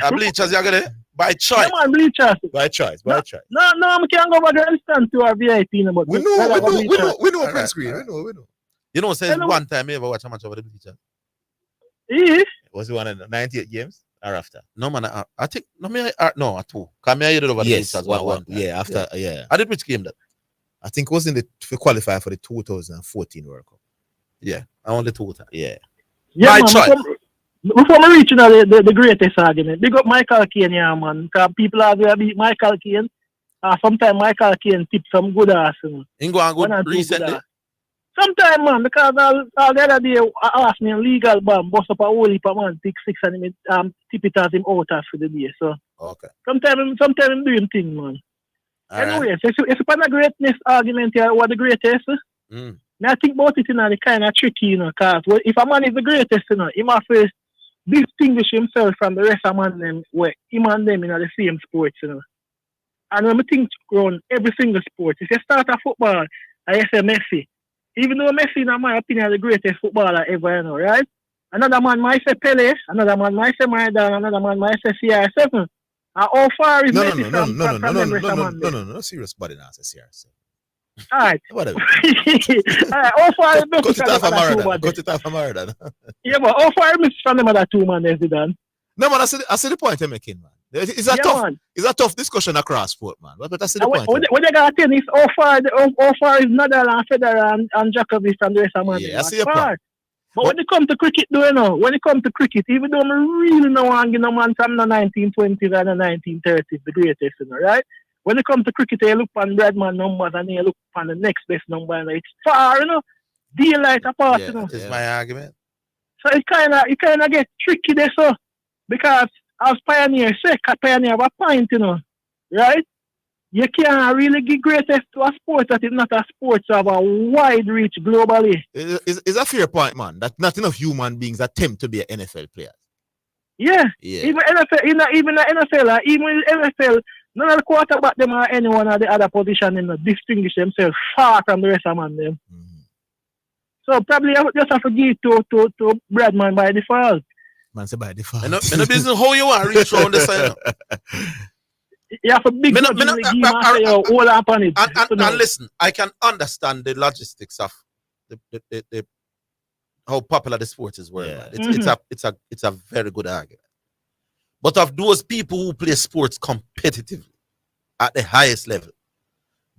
Speaker 1: A bleachers you're gonna by choice.
Speaker 17: Yeah, man, bleachers.
Speaker 2: By choice.
Speaker 17: No, I can't go back and stand to our VIP. But
Speaker 2: we know open screen. We know.
Speaker 1: You know, says one time you ever watch a match over the bleachers.
Speaker 17: Yeah.
Speaker 2: Was it one in the 98 games or after?
Speaker 1: No, man. I think no, at 2. Come here, you did over the bleachers one time.
Speaker 2: Yeah, after yeah.
Speaker 1: I did which game that?
Speaker 2: I think it was in the to qualify for the 2014 World Cup.
Speaker 1: Yeah, I won the 2 times.
Speaker 2: Yeah.
Speaker 1: My choice.
Speaker 17: Before we reach the greatest argument, big up Michael Caine, yeah, man. Because people are going to beat Michael Caine. Sometimes Michael Caine tip some good ass. You know.
Speaker 1: Go and good recently?
Speaker 17: Sometimes, man, because all the other day, I asked me a legal ban, bust up a whole heap of man, pick 6 and him, tip it as him out as for the day. So,
Speaker 1: okay.
Speaker 17: Sometimes I'm doing things, man. Anyway,
Speaker 1: right.
Speaker 17: so if you find a greatness argument here, what the greatest? I think about it, you know, the kind of tricky, you know, because if a man is the greatest, you know, he must first distinguish himself from the rest of them where him and them in the same sports, you know. And when I think around every single sport, if you start a football, I say Messi. Even though Messi, in my opinion, is the greatest footballer ever, you know, right? Another man might say Pele, another man might say Maradona, another man might say CR7. How far is Messi from the rest of them?
Speaker 2: No, serious body now, say CR7.
Speaker 17: Alright.
Speaker 2: Whatever.
Speaker 17: Alright, how far is Messi from the other 2 man?
Speaker 2: Cut it off of Maradona.
Speaker 17: Yeah, but how far is Messi from the other 2 man, Zidane?
Speaker 2: No, man, I see the point you're making, man. It's a tough discussion across sport, man. But I see the point.
Speaker 17: What they got to tell is how far is Nadal and Federer and Djokovic from the rest of them?
Speaker 2: Yeah, I see your point.
Speaker 17: But when it comes to cricket, even though I really don't want to give no man from the 1920s and the 1930s, the greatest, you know, right? When it comes to cricket, you look on Bradman numbers and you look on the next best number, and it's far, you know, daylight apart, you know.
Speaker 1: That's my argument.
Speaker 17: So it kind of get tricky there, so because as Pioneer say, Pioneer have a point, you know, right? You can't really give great F to a sport that is not a sport of a wide reach globally.
Speaker 2: It's a fair point, man. That not enough human beings attempt to be an NFL player.
Speaker 17: Yeah.
Speaker 2: Yeah.
Speaker 17: Even NFL, even the NFL, even NFL, none of the quarterback them or anyone of the other position in distinguish themselves far from the rest of man them. So probably I would just have to give to Bradman by default.
Speaker 2: Man say by default.
Speaker 1: In the business how you want reach around the side.
Speaker 17: You have a big game all up on it.
Speaker 1: And listen, I can understand the logistics of the how popular the sport is worldwide. It's a very good argument. But of those people who play sports competitively at the highest level,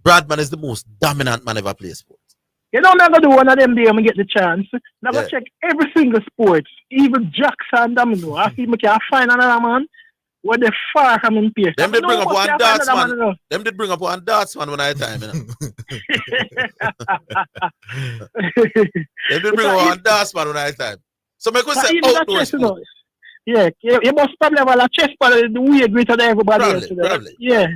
Speaker 1: Bradman is the most dominant man ever play sports.
Speaker 17: You know, I'm not going to do one of them there and get the chance. I'm going to check every single sport, even Jackson, I know. I see I can find another man where they far from him pace.
Speaker 1: Them did bring up one darts man. Them did bring up one darts man when I time, you know. Them did bring up one darts man when I time. So make us say outdoor sport.
Speaker 17: Yeah, you must probably have a chest but the way greater than everybody else.
Speaker 1: Probably.
Speaker 17: Yeah.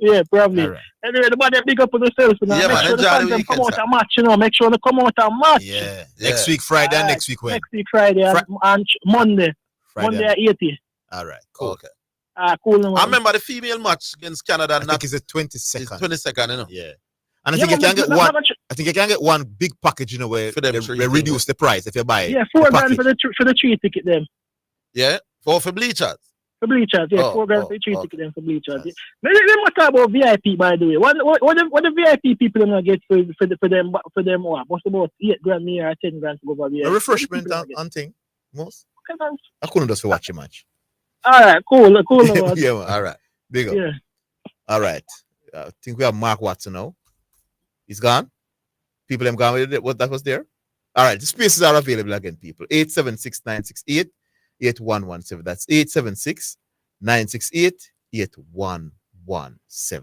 Speaker 17: Yeah, probably.
Speaker 2: Right.
Speaker 17: Anyway, the body big up on themselves. You know?
Speaker 1: Yeah,
Speaker 17: make sure they come out a match, you know. Make sure they come out a match.
Speaker 2: Yeah. Next week Friday and next week when?
Speaker 17: Next week Friday and Monday.
Speaker 2: Friday.
Speaker 17: Monday at 80.
Speaker 2: All right, cool.
Speaker 1: Okay.
Speaker 17: Cool. No,
Speaker 1: I remember the female match against Canada.
Speaker 2: I think it's the 22nd.
Speaker 1: It's 22nd, you know.
Speaker 2: Yeah. And I think you can get one. I think you can get one big package, you know, where
Speaker 1: for them
Speaker 2: they reduce the price if you buy it.
Speaker 17: Yeah, $4,000 for the 3 ticket then.
Speaker 1: Yeah, for bleachers.
Speaker 17: For bleachers, yeah, $4,000 for the 3 ticket then for bleachers. Yeah. Let me talk about VIP, by the way. What the VIP people gonna get for them? What's about $8,000 near or $10,000 to go for VIP?
Speaker 2: A refreshment and thing, most. I couldn't just watch a match.
Speaker 17: All right, cool.
Speaker 2: Yeah, man. All right, big up.
Speaker 17: Yeah.
Speaker 2: All right, I think we have Mark Watson now. He's gone. People them gone with it. What that was there. All right, the spaces are available again, people. 876-968-8117. That's 876-968-8117. All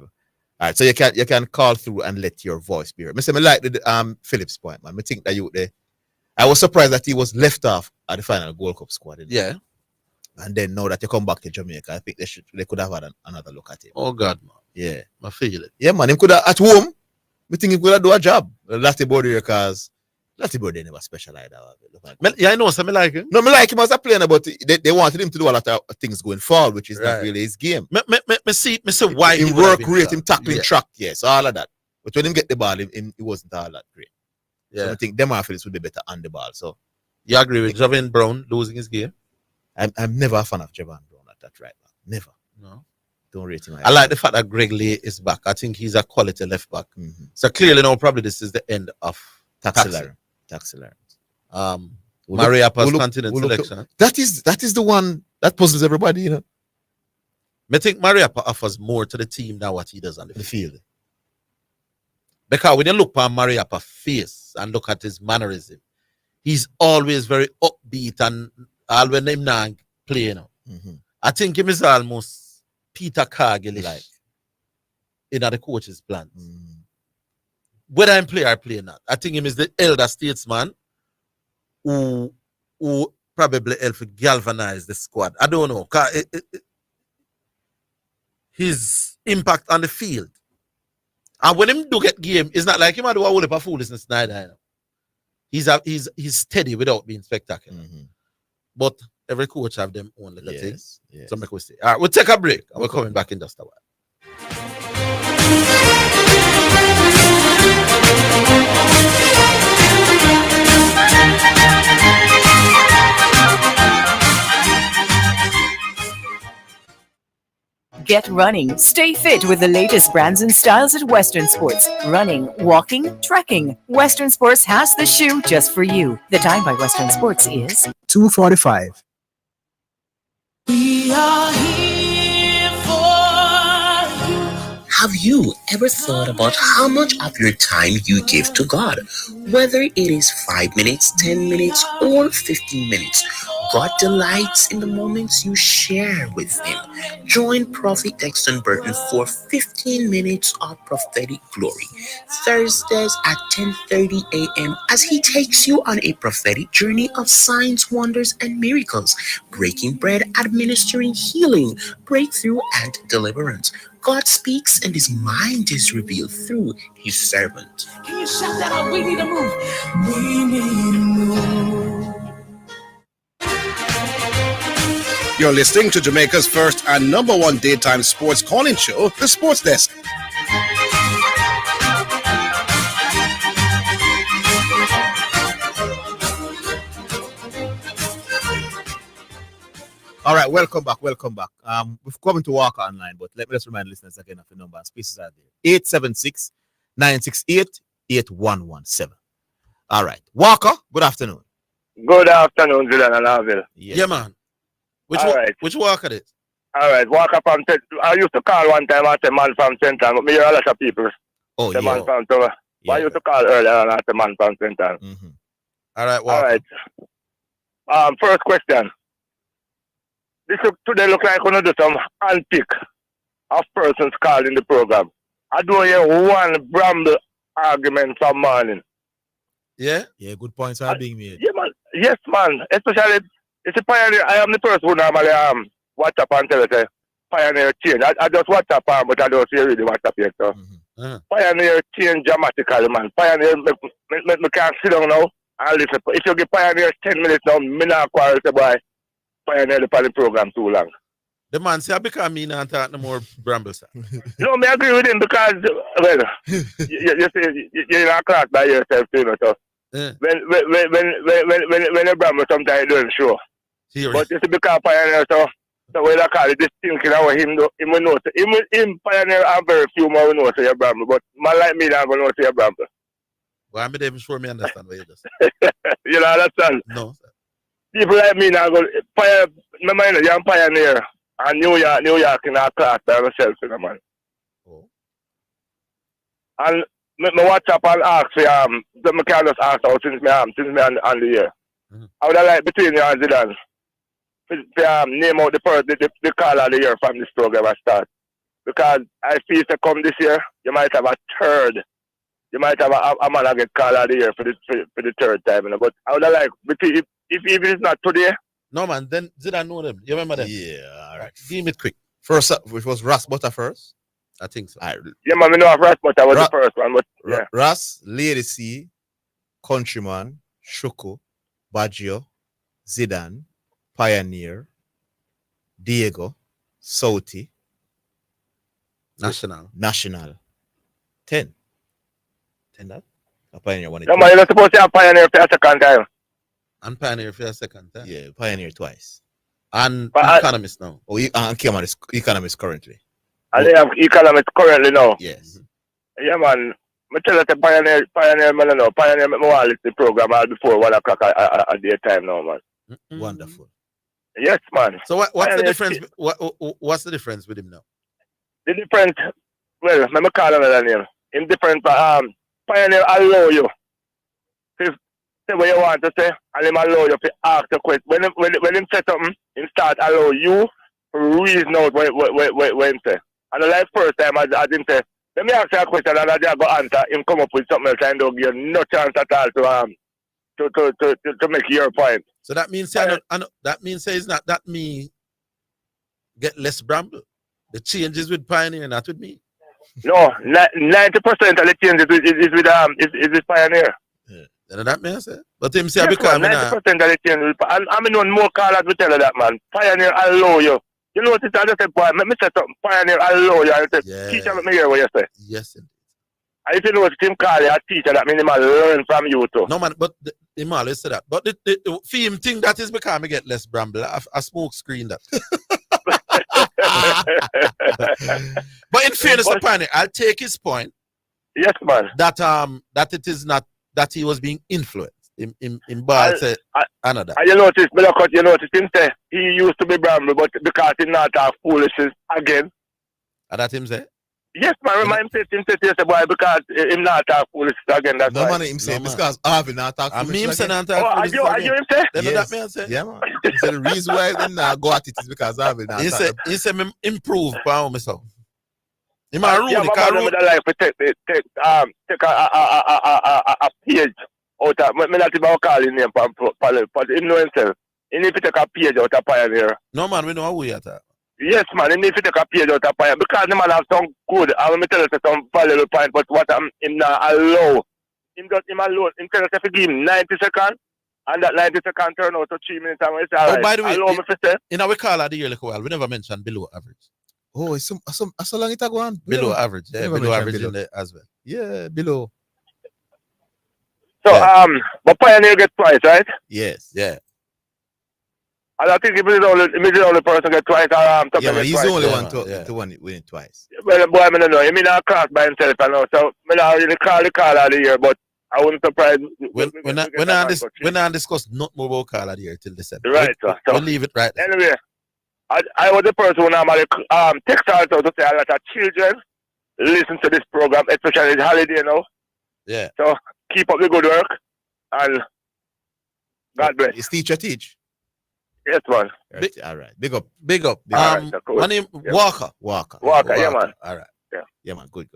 Speaker 2: right, so you can call through and let your voice be heard. I like the Phillips point, man. I think that you there. I was surprised that he was left off at the final Gold Cup squad.
Speaker 1: Yeah.
Speaker 2: And then now that you come back to Jamaica, I think they could have had another look at him.
Speaker 1: Oh God, man.
Speaker 2: Yeah.
Speaker 1: I feel it.
Speaker 2: Yeah, man. Him could have at home. I think he could have do a job. Lati Body because Lati Body never specialized.
Speaker 1: Yeah, I know. So I like him.
Speaker 2: No, I like him as a player, but they wanted him to do a lot of things going forward, which is not really his game.
Speaker 1: Me see why
Speaker 2: he work rate, him tackling track, yes, all of that. But when him get the ball, he wasn't all that great.
Speaker 1: Yeah.
Speaker 2: So I think them Phillips would be better on the ball. So
Speaker 1: you agree with Javon Brown losing his game?
Speaker 2: I'm never a fan of Javon Brown at that right now. Never.
Speaker 1: No.
Speaker 2: Don't rate him.
Speaker 1: I like the fact that Greg Lay is back. I think he's a quality left back. So clearly now probably this is the end of
Speaker 2: Taxi.
Speaker 1: Mariapa's continent selection.
Speaker 2: That is the one that puzzles everybody, you know.
Speaker 1: I think Mariapa offers more to the team than what he does on the
Speaker 2: field.
Speaker 1: Because when you look at Mariapa's face and look at his mannerism, he's always very upbeat and all when him now play, you know. I think him is almost Peter Cargill like in the coach's plans. Whether I'm play or play not, I think him is the elder statesman who probably help to galvanize the squad. I don't know. His impact on the field. And when him do get game, it's not like him do a whole heap of foolishness neither. You know? He's steady without being spectacular. But every coach have them own little things.
Speaker 2: Yes.
Speaker 1: So make we say. All right, we'll take a break and we're coming back in just a while.
Speaker 21: Get running. Stay fit with the latest brands and styles at Western Sports. Running, walking, trekking. Western Sports has the shoe just for you. The time by Western Sports is
Speaker 20: 2:45.
Speaker 11: We are here for you.
Speaker 22: Have you ever thought about how much of your time you give to God? Whether it is 5 minutes, 10 minutes, or 15 minutes, God delights in the moments you share with Him. Join Prophet Dexton Burton for 15 minutes of prophetic glory, Thursdays at 10:30 a.m. as he takes you on a prophetic journey of signs, wonders, and miracles, breaking bread, administering healing, breakthrough, and deliverance. God speaks and his mind is revealed through his servant.
Speaker 11: Can you shout that out? We need to move. We need to move.
Speaker 7: You're listening to Jamaica's first and number one daytime sports calling show, The Sports Desk.
Speaker 2: All right, welcome back. We've come to Walker online, but let me just remind listeners again of the number. Spaces are there. 876-968-8117. All right. Walker, good afternoon.
Speaker 9: Good afternoon, Zidane and Orville.
Speaker 1: Yeah, man. Which Walker is?
Speaker 9: All right, Walker from I used to call one time and say man from Central, but me hear a lot of people.
Speaker 2: Oh,
Speaker 9: the
Speaker 2: yeah.
Speaker 9: Man from Tower. I used to call earlier and I say man from Central.
Speaker 2: Mm-hmm.
Speaker 1: All right, Walker.
Speaker 9: All right. First question. Today look like we're going to do some unpick of persons called in the program. I don't hear one bramble argument from morning.
Speaker 2: Yeah? Yeah, good points are being made.
Speaker 9: Yeah, man. Yes, man. Especially, it's a pioneer. I am the person who normally watch up and tell us, pioneer change. I just watch up, but I don't see really watch up yet. So. Pioneer change dramatically, man. Pioneer, me can't sit down now and listen. If you give pioneer 10 minutes now, me not quarrel say, boy, pioneer the program too long.
Speaker 1: The man say, I become me and talk no more brambles.
Speaker 9: No, me agree with him because, well, you see, you're in a class by yourself, you know, so. When a bramble sometimes it doesn't show. But it's because pioneer, so when I call it this thinking about him, him will know. Him pioneer have very few more will know say a bramble, but man like me not gonna know say a bramble.
Speaker 1: Well, I'm not even sure me understand what you just
Speaker 9: You know understand?
Speaker 1: No, sir.
Speaker 9: People like me now go my mind is young pioneer and New York in our class by myself, you know, man.
Speaker 1: Oh.
Speaker 9: And me WhatsApp and ask for me can just ask out since me on the year. I would have like between you and Zidane to name out the call of the year from this program I start. Because I feel to come this year, you might have a third. You might have a man that get call of the year for the third time. You know? But I would have like if it's not today.
Speaker 1: No man, then Zidane know them. You remember them?
Speaker 2: Yeah, all right.
Speaker 1: Give me it quick.
Speaker 2: First up, which was Ras Butter first?
Speaker 1: I think so.
Speaker 2: Right.
Speaker 9: Yeah, man, I know Ras Butter was the first one, but yeah.
Speaker 2: Ras, Lady C, Countryman, Shoko, Baggio, Zidane, Pioneer, Diego, Sauti,
Speaker 1: National.
Speaker 2: 10 that? A Pioneer one.
Speaker 9: No, man, you're not supposed to have Pioneer for a second time.
Speaker 1: And Pioneer for a second time.
Speaker 2: Yeah, Pioneer twice.
Speaker 1: And Economist now.
Speaker 2: Oh, and came on Economist currently.
Speaker 9: And they have Economist currently now.
Speaker 2: Yes.
Speaker 9: Yeah, man. I tell you the Pioneer, man, no. Pioneer, me want to the program all before 1 o'clock at their time now, man.
Speaker 2: Wonderful.
Speaker 9: Yes, man.
Speaker 1: So what's the difference? What's the difference with him now?
Speaker 9: The difference, well, let me call another name. In different, Pioneer allow you to say what you want to say, and him allow you to ask the question. When him say something, him start allow you to reason out what him say. And the like first time I didn't say, let me ask you a question and I just go answer, him come up with something else and don't give you no chance at all to make your point.
Speaker 1: So that means that means it's not that me get less bramble. The changes with Pioneer, not with me.
Speaker 9: No, 90% of the changes is with Pioneer.
Speaker 1: Yeah. That means it. But him say yes,
Speaker 9: because 90% of the changes. I mean, one more callers will tell you that, man. Pioneer allow you. You know what I just said, boy. Let me say something. Pioneer allow you. I say, teacher, let me hear what you say.
Speaker 1: Yes, indeed.
Speaker 9: And if you know what him call you a teacher, that means he might learn from you too.
Speaker 1: No, man, but he might always say that. But the film thing that is because I get less bramble. I smoke screen that. But in fairness to Pioneer, I'll take his point.
Speaker 9: Yes, man.
Speaker 1: That it is not that he was being influenced. In Ball said another.
Speaker 9: You notice him say he used to be bramble, but because he not have foolishness again.
Speaker 1: And that him say?
Speaker 9: Yes, man. Remember him say yes, boy, because him not have foolishness again. That's
Speaker 2: no
Speaker 9: why.
Speaker 2: man, him say because Orville not talk foolishness
Speaker 1: again. Are
Speaker 9: you him say?
Speaker 2: Yes.
Speaker 1: That man say?
Speaker 2: Yeah, man. He said the reason why they not go at it is because Orville not talk.
Speaker 1: He said improve power myself. He
Speaker 9: might ruin it. Take a page out of me not even call his name but him know himself. He need to take a page out of Pioneer.
Speaker 1: No man, we know who you are.
Speaker 9: Yes, man, he need to take a page out of point because the man have some good. I will tell you some valuable point, but what him not allow. Him just him alone. Him tell us if he give him 90 seconds, and that 90 seconds turn out to 3 minutes, and we say, all right,
Speaker 1: by the way,
Speaker 9: allow me to say.
Speaker 1: in our call of the year, like a while, we never mentioned below average.
Speaker 2: Oh, it's so long it go on.
Speaker 1: Below average, yeah, below average in there as well.
Speaker 2: Yeah, below.
Speaker 9: So, but Pioneer get twice, right?
Speaker 2: Yes.
Speaker 1: Yeah.
Speaker 9: And I think he is the only person get twice.
Speaker 2: Yeah, man, he's
Speaker 9: twice.
Speaker 2: the only one to win it twice.
Speaker 9: Well, boy, I don't know. He may not cross by himself, I know. So, I don't really call the call of the year, but I wouldn't surprise.
Speaker 1: When I discuss not more about call of the year till December.
Speaker 9: Right, so
Speaker 1: we'll leave it right there.
Speaker 9: Anyway, I was the person who normally text also to say a lot of children listen to this program, especially the holiday now.
Speaker 1: Yeah.
Speaker 9: So keep up the good work and God bless.
Speaker 2: Is teacher teach?
Speaker 9: Yes, man.
Speaker 2: All right. Big up.
Speaker 9: All right, cool.
Speaker 1: My name Walker.
Speaker 2: Walker,
Speaker 9: yeah, man.
Speaker 2: All right.
Speaker 9: Yeah.
Speaker 2: Yeah, man. Good.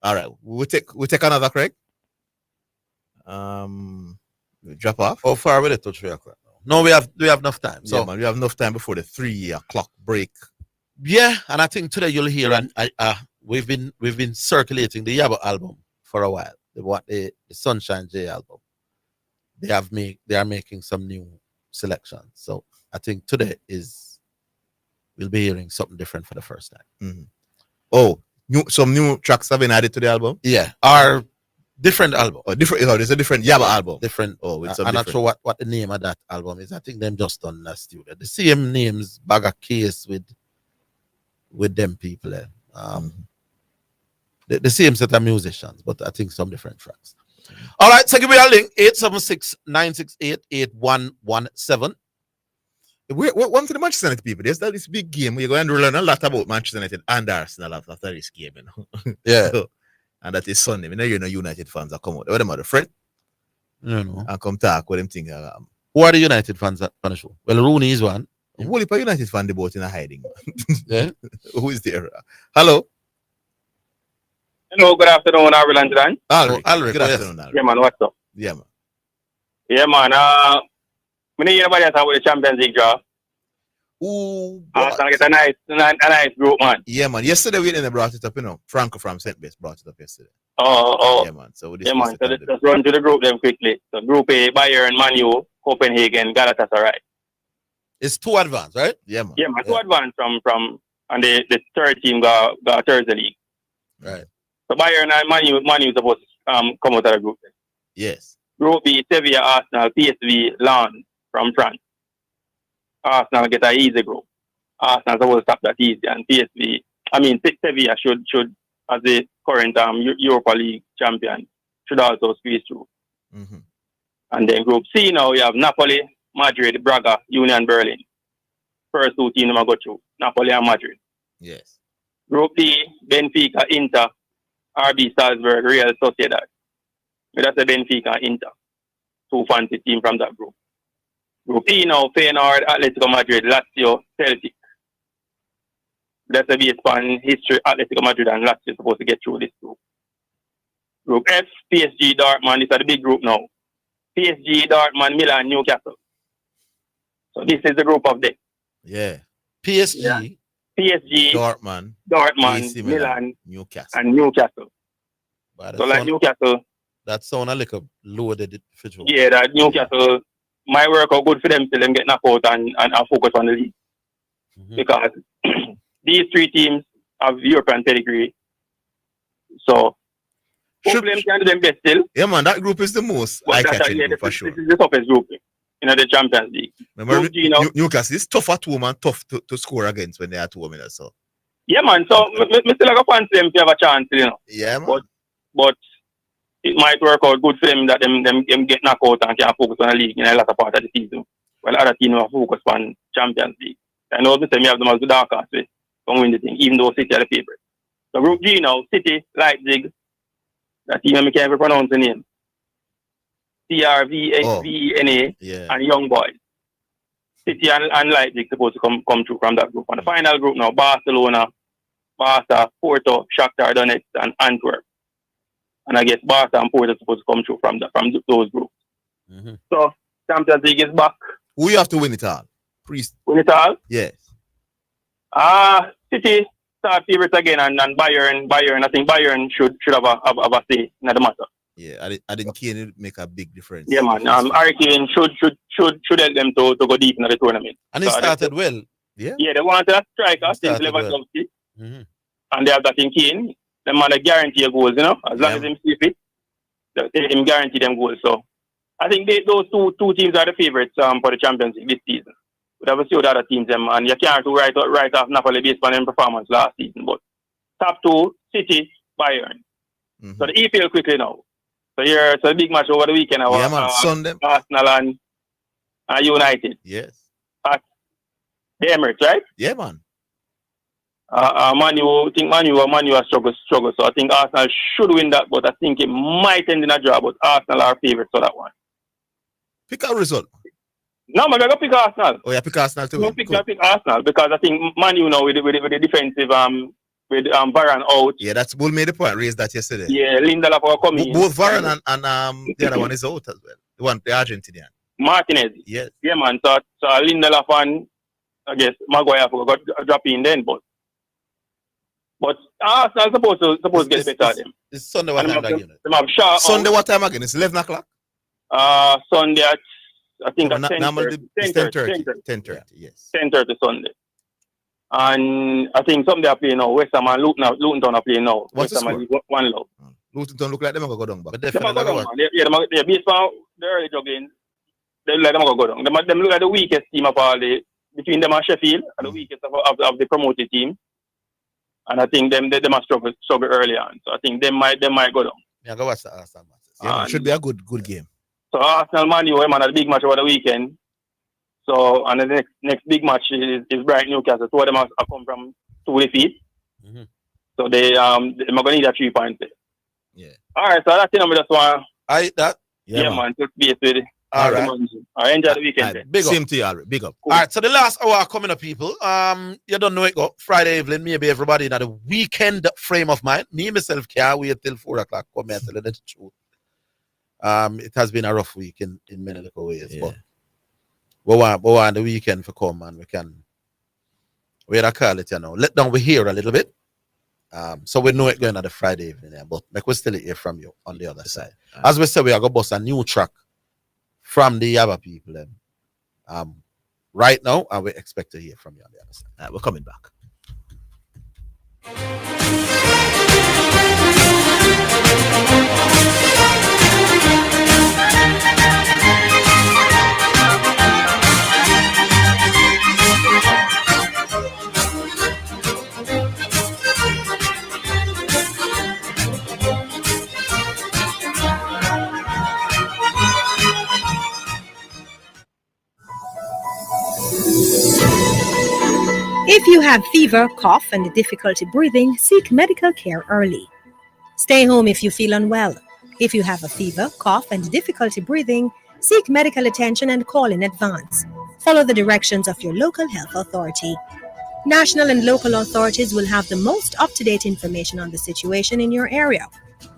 Speaker 2: All right. We'll take another, Craig. Drop off.
Speaker 1: How far will it to 3 o'clock? No, we have enough time. So
Speaker 2: yeah, man, we have enough time before the 3 o'clock break.
Speaker 1: Yeah, and I think today you'll hear, and we've been circulating the Yabo album for a while. The Sunshine J album. They are making some new selections. So I think today we'll be hearing something different for the first time.
Speaker 2: Mm-hmm. Oh, some new tracks have been added to the album.
Speaker 1: Yeah, our different album.
Speaker 2: Oh, different. Oh, there's a different Yaba album.
Speaker 1: Different.
Speaker 2: Oh, with
Speaker 1: I'm not sure what the name of that album is. I think them just done in the studio. The same names, bag of case with them people. The same set of musicians, but I think some different tracks. All right, so give me a link 876-968-8117.
Speaker 2: We're one to the Manchester United people. There's this big game. We're going to learn a lot about Manchester United and Arsenal after this game, you know.
Speaker 1: Yeah.
Speaker 2: And that is Sunday. You know, United fans are coming out. What about the friend?
Speaker 1: No.
Speaker 2: And come talk with them thing.
Speaker 1: Who are the United fans on the show? Well, Rooney is one.
Speaker 2: Who is United fan? They both in a hiding.
Speaker 1: Yeah.
Speaker 2: Who is there? Hello.
Speaker 3: Hello, good afternoon, Orville and Zidane.
Speaker 2: Alright, good afternoon, Alright.
Speaker 3: Yeah, man, what's up?
Speaker 2: Yeah, man.
Speaker 3: Yeah, man. We need anybody else with the Champions League draw.
Speaker 2: Ooh,
Speaker 3: Arsenal get a nice group, man.
Speaker 2: Yeah, man. Yesterday we didn't brought it up, you know. Franco from St. Best brought it up yesterday.
Speaker 3: Oh.
Speaker 2: Yeah, man. So
Speaker 3: yeah, man. So let's run to the group them quickly. So Group A, Bayern, Man U, Copenhagen, Galatasaray.
Speaker 1: It's 2 advance, right?
Speaker 2: Yeah, man.
Speaker 3: Yeah, man. 2 advance from and the third team got Thursday league.
Speaker 1: Right.
Speaker 3: So Bayern and Man U supposed to come out of the group.
Speaker 2: Yes.
Speaker 3: Group B, Sevilla, Arsenal, PSV, Lens from France. Arsenal get an easy group. Arsenal supposed to stop that easy, and Sevilla should as the current Europa League champion should also squeeze through.
Speaker 2: Mm-hmm.
Speaker 3: And then Group C now we have Napoli, Madrid, Braga, Union Berlin. First 2 teams will go through. Napoli and Madrid.
Speaker 2: Yes.
Speaker 3: Group D, Benfica, Inter, RB Salzburg, Real Sociedad. That's the Benfica, Inter. 2 fancy teams from that group. Group E now, Feyenoord, Atletico Madrid, Lazio, Celtic. That's the base on history. Atletico Madrid and Lazio are supposed to get through this group. Group F, PSG, Dortmund. This is the big group now. PSG, Dortmund, Milan, Newcastle. So this is the group of them.
Speaker 2: Yeah.
Speaker 1: PSG,
Speaker 2: Dortmund,
Speaker 3: AC Milan,
Speaker 2: Newcastle.
Speaker 3: And Newcastle. So like Newcastle.
Speaker 1: That sound a little loaded individual.
Speaker 3: Yeah, that Newcastle might work out good for them till them get knocked out and focus on the league. Mm-hmm. Because these 3 teams have European pedigree. So hopefully them can do them best still.
Speaker 2: Yeah, man, that group is the most eye-catching group for sure.
Speaker 3: This is the toughest group in the Champions League.
Speaker 2: Remember, Newcastle is tough at home and tough to score against when they are 2 minutes. So.
Speaker 3: Yeah, man. So me still like a fancy them to have a chance, you know.
Speaker 2: Yeah, man.
Speaker 3: But it might work out good for them that them get knocked out and can focus on the league in a latter part of the season. While other teams are focused on Champions League. I know this time you have them as the dark horse to win the thing, even though City are the favorite. So Group G now, City, Leipzig, that team I can't ever pronounce the name. CRVNA and Young Boys. City and Leipzig supposed to come through from that group. And the final group now, Barcelona, Barca, Porto, Shakhtar Donetsk, and Antwerp. And I guess Barca and Porto supposed to come through from those groups.
Speaker 2: Mm-hmm.
Speaker 3: So Champions League is back.
Speaker 2: Who you have to win it all?
Speaker 3: Win it all?
Speaker 2: Yes.
Speaker 3: City start favorites again, and Bayern. I think Bayern should have a say in the matter.
Speaker 2: Yeah, I didn't Kane make a big difference.
Speaker 3: Yeah, man. Harry Kane should help them to go deep in the tournament.
Speaker 1: And it started well. Yeah.
Speaker 3: Yeah, they want a striker since Lewandowski, and they have that in Kane. The man guarantee goals, you know, as long as him see fit, they him guarantee them goals. So I think those two teams are the favorites for the Champions League this season. We have to see what the other teams them, and you can't write off Napoli based on their performance last season. But top two, City, Bayern. So the EPL quickly now. So here, so the big match over the weekend.
Speaker 2: Sunday.
Speaker 3: Arsenal and United.
Speaker 2: Yes.
Speaker 3: At the Emirates, right?
Speaker 2: Yeah, man.
Speaker 3: Manu are struggle. So I think Arsenal should win that, but I think it might end in a draw. But Arsenal are favourites for that one.
Speaker 2: Pick a result.
Speaker 3: No, I'm gonna pick Arsenal.
Speaker 2: Oh, yeah, pick Arsenal too.
Speaker 3: I pick Arsenal because I think Manu now with the defensive with Varane out.
Speaker 2: Yeah, that's Bull made the point. Raised that yesterday.
Speaker 3: Yeah, Lindelof are coming.
Speaker 2: Both Varane and the other one is out as well. The Argentinian.
Speaker 3: Martinez.
Speaker 2: Yes.
Speaker 3: Yeah, man. So Lindelof and I guess Maguire got drop in then, but Arsenal supposed to get better at them.
Speaker 2: It's Sunday what time again?
Speaker 3: Sunday
Speaker 2: what time again? It's 11 o'clock.
Speaker 3: Sunday at I think at
Speaker 2: 10:30. 10:30. Yes.
Speaker 3: 10:30 Sunday. And I think some they are playing now. West Ham and Luton Town are playing now.
Speaker 2: What's the score?
Speaker 3: 1-0.
Speaker 2: Luton Town look like them are going to go down back.
Speaker 3: But they're based on the early juggling. They look like them are going to go down. Them look like the weakest team of all between them and Sheffield are the weakest of the promoted team. And I think them must struggle early on. So I think they might go down.
Speaker 2: Yeah, go watch the Arsenal matches. Yeah, it should be a good game.
Speaker 3: So Arsenal Man U, man, a big match over the weekend. So and the next big match is Brighton Newcastle. Two of them have come from 2 defeats. So they're gonna need a 3 point play.
Speaker 2: Yeah.
Speaker 3: All right, so that's it. I'm just want.
Speaker 2: Yeah,
Speaker 3: man. Just be with it.
Speaker 1: All right.
Speaker 3: All right, enjoy the weekend.
Speaker 1: Big up.
Speaker 2: Same to you, Alright. Big up.
Speaker 1: All right, so the last hour coming up, people. You don't know it go Friday evening, maybe everybody in the weekend frame of mind. Me myself can't wait till 4 o'clock. Come here, tell you the truth. It has been a rough week in many little ways, but we want the weekend for come and we call it, you know. Let down we hear a little bit. So we know it going on the Friday evening, but we still hear from you on the other side. As we said, we are gonna bust a new track from the other people right now, and we expect to hear from you on the other side.
Speaker 2: We're coming back.
Speaker 16: If you have fever, cough, and difficulty breathing, seek medical care early. Stay home if you feel unwell. If you have a fever, cough, and difficulty breathing, seek medical attention and call in advance. Follow the directions of your local health authority. National and local authorities will have the most up-to-date information on the situation in your area.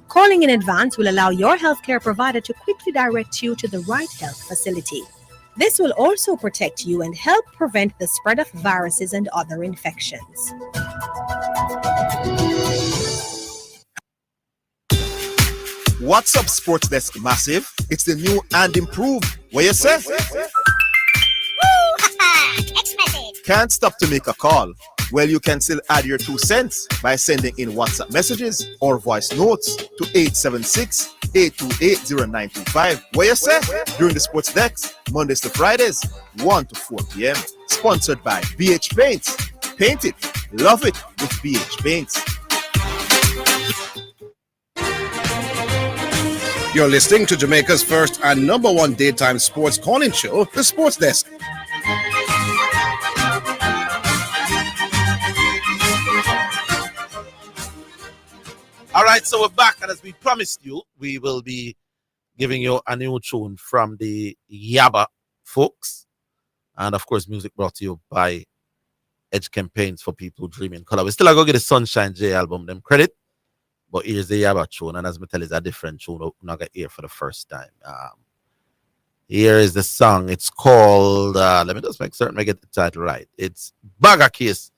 Speaker 16: Calling in advance will allow your healthcare provider to quickly direct you to the right health facility. This will also protect you and help prevent the spread of viruses and other infections.
Speaker 7: What's up, Sports Desk Massive? It's the new and improved. What you say? Can't stop to make a call? Well, you can still add your 2 cents by sending in WhatsApp messages or voice notes to 876-828-0925. What you say? During the Sports Desk, Mondays to Fridays, 1 to 4 p.m. Sponsored by BH Paints. Paint it, love it with BH Paints. You're listening to Jamaica's first and number 1 daytime sports calling show, The Sports Desk.
Speaker 1: All right, so we're back, and as we promised you, we will be giving you a new tune from the Yaba folks. And of course, music brought to you by Edge Campaigns for People Dreaming Color. We still are going to get the Sunshine J album, them credit. But here's the Yaba tune, and as I tell you, it's a different tune. We're not going to hear for the first time. Here is the song. It's called, let me just make certain I get the title right. It's Bagger Case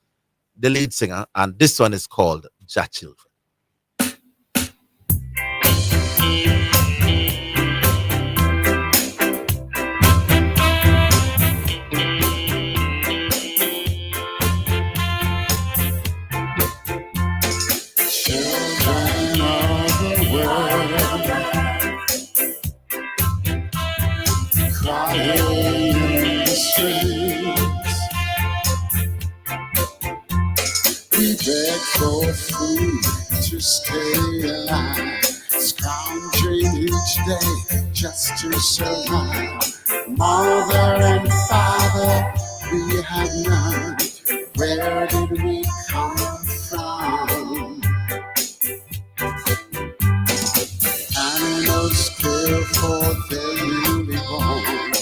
Speaker 1: the lead singer, and this one is called Ja Children.
Speaker 18: Children of the world, crying in the streets, we beg for food to stay alive, scrounging each day just to survive. Mother and father, we have none. Where did we come from? Animals care for their newly born,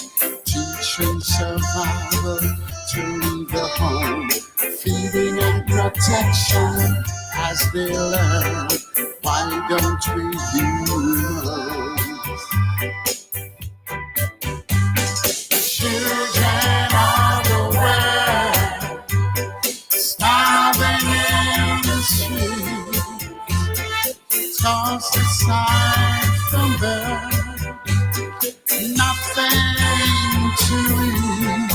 Speaker 18: teaching survival to the home, feeding and protection as they learn. Why don't we humans? Children of the world, starving in the streets, tossed aside from birth, nothing to eat.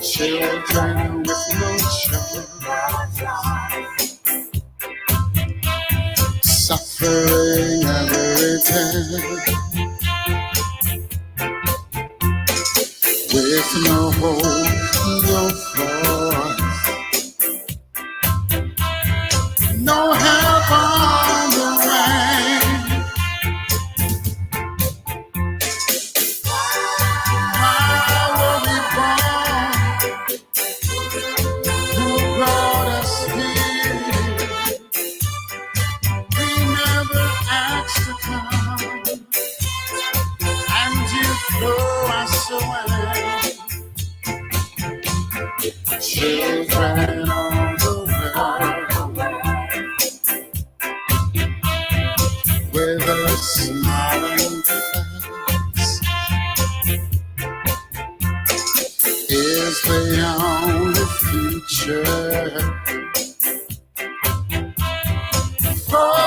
Speaker 18: Children with no choice, suffering every day, with no hope, no force, no help on the way. Why were we born? Who brought us here? We never asked to come, and you throw us away. Children of the world, with a smiling face, is the only future for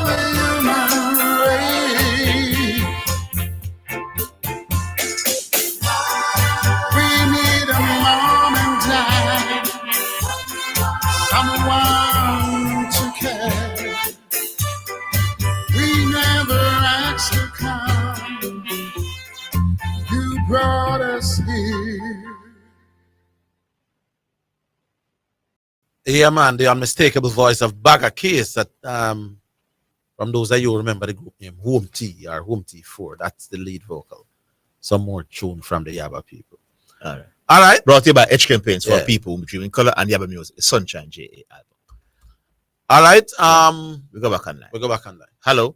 Speaker 18: the human race. We need a mom and dad, someone to care. We never asked to come. You brought us here.
Speaker 1: Yeah, man, the unmistakable voice of Bagger Case that from those of you who remember the group name Home T or Home T4. That's the lead vocal. Some more tune from the Yaba people.
Speaker 2: All right.
Speaker 1: All right.
Speaker 2: Brought to you by H Campaigns for
Speaker 1: Yeah.
Speaker 2: people between color and Yaba music. Sunshine JA album.
Speaker 1: All right.
Speaker 2: We go back online.
Speaker 1: We go back online.
Speaker 2: Hello.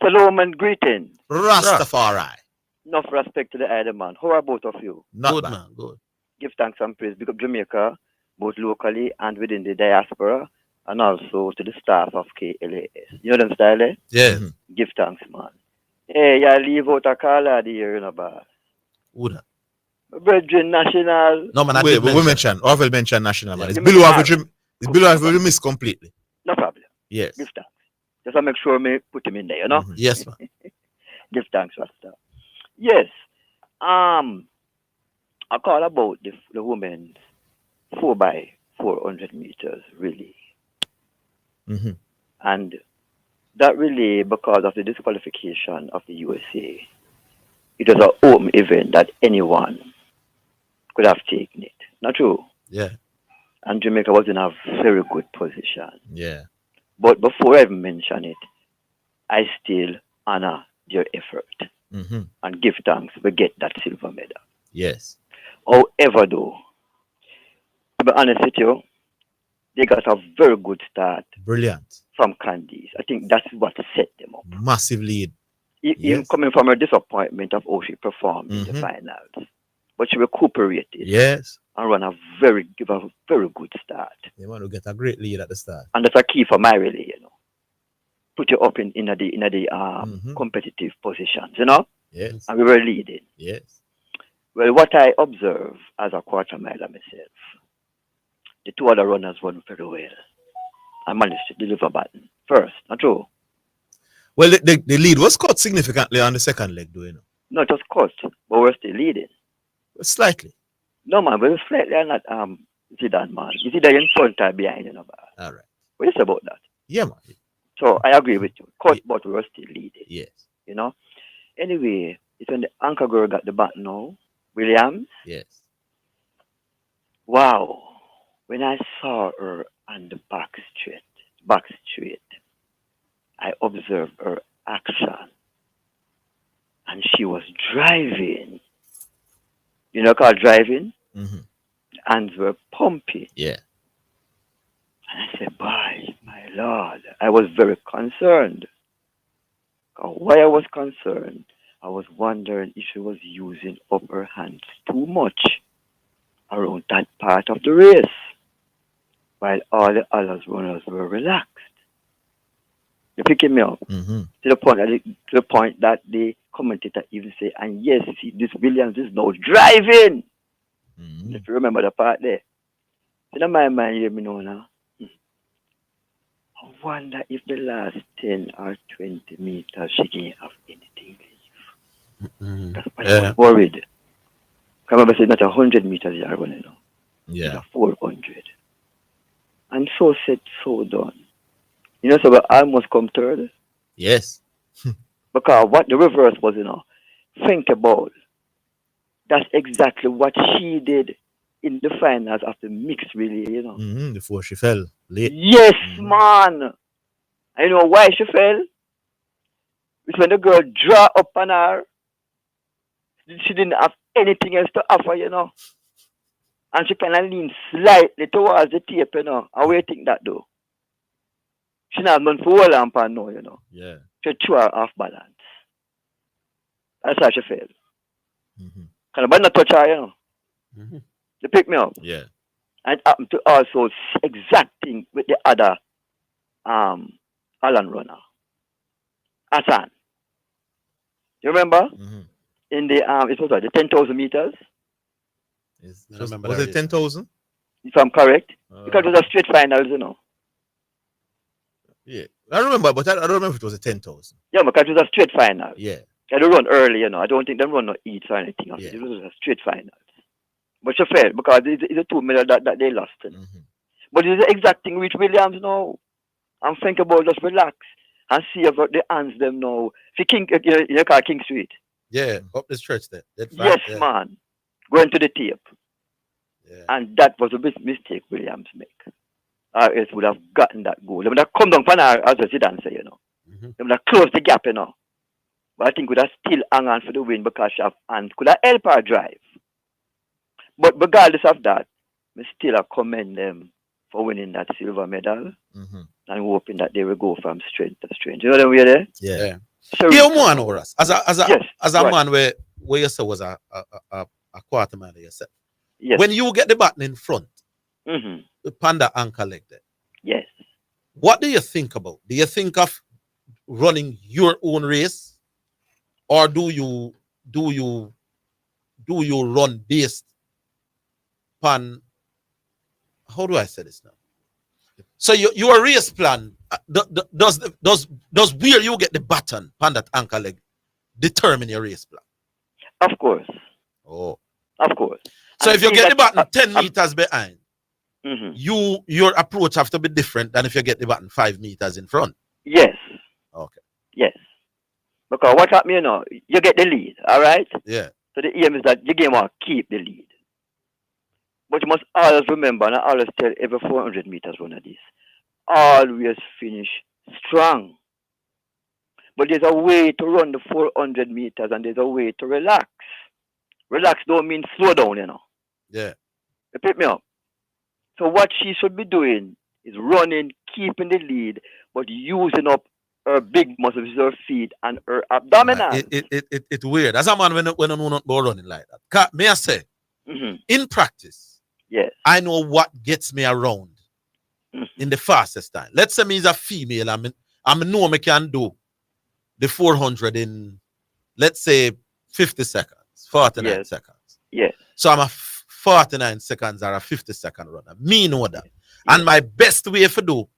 Speaker 6: Shalom and greeting.
Speaker 2: Rastafari.
Speaker 6: Enough respect to the other man. How are both of you?
Speaker 2: Not
Speaker 1: Good,
Speaker 2: bad.
Speaker 1: man. Good.
Speaker 6: Give thanks and praise. Big up Jamaica, both locally and within the diaspora, and also to the staff of KLAS. You know them style, eh?
Speaker 1: Yeah.
Speaker 6: Give thanks, man. Hey, you leave out a caller here, you know, bad.
Speaker 1: Who that?
Speaker 6: Brethren National.
Speaker 1: No, man,
Speaker 2: we mention. Orville mentioned national, man. It's
Speaker 6: You
Speaker 2: below
Speaker 6: mention
Speaker 2: average. It's below average miss completely.
Speaker 6: No problem.
Speaker 2: Yes.
Speaker 6: Give thanks. Just to make sure me put him in there, you know?
Speaker 1: Yes, man.
Speaker 6: Give thanks, Rasta. Yes. I call about the women's 4x400 meters relay. And that relay, because of the disqualification of the USA, it was an open event that anyone could have taken it. Not true?
Speaker 1: Yeah.
Speaker 6: And Jamaica was in a very good position.
Speaker 2: Yeah.
Speaker 6: But before I even mention it, I still honor their effort and give thanks to get that silver medal.
Speaker 2: Yes.
Speaker 6: However, though, to be honest with you, they got a very good start.
Speaker 2: Brilliant.
Speaker 6: From Candice. I think that's what set them up.
Speaker 2: Massive lead.
Speaker 6: Even coming from a disappointment of how she performed in the finals. But she recuperated.
Speaker 2: Yes.
Speaker 6: And give a very good start.
Speaker 2: They want to get a great lead at the start.
Speaker 6: And that's a key for my relay, you know. Put you up in the competitive positions, you know?
Speaker 2: Yes.
Speaker 6: And we were leading.
Speaker 2: Yes.
Speaker 6: Well, what I observe as a quarter miler myself, the two other runners run very well. I managed to deliver button first, not true.
Speaker 2: Well, the lead was cut significantly on the second leg, do you know?
Speaker 6: No, it was cut, but we're still leading.
Speaker 2: Slightly.
Speaker 6: No, man, we're slightly not Zidane, man. Is either in front or behind, you know, man.
Speaker 2: All right.
Speaker 6: What do you say about that?
Speaker 2: Yeah, man.
Speaker 6: So I agree with you. Cut, but we're still leading.
Speaker 2: Yes.
Speaker 6: You know? Anyway, it's when the anchor girl got the bat now. Williams.
Speaker 2: Yes.
Speaker 6: Wow. When I saw her on the back straight, I observed her action. And she was driving. You know, called driving?
Speaker 2: Mm-hmm.
Speaker 6: Hands were pumping.
Speaker 2: Yeah.
Speaker 6: And I said, boy, my Lord. I was very concerned. Why I was concerned, I was wondering if she was using up her hands too much around that part of the race, while all the other runners were relaxed. You're picking me up?
Speaker 2: Mm-hmm.
Speaker 6: To the point that the commentator even say, and yes, see, this Williams is now driving. Mm-hmm. If you remember the part there. In my mind, hear me now. I wonder if the last 10 or 20 meters she can't have anything left.
Speaker 2: Mm-hmm.
Speaker 6: That's why I was worried. I remember saying not 100 meters you are running now.
Speaker 2: Yeah.
Speaker 6: It's 400. And so said, so done. You know, so we almost come third.
Speaker 2: Yes.
Speaker 6: Because what the reverse was, you know, think about. That's exactly what she did in the finals of the mixed relay, you know.
Speaker 2: Mm-hmm. Before she fell late.
Speaker 6: Yes, man. I know why she fell. It's when the girl draw up on her. She didn't have anything else to offer, you know. And she kind of leaned slightly towards the tape, you know. How do you think that, though? She not done for all lamp and no, you know.
Speaker 2: Yeah.
Speaker 6: She threw her off balance. That's how she fell.
Speaker 2: Mm-hmm.
Speaker 6: Kind of not touch her, you know.
Speaker 2: Mm-hmm.
Speaker 6: They pick me up.
Speaker 2: Yeah.
Speaker 6: And it happened to also exact thing with the other Alan runner. Hassan. You remember?
Speaker 2: Mm-hmm.
Speaker 6: In the it was the 10,000 meters.
Speaker 2: Was it 10,000?
Speaker 6: If I'm correct. Because it was a straight finals, you know.
Speaker 2: Yeah. I remember, but I don't remember if it was a 10,000.
Speaker 6: Yeah, because it was a straight final.
Speaker 2: Yeah.
Speaker 6: They run early, you know. I don't think they run no eats or anything else.
Speaker 2: Yeah.
Speaker 6: It was a straight final. But she failed because it's a 2 minute that they lost.
Speaker 2: Mm-hmm.
Speaker 6: But it's the exact thing with Williams now. I'm thinking about just relax and see about the hands them now. If you call King Street.
Speaker 2: Yeah, up the stretch there.
Speaker 6: Yes, man. Going to the tape.
Speaker 2: Yeah.
Speaker 6: And that was a big mistake Williams make. Else would have gotten that goal. They would have come down for her, as Zidane say, you know.
Speaker 2: Mm-hmm.
Speaker 6: They would have closed the gap, you know. But I think would have still hung on for the win because she have hands. Could have helped her drive. But regardless of that, we still commend them for winning that silver medal.
Speaker 2: Mm-hmm.
Speaker 6: And hoping that they will go from strength to strength. You know the way there?
Speaker 2: Yeah.
Speaker 6: So
Speaker 2: yeah, man, over us. As a
Speaker 6: right.
Speaker 2: man where you say was a quarter man yourself.
Speaker 6: Yes.
Speaker 2: When you get the button in front,
Speaker 6: mm-hmm.
Speaker 2: the panda anchor leg there.
Speaker 6: Yes.
Speaker 2: What do you think about? Do you think of running your own race, or do you run based on, how do I say this now? So your race plan does where you get the button on that anchor leg determine your race plan?
Speaker 6: Of course.
Speaker 2: Oh.
Speaker 6: Of course.
Speaker 2: So
Speaker 6: and
Speaker 2: if you get the button 10 meters behind,
Speaker 6: mm-hmm.
Speaker 2: your approach have to be different than if you get the button 5 meters in front.
Speaker 6: Yes.
Speaker 2: Okay.
Speaker 6: Yes. Because what happened, you know, you get the lead, all right?
Speaker 2: Yeah.
Speaker 6: So the aim is that you game want to keep the lead. But you must always remember, and I always tell every 400 meters runner this, always finish strong. But there's a way to run the 400 meters and there's a way to relax. Relax don't mean slow down, you know.
Speaker 2: Yeah.
Speaker 6: You pick me up. So what she should be doing is running, keeping the lead, but using up her big muscles, her feet and her abdominals.
Speaker 2: It's weird. As a man, when I know not about running like that. May I say,
Speaker 6: mm-hmm.
Speaker 2: in practice,
Speaker 6: yes,
Speaker 2: I know what gets me around in the fastest time. Let's say me is a female, I know me can do the 400 in, let's say, 50 seconds, 49 seconds.
Speaker 6: Yeah.
Speaker 1: So I'm a 49 seconds or a 50-second runner. Me know that. Yeah. And my best way to do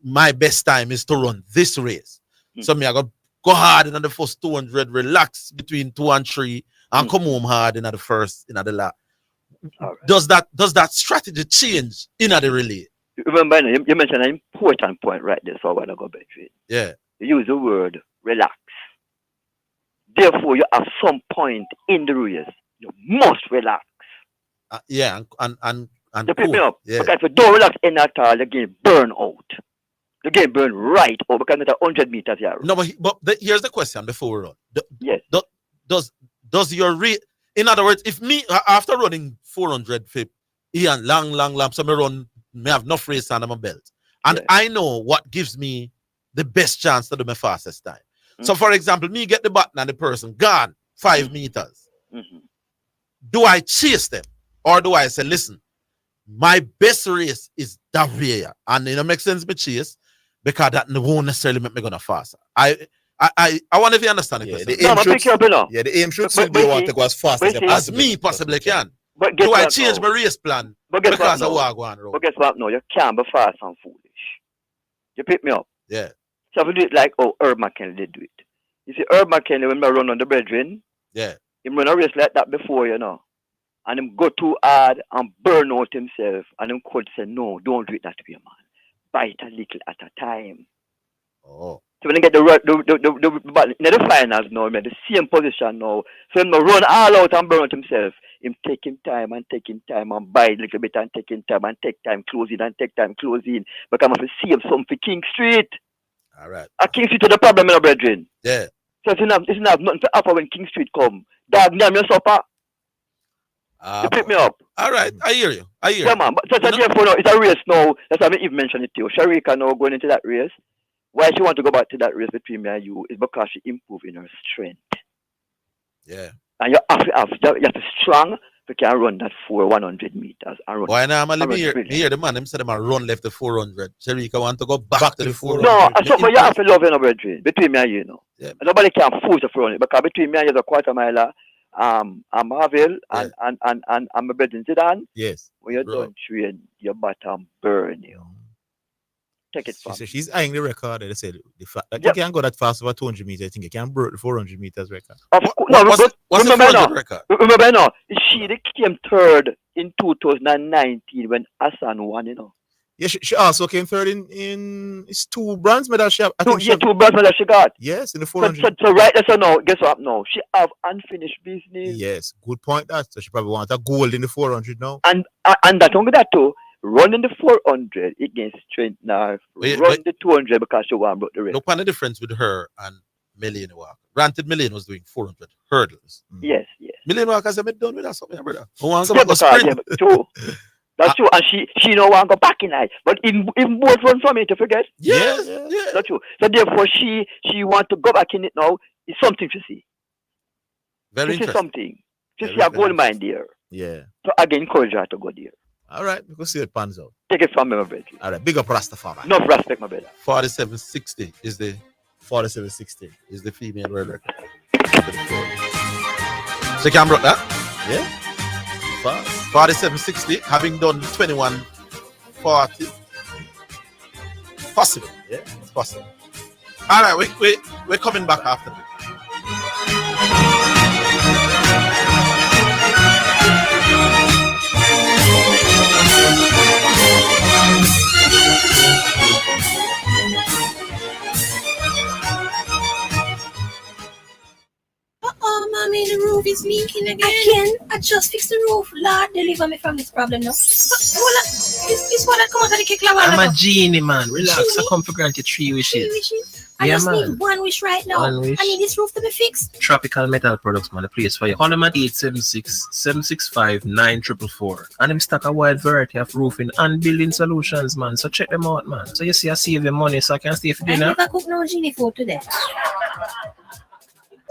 Speaker 1: my best time is to run this race. So me I go hard in the first 200, relax between 2 and 3, and come home hard in the first, in the lap. Right. Does that strategy change in the relay?
Speaker 6: Remember, you mentioned an important point right there, so I want to go back to it.
Speaker 1: Yeah.
Speaker 6: You use the word relax. Therefore, you at some point in the race, you must relax.
Speaker 1: Yeah, and
Speaker 6: you pick me up. Yeah. Because if you don't relax in at all, you get burn out. You get burned right out because it's 100 meters here.
Speaker 1: No, but here's the question before we run.
Speaker 6: Yes.
Speaker 1: Does your in other words, if me after running 400 feet, and long laps, so me have enough race under my belt, and I know what gives me the best chance to do my fastest time. So, for example, me get the button and the person gone 5 meters. Do I chase them, or do I say, listen, my best race is that way, and it makes sense me chase because that won't necessarily make me gonna faster. I wonder if you understand the question.
Speaker 2: The aim should still be want to go as fast
Speaker 1: as me possibly can. But do I change my race plan because I want to go on road?
Speaker 6: But guess what? No, you can't be fast and foolish. You pick me up.
Speaker 1: Yeah.
Speaker 6: So if you do it like Herb McKinley did do it. You see, Herb McKinley, when I run on the brethren,
Speaker 1: yeah,
Speaker 6: he run a race like that before, you know. And him go too hard and burn out himself. And him could say, no, don't do it that way, man. Bite a little at a time.
Speaker 1: Oh.
Speaker 6: So when they get the finals now, in the same position now. So him run all out and burn out himself. Him taking time and bite a little bit and taking time and take time closing and take time closing. Because I'm going to see him something for King Street.
Speaker 1: All right.
Speaker 6: King Street is the problem, my brethren.
Speaker 1: Yeah.
Speaker 6: So it's not nothing to offer when King Street come. Dog, name your supper. You pick me up.
Speaker 1: All right, I hear you.
Speaker 6: Yeah, man. But therefore, now, it's a race now. That's why I even mentioned it to you. Sharika now going into that race. Why she want to go back to that race between me and you is because she improved in her strength.
Speaker 1: Yeah.
Speaker 6: And you have to strong to can run that 100 meters. And run.
Speaker 1: Why now? Me hear the man. Him said them run left the 400. Sharika want to go back to the 400.
Speaker 6: No, but you have to love your brethren between me and you, know.
Speaker 1: Yeah.
Speaker 6: Nobody can force the 400 because between me and you is a quarter mile. I'm Orville and my brethren Zidane.
Speaker 2: Yes.
Speaker 6: When you're done train, your bottom burn you. Take it from
Speaker 2: she's eyeing the record. They said you can't go that fast over 200 meters. I think you can break the 400 meters record.
Speaker 1: What's the 400 record?
Speaker 6: Remember now, she came third in 2019 when Hassan won, you know.
Speaker 2: Yeah, she also came third in it's 2 bronze medals. She
Speaker 6: 2 bronze medals she got.
Speaker 2: Yes, in the 400.
Speaker 6: So right there, so now, guess what now? She have unfinished business.
Speaker 2: Yes, good point that. So she probably wants a gold in the 400 now.
Speaker 6: And that only that too. Running the 400 against Trent now. Run the 200 because she won the race.
Speaker 1: Look on the difference with her and Million Walker. Granted, Million was doing 400 hurdles.
Speaker 6: Yes.
Speaker 1: Million Walker said, done with that something, brother.
Speaker 6: True. That's true. And she no want to go back in it. But in both run from it, to forget.
Speaker 1: Yes.
Speaker 6: That's true. So therefore she want to go back in it now. It's something to see.
Speaker 1: Very interesting.
Speaker 6: Something. To see a gold mine there.
Speaker 2: Yeah.
Speaker 6: So again, encourage her to go there.
Speaker 2: All right, we can see it pans out.
Speaker 6: Take it from me, my brother.
Speaker 2: All right, big up Rastafari.
Speaker 6: No respect, my brother.
Speaker 1: 4760 is the
Speaker 2: 4760
Speaker 1: is the female world record. So can brought that?
Speaker 2: Yeah.
Speaker 1: 4760, having done 2140. Possible. Yeah, it's possible. All right, we're coming back after this.
Speaker 10: Mommy, the roof is leaking again. I just fixed the roof. Lord, deliver me from this problem now. This one that come out of the kick.
Speaker 12: I'm a genie, man. Relax. I come for granted 3 wishes.
Speaker 10: I just need 1 wish right now.
Speaker 12: 1 wish.
Speaker 10: I need this roof to be fixed.
Speaker 12: Tropical Metal Products, man. The place for you. Call them at 876-765-9444. And them stock a wide variety of roofing and building solutions, man. So check them out, man. So you see I save your money so I can stay for dinner.
Speaker 10: I never cook no genie food today.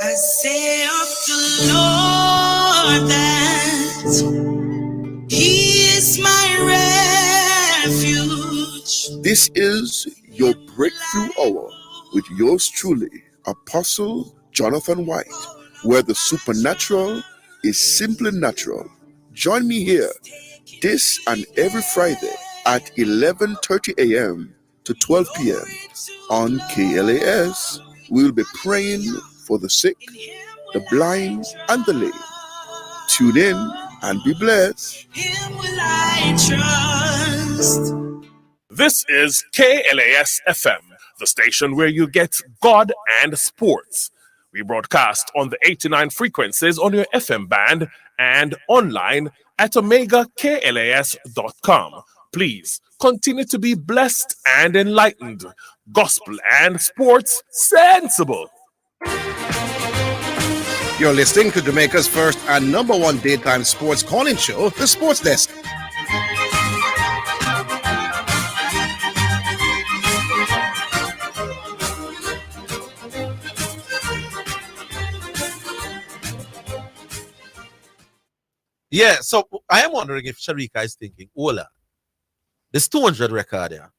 Speaker 11: I say of the Lord that He is my refuge.
Speaker 23: This is your breakthrough hour with yours truly, Apostle Jonathan White, where the supernatural is simply natural. Join me here this and every Friday at 11:30 a.m. to 12 p.m. on KLAS. We'll be praying for the sick, the blind, and the lame. Tune in and be blessed.
Speaker 5: This is KLAS FM, the station where you get God and sports. We broadcast on the 89 frequencies on your FM band and online at omegaklas.com. Please continue to be blessed and enlightened. Gospel and sports sensible.
Speaker 7: You're listening to Jamaica's first and number one daytime sports calling show, The Sports Desk.
Speaker 1: Yeah, so I am wondering if Sharika is thinking, Ola, this 200 record here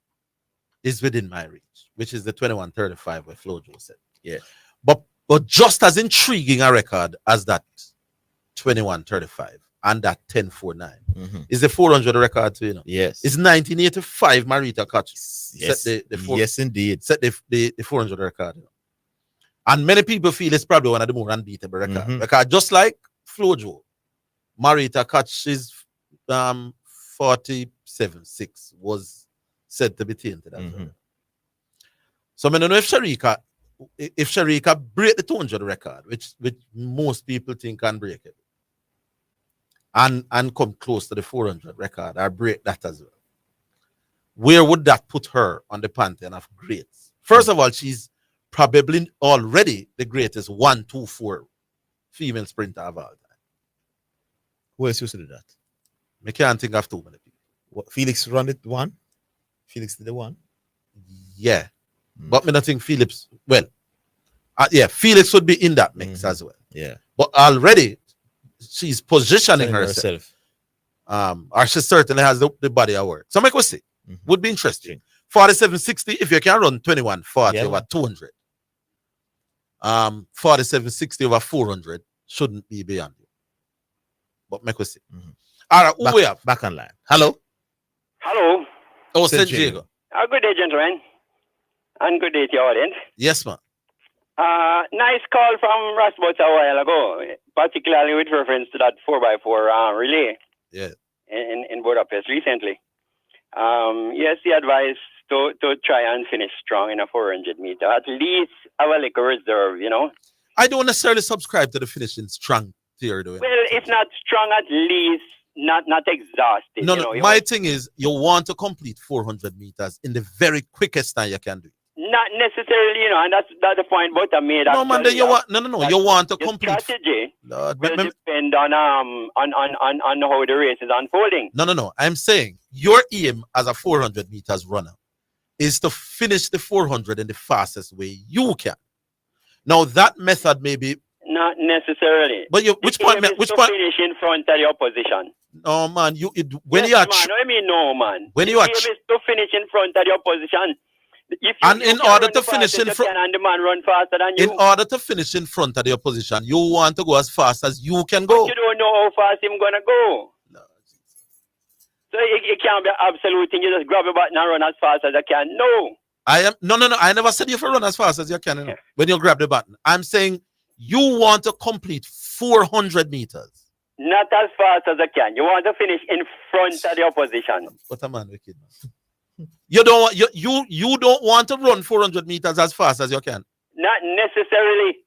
Speaker 1: is within my reach, which is the 21:35 where Flojo said.
Speaker 2: Yeah.
Speaker 1: But just as intriguing a record as that 21:35 and that 10:49 is the 400 record too, you know.
Speaker 2: Yes.
Speaker 1: It's 1985 Marita Koch.
Speaker 2: Yes. Yes, indeed.
Speaker 1: Set the 400 record. You know. And many people feel it's probably one of the more unbeatable records. Because just like Flojo, Marita Koch's 47.6 was said to be tainted as well. So I don't know if Sharika break the 200 record, which most people think can break it, and come close to the 400 record or break that as well, where would that put her on the pantheon of greats? First of all, she's probably already the greatest 1-2-4 female sprinter of all time.
Speaker 2: Who else used to do that?
Speaker 1: I can't think of too many people.
Speaker 2: What, Felix run it one? Felix did the one?
Speaker 1: Yeah. But I don't think Felix, Felix would be in that mix as well.
Speaker 2: Yeah.
Speaker 1: But already she's positioning herself. Or she certainly has the body of work. So my question would be interesting. 47.60, if you can run 21:40 over 200. 47.60 over 400 shouldn't be beyond you. But my question. All right, who we have?
Speaker 2: Back on line. Hello.
Speaker 13: Hello.
Speaker 1: Oh, St. Diego.
Speaker 13: Good day, gentlemen. And good day to your audience.
Speaker 1: Yes, ma'am.
Speaker 13: Nice call from Rasmus a while ago, particularly with reference to that 4x4 relay in Budapest recently. Yes, the advice to try and finish strong in a 400 meter. At least have a little reserve, you know.
Speaker 1: I don't necessarily subscribe to the finishing strong theory, though.
Speaker 13: Well, if not strong, at least not exhausted.
Speaker 1: No,
Speaker 13: you know,
Speaker 1: my thing is you want to complete 400 meters in the very quickest time you can do it.
Speaker 13: Not necessarily, you know, and that's the point both I made.
Speaker 1: No, man, then you want you want to complete.
Speaker 13: Strategy
Speaker 1: Lord,
Speaker 13: will depend on how the race is unfolding.
Speaker 1: No. I'm saying your aim as a 400 meters runner is to finish the 400 in the fastest way you can. Now that method may be
Speaker 13: not necessarily.
Speaker 1: But which point?
Speaker 13: Finish in front of the opposition.
Speaker 1: No, man.
Speaker 13: When you are. Man, I mean, no, man.
Speaker 1: When you are.
Speaker 13: Is to finish in front of the opposition.
Speaker 1: In order to finish in front,
Speaker 13: and the man run faster than you.
Speaker 1: In order to finish in front of the opposition, you want to go as fast as you can go.
Speaker 13: But you don't know how fast him gonna go. No. So it can't be an absolute thing. You just grab a button and run as fast as you can. No.
Speaker 1: No. I never said you have to run as fast as you can. You know, when you grab the button, I'm saying you want to complete 400 meters.
Speaker 13: Not as fast as you can. You want to finish in front of the opposition.
Speaker 1: What a man wicked. You don't want to run 400 meters as fast as you can.
Speaker 13: Not necessarily.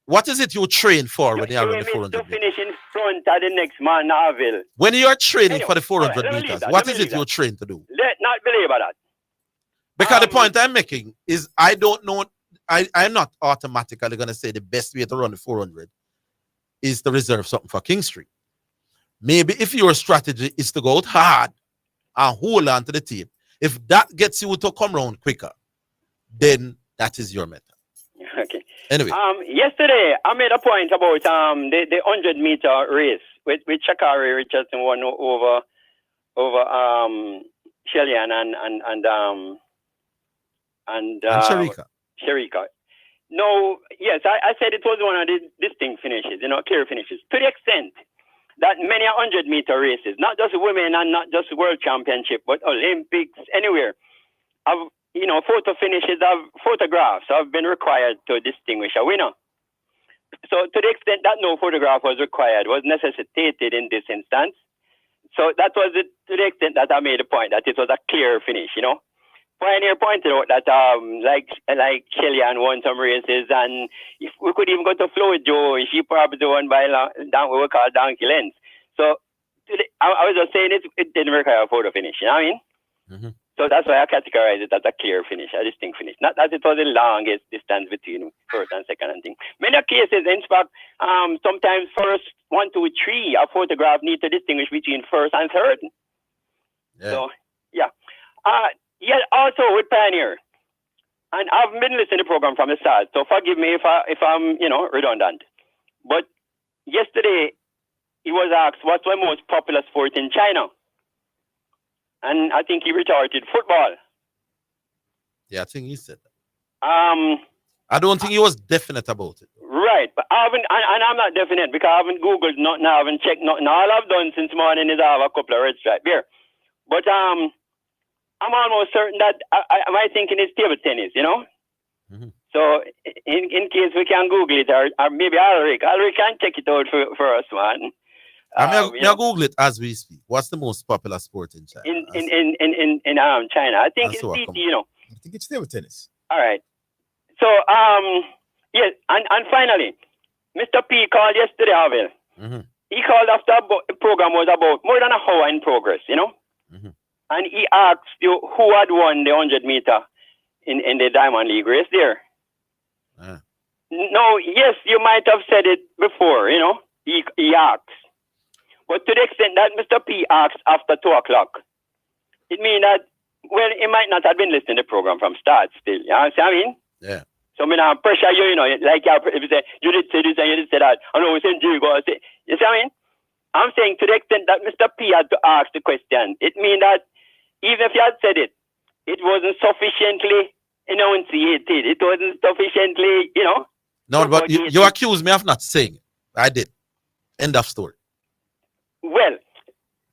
Speaker 1: What is it you train for when you are running 400
Speaker 13: meters? To finish in front of the next man, Orville.
Speaker 1: When you are training for the 400 meters, what is it you train to do?
Speaker 13: Let not believe that.
Speaker 1: Because the point I'm making is I don't know. I'm not automatically going to say the best way to run the 400 is to reserve something for King Street. Maybe if your strategy is to go out hard and hold on to the tape, if that gets you to come around quicker, then that is your method.
Speaker 13: Okay.
Speaker 1: Anyway.
Speaker 13: Yesterday, I made a point about the 100-meter race with Shakari Richardson won over Shellyan and
Speaker 1: Sharika.
Speaker 13: Sharika. No, yes, I said it was one of the distinct finishes, clear finishes. To the extent that many 100-meter races, not just women and not just World Championship, but Olympics, anywhere, photographs have been required to distinguish a winner. So to the extent that no photograph was required, was necessitated in this instance. So that was it, to the extent that I made the point that it was a clear finish, Pioneer pointed out that like Shellyan won some races, and if we could even go to Flo Joe, she probably won by what we call donkey lens. So I was just saying it didn't require a photo finish, you know what I mean?
Speaker 1: Mm-hmm.
Speaker 13: So that's why I categorize it as a clear finish, a distinct finish. Not that it was the longest distance between first and second and thing. Many cases, in fact, sometimes first 1, 2, 3, a photograph need to distinguish between first and third.
Speaker 1: Yeah.
Speaker 13: So, yeah. Yeah, also with Pioneer, and I've been listening to the program from the start, so forgive me if I'm redundant. But yesterday, he was asked what's the most popular sport in China, and I think he retorted football.
Speaker 1: Yeah, I think he said that. I don't think he was definite about it.
Speaker 13: Right, but I haven't, and I'm not definite because I haven't Googled nothing, I haven't checked nothing. All I've done since morning is I have a couple of red stripe here, but I'm almost certain that my thinking is table tennis,
Speaker 1: Mm-hmm.
Speaker 13: So in case we can Google it, or maybe Alric can check it out for us, man.
Speaker 1: I'll Google it as we speak. What's the most popular sport in China?
Speaker 13: In China, I think it's TT,
Speaker 2: I think it's table tennis.
Speaker 13: All right. So yes, and finally, Mr. P called yesterday, Orville.
Speaker 1: Mm-hmm.
Speaker 13: He called after the program was about more than a hour in progress,
Speaker 1: Mm-hmm.
Speaker 13: And he asked you who had won the 100-meter in the Diamond League race there. No, yes, you might have said it before, he asked. But to the extent that Mr. P asked after 2 o'clock, it means that, well, he might not have been listening to the program from start still. You know what I mean?
Speaker 1: Yeah.
Speaker 13: So I mean, pressure you, like if you say, you did say this and you did say that. I know we said you go say, you see what I mean? I'm saying to the extent that Mr. P had to ask the question, it means that even if you had said it, it wasn't sufficiently enunciated. It wasn't sufficiently,
Speaker 1: No, but you accuse me of not saying it. I did. End of story.
Speaker 13: Well,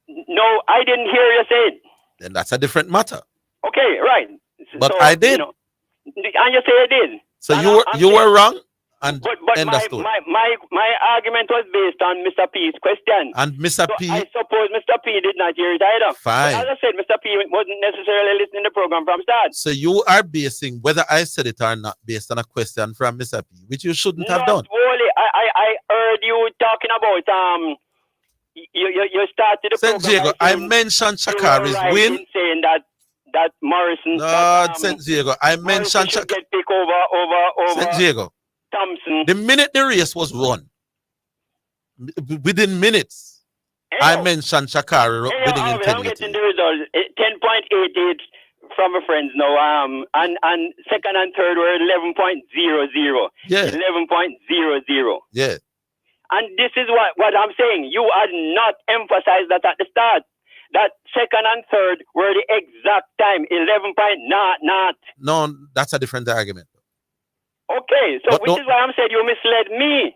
Speaker 13: no, I didn't hear you say it.
Speaker 1: Then that's a different matter.
Speaker 13: Okay, right.
Speaker 1: But I did.
Speaker 13: And you say I did.
Speaker 1: So you were wrong. And
Speaker 13: but
Speaker 1: end of story.
Speaker 13: My argument was based on Mr. P's question.
Speaker 1: And Mr. P.
Speaker 13: I suppose Mr. P did not hear it either.
Speaker 1: Fine.
Speaker 13: But as I said, Mr. P wasn't necessarily listening to the program from start.
Speaker 1: So you are basing whether I said it or not based on a question from Mr. P, which you shouldn't have done.
Speaker 13: Wally, I heard you talking about you started the
Speaker 1: St.
Speaker 13: program.
Speaker 1: Diego, I mentioned Shakari's win.
Speaker 13: Saying that Morrison.
Speaker 1: No, St. Diego, I mentioned
Speaker 13: Shakari. Pick over
Speaker 1: St. Diego.
Speaker 13: Thompson.
Speaker 1: The minute the race was run, within minutes, I mentioned Shakari winning in 10
Speaker 13: I'm getting the results. 10.88 from my friends now. And second and third were 11.00.
Speaker 1: Yeah.
Speaker 13: 11.00.
Speaker 1: Yeah.
Speaker 13: And this is what I'm saying. You had not emphasized that at the start. That second and third were the exact time. 11.00.
Speaker 1: No, that's a different argument.
Speaker 13: Okay, so which is why I'm saying you misled me.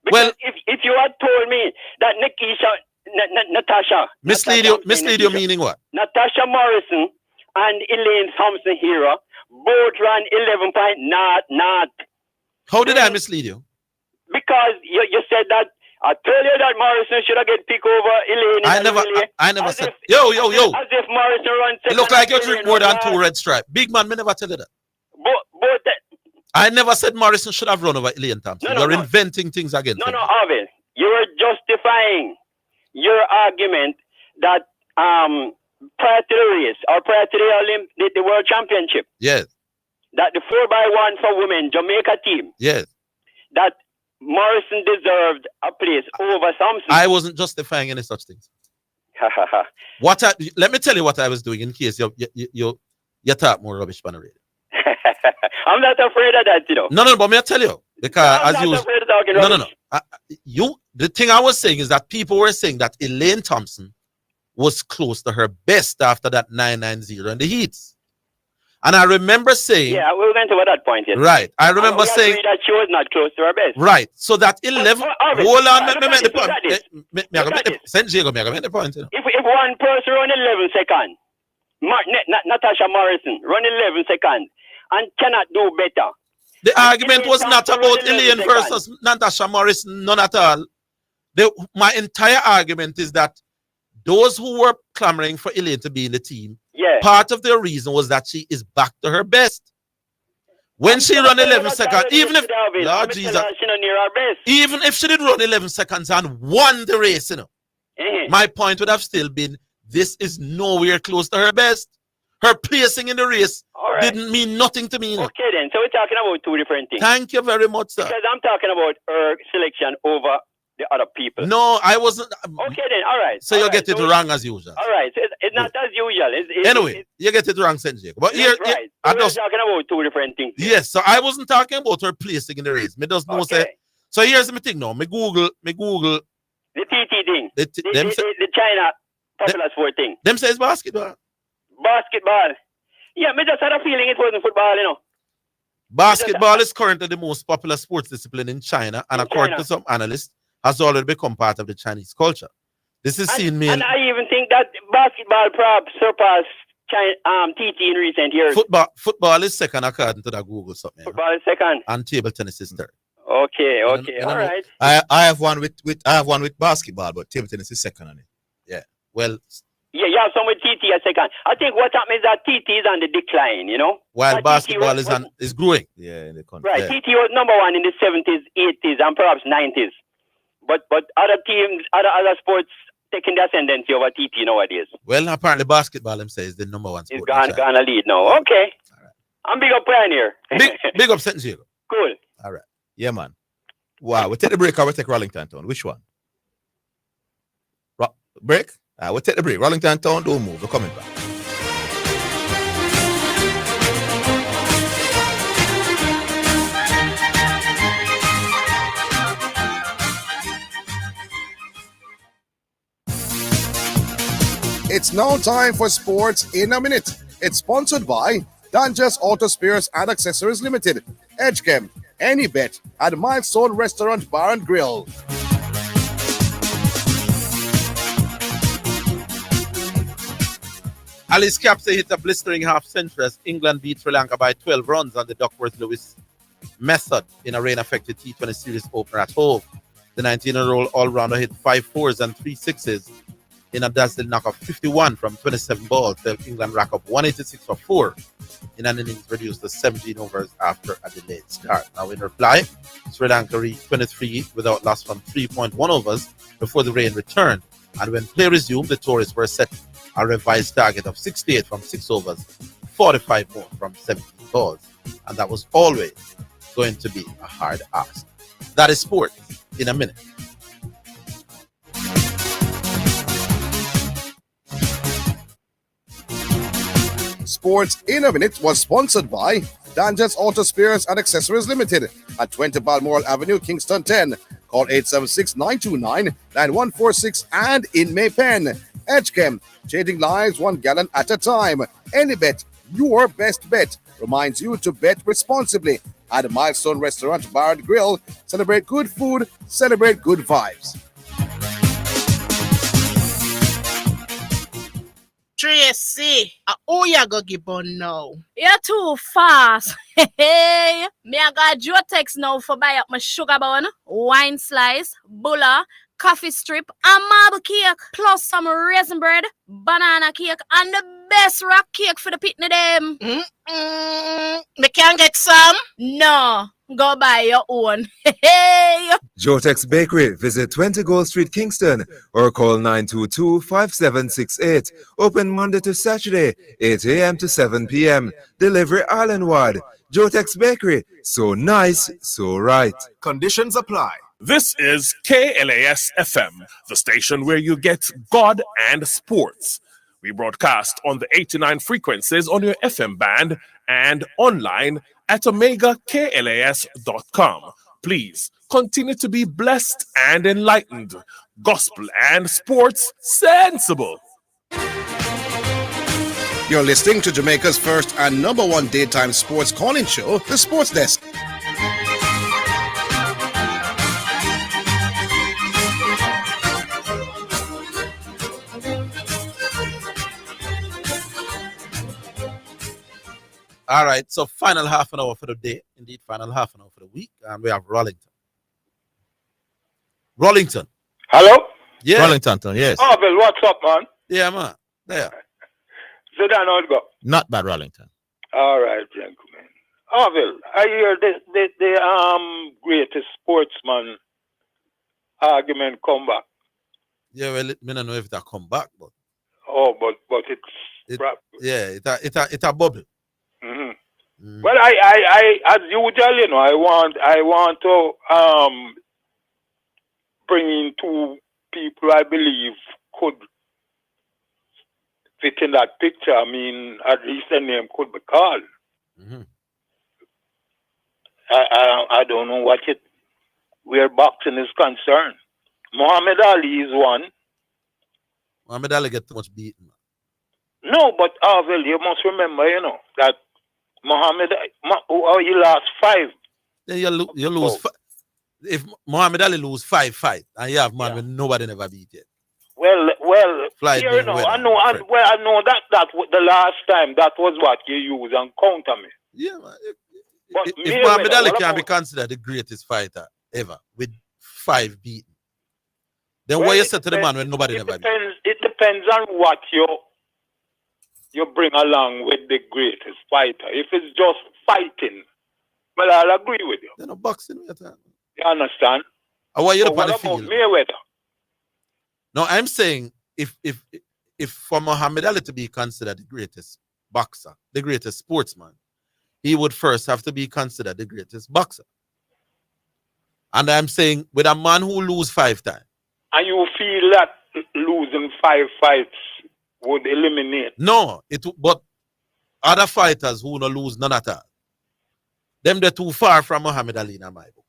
Speaker 13: Because if you had told me that Natasha
Speaker 1: mislead you meaning what?
Speaker 13: Natasha Morrison and Elaine Thompson here both ran 11.00.
Speaker 1: How did I mislead you?
Speaker 13: Because you said that I told you that Morrison should have get pick over Elaine.
Speaker 1: I never said. Yo.
Speaker 13: As if Morrison runs.
Speaker 1: It look like you drink more than 2 red stripe. Big man, me never tell you that.
Speaker 13: But
Speaker 1: I never said Morrison should have run over Elaine Thompson. You're inventing things against him.
Speaker 13: No, Orville. You are justifying your argument that prior to the race or prior to the World Championship.
Speaker 1: Yes.
Speaker 13: That the 4x1 for women Jamaica team.
Speaker 1: Yes.
Speaker 13: That Morrison deserved a place over Thompson.
Speaker 1: I wasn't justifying any such things. Let me tell you what I was doing in case you talk more rubbish on the radio.
Speaker 13: I'm not afraid of that,
Speaker 1: No, but may I tell you? Because
Speaker 13: I'm not afraid of talking rubbish.
Speaker 1: The thing I was saying is that people were saying that Elaine Thompson was close to her best after that 990 in the heats. And I remember saying...
Speaker 13: Yeah, we went over that point, yes.
Speaker 1: Right. I remember saying...
Speaker 13: that she was not close to her best.
Speaker 1: Right. So that 11... Hold on, let me make the point. Make the point. You know.
Speaker 13: If one person run 11 seconds, Natasha Morrison run 11 seconds and cannot do better.
Speaker 1: The argument was not about Elaine versus Natasha Morrison, none at all. My entire argument is that those who were clamoring for Elaine to be in the team, part of their reason was that she is back to her best. When she run 11 seconds, even if Lord Jesus, even if she did run 11 seconds and won the race, you know, my point would have still been this is nowhere close to her best. Her placing in the race didn't mean nothing to me. You know.
Speaker 13: Okay, then. So we're talking about two different things.
Speaker 1: Thank you very much, sir.
Speaker 13: Because I'm talking about her selection over the other people.
Speaker 1: No, I wasn't.
Speaker 13: Okay, then. All right.
Speaker 1: So you get it wrong as usual.
Speaker 13: All right. So it's not as usual.
Speaker 1: Anyway, you get it wrong, Senjay. But here,
Speaker 13: right. So we're talking about two different things.
Speaker 1: Yes, so I wasn't talking about her placing in the race. Me does know say. So here's my thing now. Me Google.
Speaker 13: The TT thing. The China popular sport thing.
Speaker 1: Them says basketball.
Speaker 13: Basketball. Yeah, me just had a feeling it wasn't football, you know.
Speaker 1: Basketball is currently the most popular sports discipline in China, and according to some analysts, has already become part of the Chinese culture. This is seen mainly.
Speaker 13: And I even think that basketball perhaps surpassed TT in recent years.
Speaker 1: Football is second according to that Google something.
Speaker 13: Football is second.
Speaker 1: And table tennis is third.
Speaker 13: Okay, all right.
Speaker 2: I have one with basketball, but table tennis is second on it.
Speaker 1: Yeah. Well.
Speaker 13: Yeah, you have some with TT a second. I think what happened is that TT is on the decline, you know?
Speaker 1: While basketball is growing.
Speaker 2: Yeah, in the country.
Speaker 13: Right, TT was number one in the 70s, 80s, and perhaps 90s. But other teams, other sports taking the ascendancy over TT nowadays.
Speaker 1: Well, apparently basketball, them say, is the number one sport.
Speaker 13: It's gonna lead now. Okay. Right. I'm big up Pioneer.
Speaker 1: big up St. Diego.
Speaker 13: Cool.
Speaker 2: All right. Yeah, man. Wow, we take the break or we take Rollington Town? Which one? Break? We'll take the break. Rollington Town, don't move. We're coming back.
Speaker 7: It's now time for Sports in a Minute. It's sponsored by Dangerous Auto Spares and Accessories Limited, Edgechem, Any Bet, and Milestone Restaurant Bar and Grill.
Speaker 1: Alice Capsey hit a blistering half-century as England beat Sri Lanka by 12 runs on the Duckworth-Lewis method in a rain-affected T20 Series opener at home. The 19-year-old all-rounder hit 5 fours and 3 sixes in a dazzling knock of 51 from 27 balls, till England rack up 186 for 4 in an innings reduced to 17 overs after a delayed start. Now in reply, Sri Lanka reached 23 without loss from 3.1 overs before the rain returned, and when play resumed, the Tories were set a revised target of 68 from 6 overs, 45 more from 17 balls, and that was always going to be a hard ask. That is sport in a minute.
Speaker 7: Sports in a Minute was sponsored by Dangerous Auto Spares and Accessories Limited at 20 Balmoral Avenue, Kingston 10. Call 876-929-9146 and in Maypen. Edgechem, changing lives 1 gallon at a time. Any Bet, your best bet, reminds you to bet responsibly at a Milestone Restaurant Bar and Grill. Celebrate good food, celebrate good vibes.
Speaker 4: Tracy, who you go give on now? You're too fast. Hey, me I got your text now for buy up my sugar bun, wine slice, bulla, coffee strip, and marble cake, plus some raisin bread, banana cake, and the best rock cake for the pitney them. Me can't get some? No. Go buy your own. Hey!
Speaker 14: Jotex Bakery. Visit 20 Gold Street, Kingston, or call 922-5768. Open Monday to Saturday, 8 a.m. to 7 p.m. Delivery island-wide. Jotex Bakery. So nice, so right.
Speaker 5: Conditions apply. This is KLAS FM, the station where you get God and sports. We broadcast on the 89 frequencies on your FM band and online at OmegaKLAS.com. Please continue to be blessed and enlightened. Gospel and sports sensible.
Speaker 7: You're listening to Jamaica's first and number one daytime sports calling show, The Sports Desk.
Speaker 1: All right, so final half an hour for the day. Indeed, final half an hour for the week. And we have Rollington. Rollington.
Speaker 8: Hello?
Speaker 1: Yeah.
Speaker 2: Rollington, yes.
Speaker 8: Orville, what's up, man?
Speaker 1: Yeah, man. There.
Speaker 8: Zidane, how's it go?
Speaker 2: Not bad, Rollington.
Speaker 8: All right, gentlemen. Orville, I hear the greatest sportsman argument come back.
Speaker 1: Yeah, well, I don't know if that come back, but
Speaker 8: but it's
Speaker 1: it's a bubble.
Speaker 8: Mm-hmm. Well, I as usual, you know, I want to bring in two people I believe could fit in that picture. I mean, at least a name could be called.
Speaker 1: Mm-hmm.
Speaker 8: I don't know where boxing is concerned. Muhammad Ali is one.
Speaker 1: Muhammad Ali get too much beaten.
Speaker 8: No, but Orville, you must remember, you know, that Muhammad, he lost 5.
Speaker 1: Then you lose. If Muhammad Ali lose 5 fights, and you have man with nobody never beat it.
Speaker 8: Well,
Speaker 1: Fly
Speaker 8: here, you know, I know that the last time that was what you used and counter me.
Speaker 1: Yeah, man.
Speaker 8: But
Speaker 1: If Muhammad Ali can be considered the greatest fighter ever with 5 beaten, then what you say to the man when nobody never beat?
Speaker 8: It depends on what you bring along with the greatest fighter. If it's just fighting, well, I'll agree with you.
Speaker 1: They're not boxing.
Speaker 8: You understand?
Speaker 1: What
Speaker 8: about Mayweather?
Speaker 1: No, I'm saying if for Muhammad Ali to be considered the greatest boxer, the greatest sportsman, he would first have to be considered the greatest boxer. And I'm saying with a man who lose 5 times.
Speaker 8: And you feel that losing 5 fights would eliminate?
Speaker 1: No, but other fighters who no lose none at all. Them they're too far from Muhammad Ali in my book.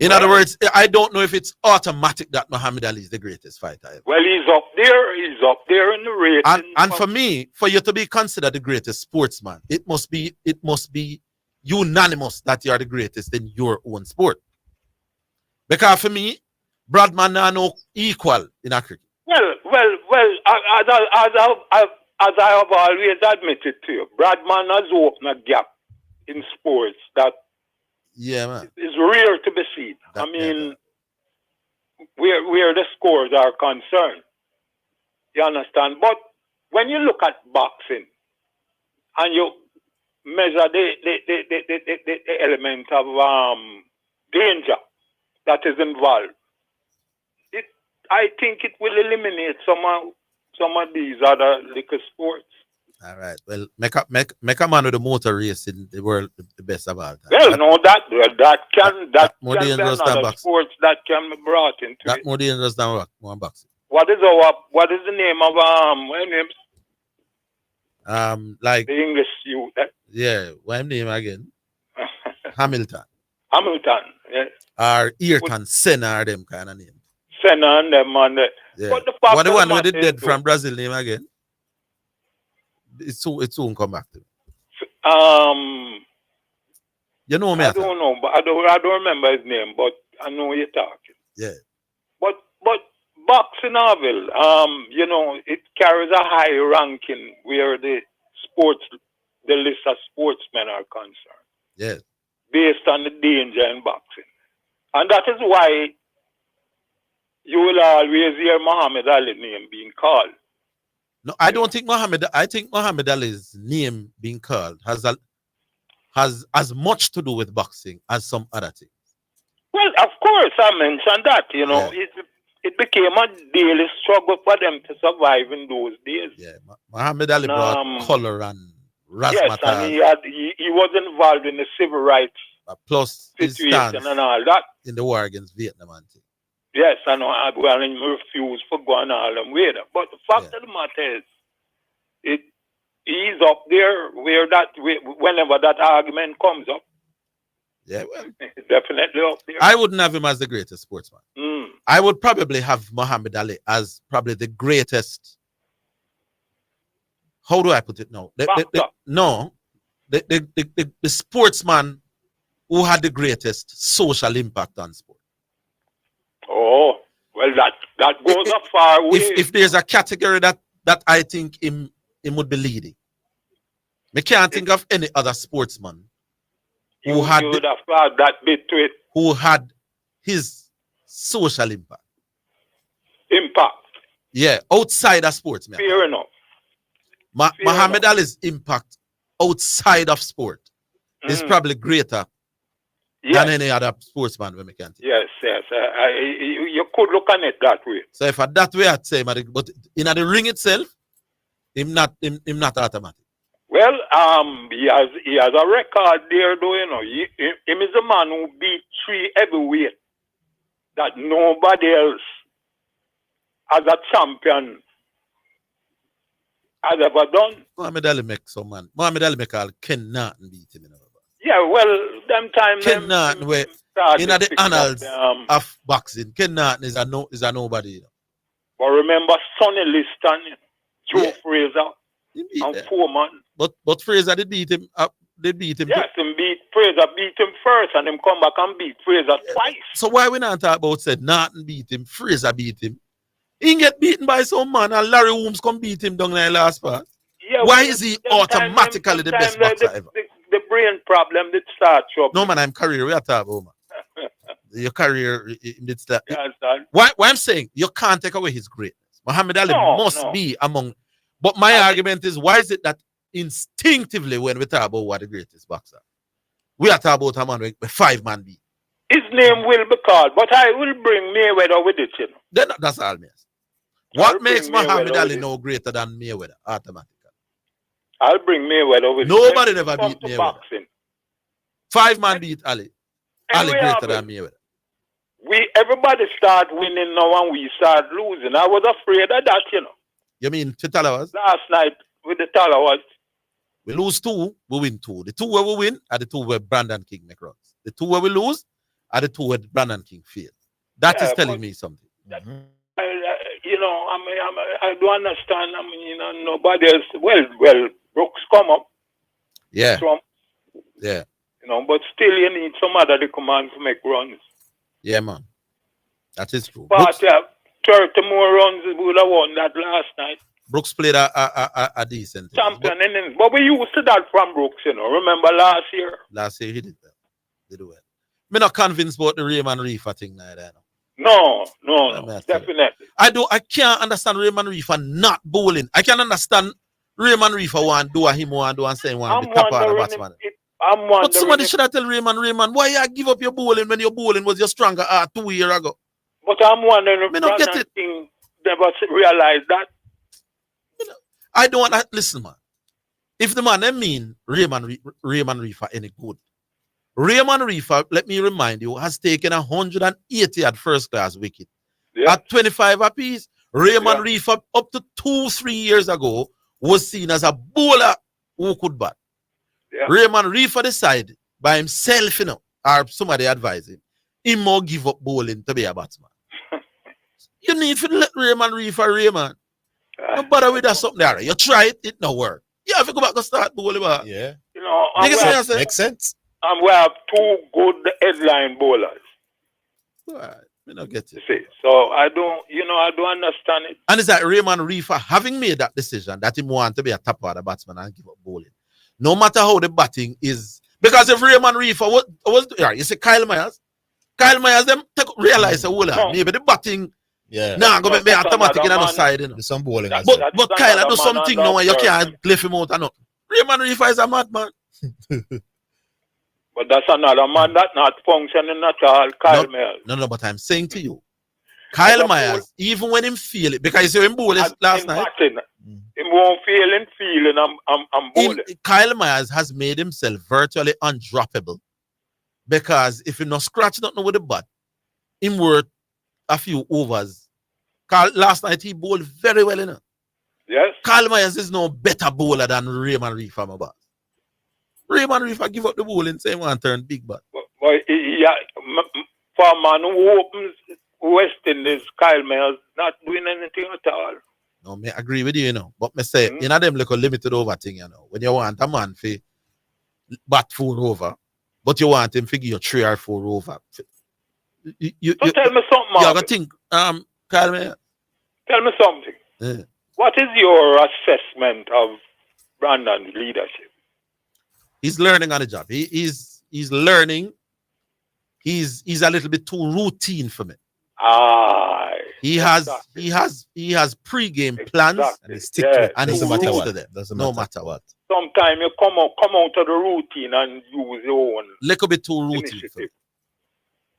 Speaker 1: In other words, I don't know if it's automatic that Muhammad Ali is the greatest fighter ever.
Speaker 8: Well, he's up there. He's up there in the rating.
Speaker 1: And for me, for you to be considered the greatest sportsman, it must be unanimous that you are the greatest in your own sport. Because for me, Bradman are no equal in a cricket.
Speaker 8: Well, as I have always admitted to you, Bradman has opened a gap in sports that
Speaker 1: man.
Speaker 8: is rare to be seen. I mean, where the scores are concerned. You understand? But when you look at boxing and you measure the element of danger that is involved, I think it will eliminate some of these other liquor sports.
Speaker 1: All right. Well, make a man with a motor race in the world the best of all time.
Speaker 8: Well, no, that can
Speaker 1: more
Speaker 8: be
Speaker 1: dangerous than
Speaker 8: another
Speaker 1: boxing.
Speaker 8: sports that can be brought into
Speaker 1: That
Speaker 8: it.
Speaker 1: more dangerous than one boxing.
Speaker 8: What is the name of what name?
Speaker 1: Like
Speaker 8: the English youth.
Speaker 1: Yeah, what name again? Hamilton.
Speaker 8: Hamilton, yes.
Speaker 1: Or Ayrton Senna or them kind of name.
Speaker 8: Senna and them and
Speaker 1: Yeah.
Speaker 8: But the fact
Speaker 1: What the
Speaker 8: of
Speaker 1: one
Speaker 8: the
Speaker 1: with the
Speaker 8: matter
Speaker 1: dead
Speaker 8: is,
Speaker 1: from Brazil name again? It soon come back to me. You know me.
Speaker 8: I don't know, but I don't remember his name, but I know you're talking.
Speaker 1: Yeah.
Speaker 8: But boxing, Orville, you know, it carries a high ranking where the list of sportsmen are concerned.
Speaker 1: Yeah.
Speaker 8: Based on the danger in boxing. And that is why you will always hear Muhammad Ali's name being called.
Speaker 1: No, I don't think I think Muhammad Ali's name being called has as much to do with boxing as some other things.
Speaker 8: Well, of course, I mentioned that. You know, it became a daily struggle for them to survive in those days.
Speaker 1: Yeah, Muhammad Ali brought color and razzmatazz.
Speaker 8: Yes, and he was involved in the civil rights
Speaker 1: plus his
Speaker 8: situation
Speaker 1: stance
Speaker 8: and all that.
Speaker 1: in the war against Vietnam and thing.
Speaker 8: Yes, I know. Well, he refused for going all them way. But the fact of the matter is, he's up there whenever that argument comes up.
Speaker 1: Yeah, well,
Speaker 8: definitely up there.
Speaker 1: I wouldn't have him as the greatest sportsman.
Speaker 8: Mm.
Speaker 1: I would probably have Muhammad Ali as probably the greatest how do I put it now? The sportsman who had the greatest social impact on sport.
Speaker 8: Oh, well, that goes a far way.
Speaker 1: If there's a category that I think him would be leading, I can't think of any other sportsman who
Speaker 8: you would have thought that bit to it.
Speaker 1: Who had his social impact. Yeah, outside of sports, man.
Speaker 8: Fair enough.
Speaker 1: Muhammad Ali's impact outside of sport is probably greater than any other sportsman we can think.
Speaker 8: Yes. You could look at it that way.
Speaker 1: So if that way I'd say, but in the ring itself, him not automatic.
Speaker 8: Well, he has a record there, though, you know. Him is a man who beat 3 heavyweight that nobody else as a champion has ever done.
Speaker 1: Muhammad Ali make some man. Muhammad Ali make all Ken Norton beat him.
Speaker 8: Yeah, well, them time
Speaker 1: Ken Norton where in the annals of boxing, Ken Norton is a nobody. You know.
Speaker 8: But remember Sonny Liston, Joe Fraser, and Foreman.
Speaker 1: But Fraser did beat him. They beat him.
Speaker 8: Yes, Fraser beat him first, and him come back and beat Fraser twice.
Speaker 1: So why we not talk about said Norton beat him, Fraser beat him? He get beaten by some man, and Larry Holmes come beat him down in the last part.
Speaker 8: Yeah,
Speaker 1: why is he automatically the best boxer ever?
Speaker 8: The brain problem did start trouble.
Speaker 1: No man, I'm career. We are talking about man. Your career did start. Why I'm saying you can't take away his greatness. Muhammad Ali must be among. But my argument is, why is it that instinctively when we talk about what the greatest boxer, we are talking about a man with 5-man beat.
Speaker 8: His name will be called, but I will bring Mayweather with it, you know.
Speaker 1: Then that's all me. What makes Muhammad Ali no greater than Mayweather automatically?
Speaker 8: I'll bring Mayweather with
Speaker 1: Nobody never beat Mayweather. Boxing. 5-man beat Ali. Ali greater than Mayweather.
Speaker 8: Everybody start winning now and we start losing. I was afraid of that, you know.
Speaker 1: You mean to Talawas?
Speaker 8: Last night with the Talawas.
Speaker 1: We lose 2, we win 2. The 2 where we win are the 2 where Brandon King make runs. The 2 where we lose are the 2 where Brandon King fails. That is telling me something.
Speaker 8: You know, I don't understand. I mean, you know, nobody else. Well, Brooks come up.
Speaker 1: Yeah.
Speaker 8: Trump.
Speaker 1: Yeah.
Speaker 8: You know, but still you need some other command to make runs.
Speaker 1: Yeah, man. That is true.
Speaker 8: But 30 more runs would have won that last night.
Speaker 1: Brooks played a decent
Speaker 8: champion innings. But we used to that from Brooks, you know. Remember last year?
Speaker 1: Last year he did well. He did well. I'm not convinced about the Raymond Reefer thing like that.
Speaker 8: No, definitely.
Speaker 1: I can't understand Raymond Reefer not bowling. I can understand Raymond Reefer want do what him want do and say want to be top of the batsman. But somebody should have tell Raymond, why you give up your bowling when your bowling was your stronger 2 years ago?
Speaker 8: But I'm wondering if Brandon King never realized that.
Speaker 1: I don't want to listen, man. If the man mean Raymond Reefer any good, Raymond Reefer, let me remind you, has taken 180 at first class wicket. Yeah. At 25 apiece, Raymond Reefer up to 2-3 years ago was seen as a bowler who could bat. Yeah. Raymond Reefer decided by himself, you know, or somebody advised him, he more give up bowling to be a batsman. You need to let Raymond Reefer, Raymond. No bother with that something there. You try it, it no work. You have to go back and start bowling.
Speaker 2: Yeah.
Speaker 8: You know,
Speaker 2: makes sense.
Speaker 8: And we have 2 good headline bowlers.
Speaker 1: Right. I don't get it.
Speaker 8: See, so I don't understand it.
Speaker 1: And it's that Raymond Reefer having made that decision that he want to be a top order batsman and give up bowling. No matter how the batting is. Because if Raymond Reefer was you see Kyle Myers them realize maybe the batting go make me automatic in the side. You know.
Speaker 2: There's some bowling.
Speaker 1: But Kyle do something now and you can't cliff him out and up. Raymond Reefer is a madman.
Speaker 8: But that's another man that's not functioning at all, Kyle Myers.
Speaker 1: No, but I'm saying to you, Kyle Myers, even when him feel it, because you him bowling last night.
Speaker 8: Him won't feeling I'm bowling.
Speaker 1: Kyle Myers has made himself virtually undroppable. Because if he not scratch nothing with the bat, him worth a few overs. Last night he bowled very well, you know.
Speaker 8: Yes.
Speaker 1: Kyle Myers is no better bowler than Raymond Reefer, my boss. Raymond Reefer give up the ball and say one turn big bat.
Speaker 8: But for a man who opens West Indies, Kyle Myers not doing anything at all.
Speaker 1: No, me agree with you, you know. But me say, in them like a limited over thing, you know. When you want a man to bat 4 over, but you want him to give you 3 or 4 over. You
Speaker 8: tell me something,
Speaker 1: you
Speaker 8: Mark.
Speaker 1: gotta think, Kyle, man.
Speaker 8: Tell me something.
Speaker 1: Yeah.
Speaker 8: What is your assessment of Brandon's leadership?
Speaker 1: He's learning on the job. He's learning. He's a little bit too routine for me. He has pre-game plans
Speaker 2: and he stick to it.
Speaker 1: and he
Speaker 2: Doesn't matter
Speaker 1: sticks
Speaker 2: what.
Speaker 1: to them.
Speaker 2: Doesn't
Speaker 1: No
Speaker 2: matter
Speaker 1: matter what.
Speaker 8: Sometimes you come out of the routine and use your own.
Speaker 1: Little bit too routine for me.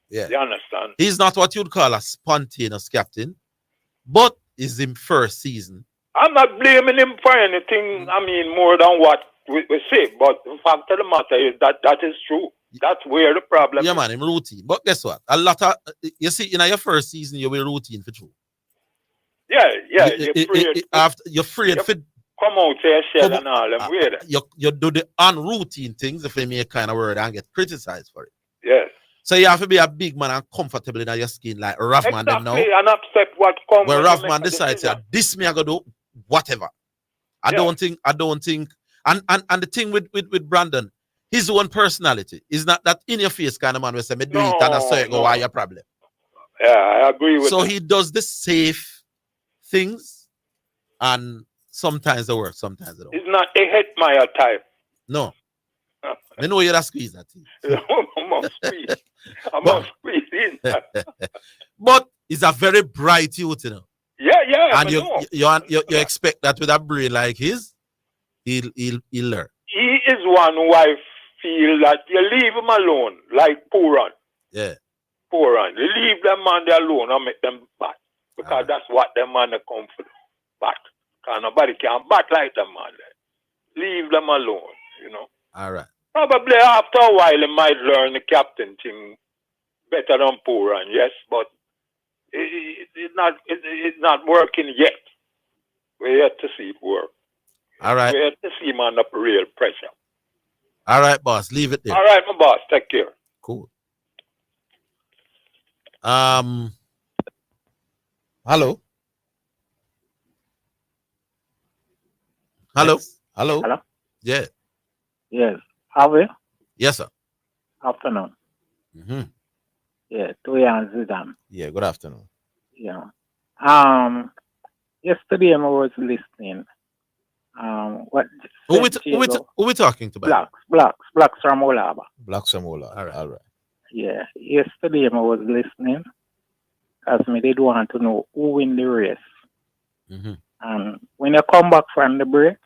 Speaker 1: Yeah.
Speaker 8: You understand?
Speaker 1: He's not what you'd call a spontaneous captain, but is in first season.
Speaker 8: I'm not blaming him for anything, I mean, more than what we say, but the fact of the matter is that is true. That's where the problem
Speaker 1: Yeah,
Speaker 8: is.
Speaker 1: man, him routine. But guess what? A lot of, you see, in your first season, you were routine for true.
Speaker 8: Yeah, you're afraid
Speaker 1: for
Speaker 8: come out to your shell and all them weird.
Speaker 1: You do the unroutine things if you make kind of word and get criticized for it.
Speaker 8: Yes.
Speaker 1: So you have to be a big man and comfortable in your skin like Raffman them now.
Speaker 8: And accept what comes.
Speaker 1: When Raffman decides this me I go do whatever. I don't think and the thing with Brandon, his own personality is not that in your face kind of man will say me do it and I say go why your problem.
Speaker 8: Yeah, I agree with
Speaker 1: so
Speaker 8: that.
Speaker 1: he does the safe things and sometimes it works, sometimes it don't.
Speaker 8: It's not a hit my type.
Speaker 1: No. I know you're a squeeze that thing.
Speaker 8: I must squeeze in.
Speaker 1: But he's a very bright youth, you know.
Speaker 8: Yeah.
Speaker 1: And you expect that with a brain like his, he'll learn.
Speaker 8: He is one who I feel that you leave him alone, like Puran.
Speaker 1: Yeah.
Speaker 8: Puran. You leave them man there alone and make them bat. Because that's what them man come for. Bat. Because nobody can bat like them man there. Leave them alone, you know.
Speaker 1: All right.
Speaker 8: Probably after a while, he might learn the captain thing better than Puran, yes, but it's not working yet. We're yet to see it work.
Speaker 1: All right.
Speaker 8: We're yet to see him under real pressure.
Speaker 1: All right, boss. Leave it there.
Speaker 8: All right, my boss. Take care.
Speaker 1: Cool.
Speaker 2: Hello.
Speaker 1: Hello.
Speaker 2: Yes. Hello.
Speaker 1: Yeah.
Speaker 15: Yes. How are you?
Speaker 1: Yes, sir.
Speaker 15: Afternoon.
Speaker 1: Mm-hmm.
Speaker 15: Yeah, Toya and Zidane.
Speaker 2: Yeah, good afternoon.
Speaker 15: Yeah. Yesterday I was listening. What?
Speaker 1: Who we talking about?
Speaker 15: Blacks from Olaba.
Speaker 2: Blacks from Olaba. All right.
Speaker 15: Yeah. Yesterday I was listening because me did want to know who win the race.
Speaker 1: Mm-hmm.
Speaker 15: And when you come back from the break,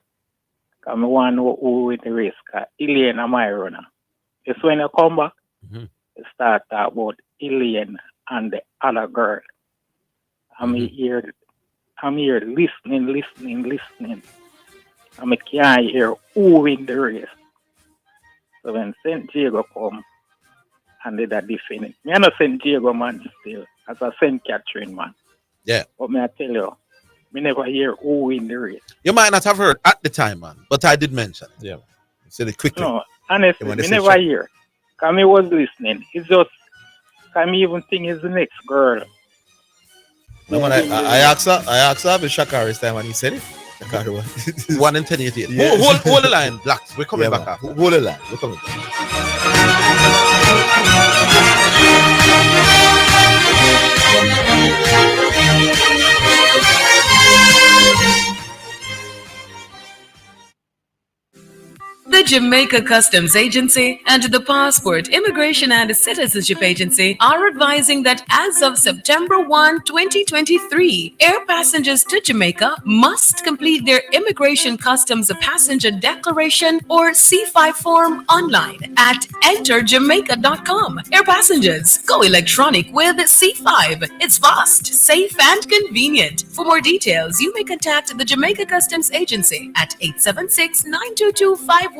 Speaker 15: I want to know who win the race. Because Ilian and my runner. It's when you come back, you start talk about Ilian and the other girl. I'm here listening. And I can't hear who win the race. So when St. Diego come and did a defend, I'm not St. Diego man still, as a St. Catherine man.
Speaker 1: Yeah.
Speaker 15: But me I tell you, me never hear who win the race.
Speaker 1: You might not have heard at the time, man, but I did mention it.
Speaker 2: Yeah. Said it quickly.
Speaker 15: No, honestly, me never hear. Because I was listening. It's just, I even think it's the next girl.
Speaker 2: No, when I asked her if it's Shakari this time when he said it.
Speaker 1: 1 in 10 88.
Speaker 2: Yeah.
Speaker 1: Hold the line, Blacks. We're coming back after.
Speaker 2: Hold the line. We're coming back.
Speaker 21: The Jamaica Customs Agency and the Passport, Immigration and Citizenship Agency are advising that as of September 1, 2023, air passengers to Jamaica must complete their Immigration Customs Passenger Declaration or C5 form online at enterjamaica.com. Air passengers, go electronic with C5. It's fast, safe, and convenient. For more details, you may contact the Jamaica Customs Agency at 876-922-5140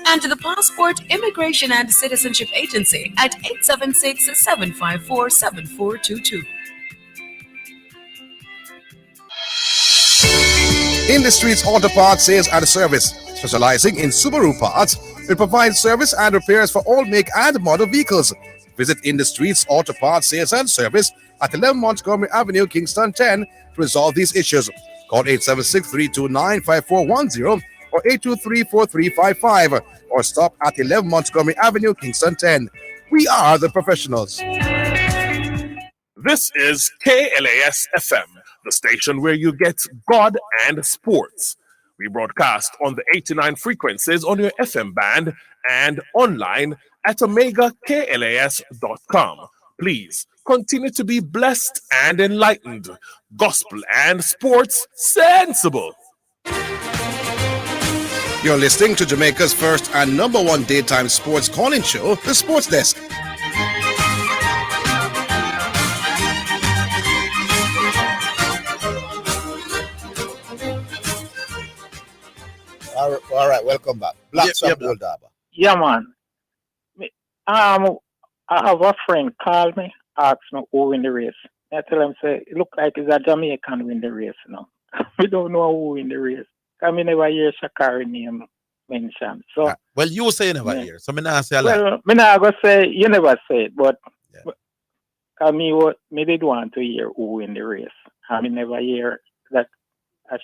Speaker 21: and the Passport, Immigration and Citizenship Agency at 876-754-7422.
Speaker 7: In the Streets Auto Parts Sales and Service, specializing in Subaru parts, will provide service and repairs for all make and model vehicles. Visit In the Streets Auto Parts Sales and Service at 11 Montgomery Avenue, Kingston 10 to resolve these issues. Call 876-329-5410 or 823-4355 or stop at 11 Montgomery Avenue, Kingston 10. We are the professionals.
Speaker 5: This is KLAS FM, the station where you get God and sports. We broadcast on the 89 frequencies on your FM band and online at OmegaKLAS.com. Please continue to be blessed and enlightened. Gospel and sports sensible.
Speaker 7: You're listening to Jamaica's first and number one daytime sports calling show, The Sports Desk.
Speaker 2: All right, welcome back. Blacks from Old Harbour.
Speaker 15: Yeah, man. I have a friend call me, ask me who win the race. I tell him, say, it look like it's a Jamaican win the race now. We don't know who win the race. I mean, never hear Shakari name mentioned. So,
Speaker 1: well, you say you never hear. So, I not say a lot.
Speaker 15: Well, I not go say, you never say it, but me did want to hear who win the race. I mean, never hear that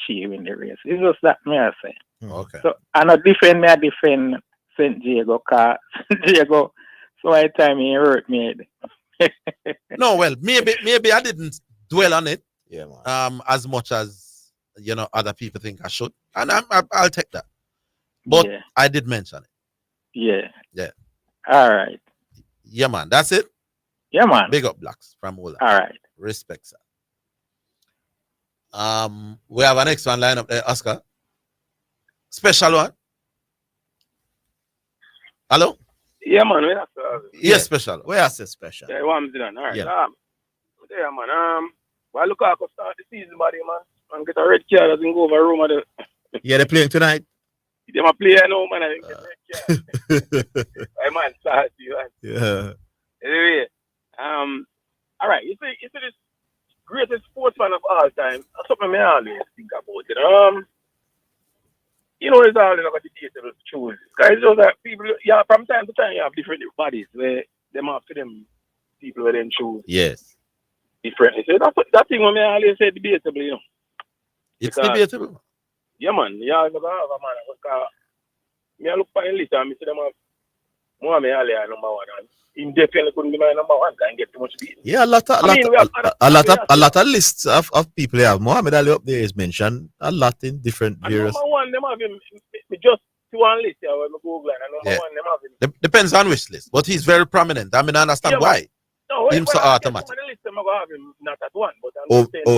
Speaker 15: she win the race. It's just that me I say.
Speaker 1: Okay.
Speaker 15: So, I not defend St. Diego, because Diego, so my time he hurt me.
Speaker 1: No, well, maybe I didn't dwell on it.
Speaker 2: Yeah, man.
Speaker 1: As much as other people think I should, and I'll take that. But I did mention it.
Speaker 15: Yeah.
Speaker 1: Yeah.
Speaker 15: All right.
Speaker 1: Yeah, man. That's it.
Speaker 15: Yeah, man.
Speaker 1: Big up Blacks from all.
Speaker 15: All right.
Speaker 1: Respect, sir. We have an next one line up there, Oscar. Special one. Hello?
Speaker 3: Yeah, man.
Speaker 1: Yes, special.
Speaker 2: Where I say special?
Speaker 3: Yeah, what I'm doing. All right.
Speaker 1: Yeah.
Speaker 3: Yeah, man. Well, look how I start the season, buddy, man. And get a red card, I think go over Roma.
Speaker 2: Yeah, they're playing tonight.
Speaker 3: They might play now, man. I think get red card. I man, start you, man.
Speaker 2: Yeah.
Speaker 3: Anyway, all right. You see this greatest sportsman of all time. That's something I always think about it. It's all about the debatable choice. Because it's just that people, from time to time, you have different bodies where them after them people where them choose.
Speaker 2: Yes.
Speaker 3: Differently. So that thing when I always say debatable,
Speaker 1: It's debatable.
Speaker 3: Yeah, man. Yeah, I have a man. I look for the list and I see them have Mohamed Ali number one. And him definitely couldn't be my number one and get too much beat.
Speaker 2: Yeah, a lot of lists of people here. Mohamed Ali up there is mentioned a lot in different various.
Speaker 3: Number one, them have him just one list here when I Google and number one, them have him.
Speaker 1: Depends on which list, but he's very prominent. I mean, I understand why.
Speaker 3: No,
Speaker 1: him so automatic.
Speaker 3: Not at one, but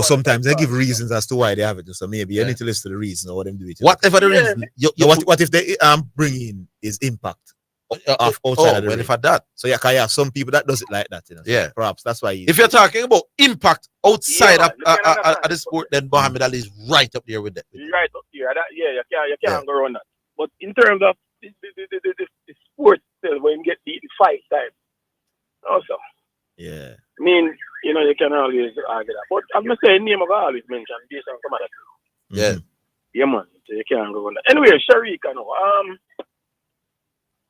Speaker 2: Sometimes they give reasons as to why they have it. So maybe you need to list the reason or what them do it.
Speaker 1: Whatever the reason.
Speaker 2: What if they bring in is impact outside of the
Speaker 1: well, if I that.
Speaker 2: So you can have some people that does it like that.
Speaker 1: Yeah.
Speaker 2: Perhaps that's why.
Speaker 1: If you're talking about impact outside of the sport, then Mohamed Ali is right up there with that.
Speaker 3: Right up there. You can't go around that. But in terms of the sport, when you get beaten 5 times, also.
Speaker 2: Yeah.
Speaker 3: I mean, you can always argue that. But I'm not saying name of always mentioned based on some other things.
Speaker 1: Yeah.
Speaker 3: Yeah, man. So you can't go on that. Anyway, Sharika,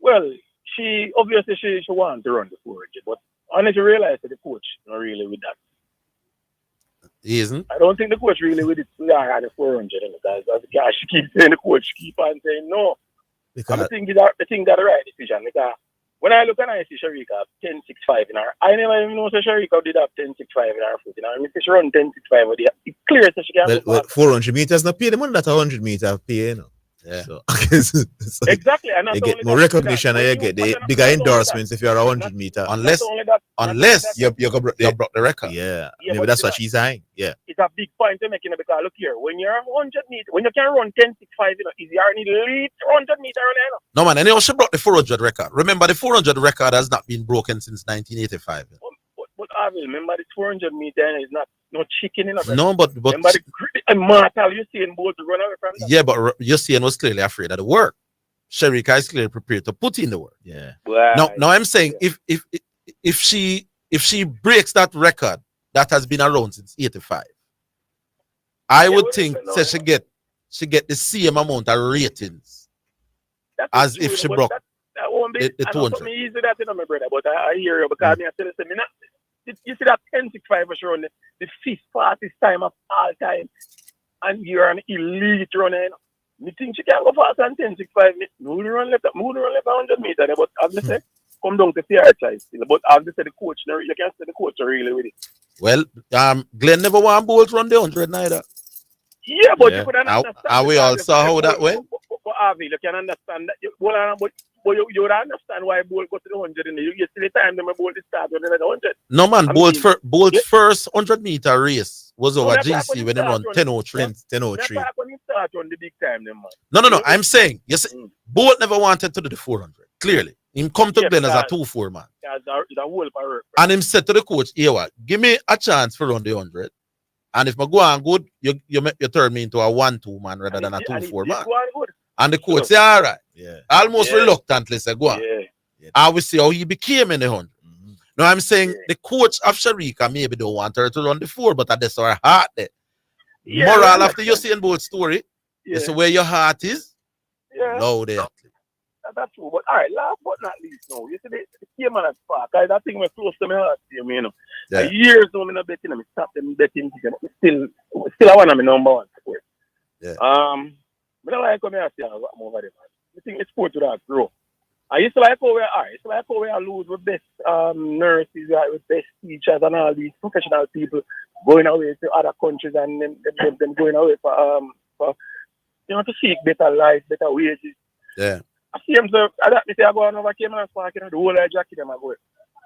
Speaker 3: well, she obviously she wants to run the 400, but honestly realize that the coach not really with that.
Speaker 1: He isn't?
Speaker 3: I don't think the coach really with it at the 400 because she keeps saying the coach keep on saying no. I think that's the right decision because when I look and I see Sharika 10.65 in her, I never even know Sharika did have 10.65 in her foot. I mean, if she run 10.65 with it's clear that she can.
Speaker 2: Well, 400 meters not pay the money that 100 meters pay, you know.
Speaker 1: Yeah.
Speaker 2: So,
Speaker 3: exactly. And
Speaker 2: you get more recognition and you get the bigger endorsements if you're a 100 meter.
Speaker 1: Unless you broke the record.
Speaker 2: Yeah. Maybe that's what she's saying. Yeah.
Speaker 3: It's a big point to make, because look here, when you're 100 meters, when you can run 10.65, is you already lead 100 meter run.
Speaker 1: No, man, and she broke the 400 record. Remember, the 400 record has not been broken since 1985.
Speaker 3: But I remember the 400 meter is not no chicken in it.
Speaker 1: No, but
Speaker 3: remember the immortal you see in both to run away from that.
Speaker 1: Yeah, but Yusian was clearly afraid of the work. Sharika is clearly prepared to put in the work.
Speaker 2: Yeah.
Speaker 1: Now I'm saying if she breaks that record that has been around since 85, I would think that she get the same amount of ratings as if she broke
Speaker 3: that won't be
Speaker 1: the 200.
Speaker 3: easy that, my brother, but I hear you because I still say me not.
Speaker 9: You see that 10-6-5 was run the fifth fastest time of all time, and you're an elite runner. You know? Me think she can go faster than 10-6-5. Move the run left 100 meters. But as I say, come down to fair choice. But as I say, the coach, you can say the coach really with it.
Speaker 1: Well, Glenn never won Bolt run the 100 neither.
Speaker 9: Yeah, but you could understand.
Speaker 1: And we all saw how that went.
Speaker 9: But Orville, you can understand that. But you would understand why Bolt got to the 100 in the you see the time them Bolt start when they went 100.
Speaker 1: No man, Bolt's first 100-meter race was over GC when they run 10:03.
Speaker 2: 10:03.
Speaker 9: That's when he start on the big time, them man.
Speaker 1: No. I'm saying, you see, Bolt never wanted to do the 400. Clearly, him come to Glen as a 2-4 man. And him said to the coach, "Here, what? Give me a chance for run the 100. And if I go on good, you turn me into a 1-2 man rather than a 2-4 man." And the coach say, "All right."
Speaker 2: Yeah.
Speaker 1: Almost reluctantly say, "Go on."
Speaker 2: Yeah.
Speaker 1: I will see how he became in the 100. Now I'm saying the coach of Sharika maybe don't want her to run the 4, but that's her heart there. Moral after you see in both story, it's where your heart is.
Speaker 9: Yeah.
Speaker 1: No, there.
Speaker 9: That's true. But all right, last but not least, no. You see the Cayman at Spark, that thing was close to my heart, you know.
Speaker 1: Yeah.
Speaker 9: Years ago, I'm betting them, stop them betting. Still I want to be number one sport.
Speaker 1: Yeah.
Speaker 9: I don't like coming out here over there, man. I think the sport would have grow. I used to like how we lose with best nurses, with best teachers and all these professional people going away to other countries and them going away for to seek better life, better wages.
Speaker 1: Yeah.
Speaker 9: I see him, so I go on over Cayman and Spark, the whole jacket them I go.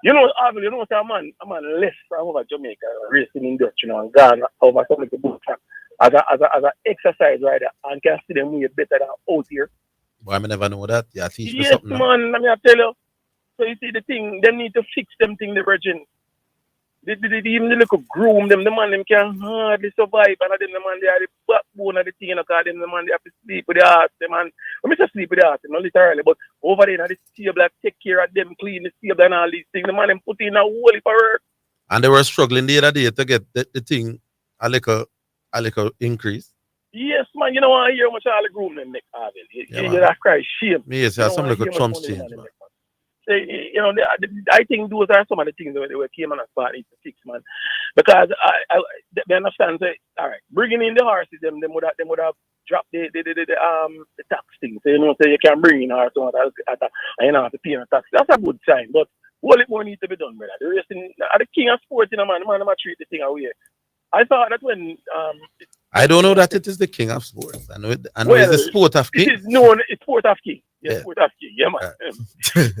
Speaker 9: You know, Orville, you know, a man left from over Jamaica, racing in Dutch, and gone over something to boot track as a exercise rider and can see them way better than out here.
Speaker 1: Well, I never know that. Yeah, teach me
Speaker 9: Yes,
Speaker 1: something.
Speaker 9: man, let me tell you. So you see the thing, they need to fix them thing, the virgin. They even the little groom them, the man them can hardly survive, and then the man they are the backbone of the thing, because them the man they have to sleep with the heart, the man. Let me just sleep with the heart, not literally, but over there, the stable, take care of them, clean the stable and all these things. The man them put in a whole heap of work.
Speaker 1: And they were struggling the other day to get the thing a little increase.
Speaker 9: Yes, man, you know what I hear much all the groom them make Orville. You that cry shame.
Speaker 1: Yes, some little Trump's change, man.
Speaker 9: You know, I think those are some of the things that we came on as part to fix, man. Because they understand, say, all right, bringing in the horses, them would have dropped the tax thing. So you know, so you can bring in horses and you don't have to pay a tax. That's a good sign, but all it more needs to be done, brother. The racing, the king of sports, man, the man treat the thing away. I thought that when
Speaker 1: I don't know that it is the king of sports. I know it's the sport of king.
Speaker 9: It is known, it's sport of king. Yeah, sport of king. Yeah, man.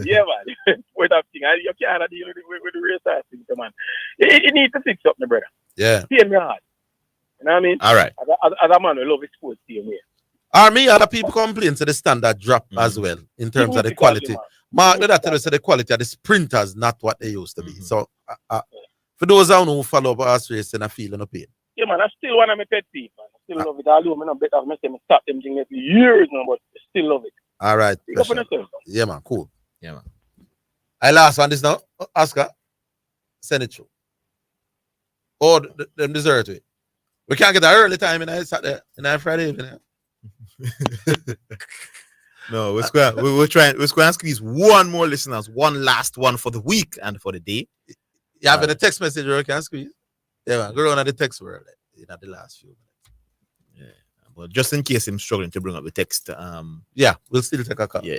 Speaker 9: Yeah, man. Sport of king. You can't deal with the race thing, man. It needs to fix up, my brother.
Speaker 1: Yeah.
Speaker 9: Pain me hard. You know what I mean?
Speaker 1: All right.
Speaker 9: As a man who love his sports team, yeah.
Speaker 1: Other people complain to the standard drop as well in terms of the quality. Mark, that tell us the quality of the sprinters not what they used to be. So, for those who follow up us racing, I feel no pain.
Speaker 9: Yeah, man, I still one of my pet peeves, man. I still love it. Although I'm not better, I'm stop them things for years now, but I still love it.
Speaker 1: All right. Yeah, man, cool. Yeah, man. I last one this now. Oscar, send it through. Or them dessert to it. We can't get an early time in Saturday, in Friday evening.
Speaker 2: No, we're trying to squeeze one more listeners, one last one for the week and for the day.
Speaker 1: You have a text message where you can squeeze? Yeah, man, go on at the text world in the last few minutes.
Speaker 2: Yeah, but just in case I'm struggling to bring up the text,
Speaker 1: yeah, we'll still take a call.
Speaker 2: Yeah,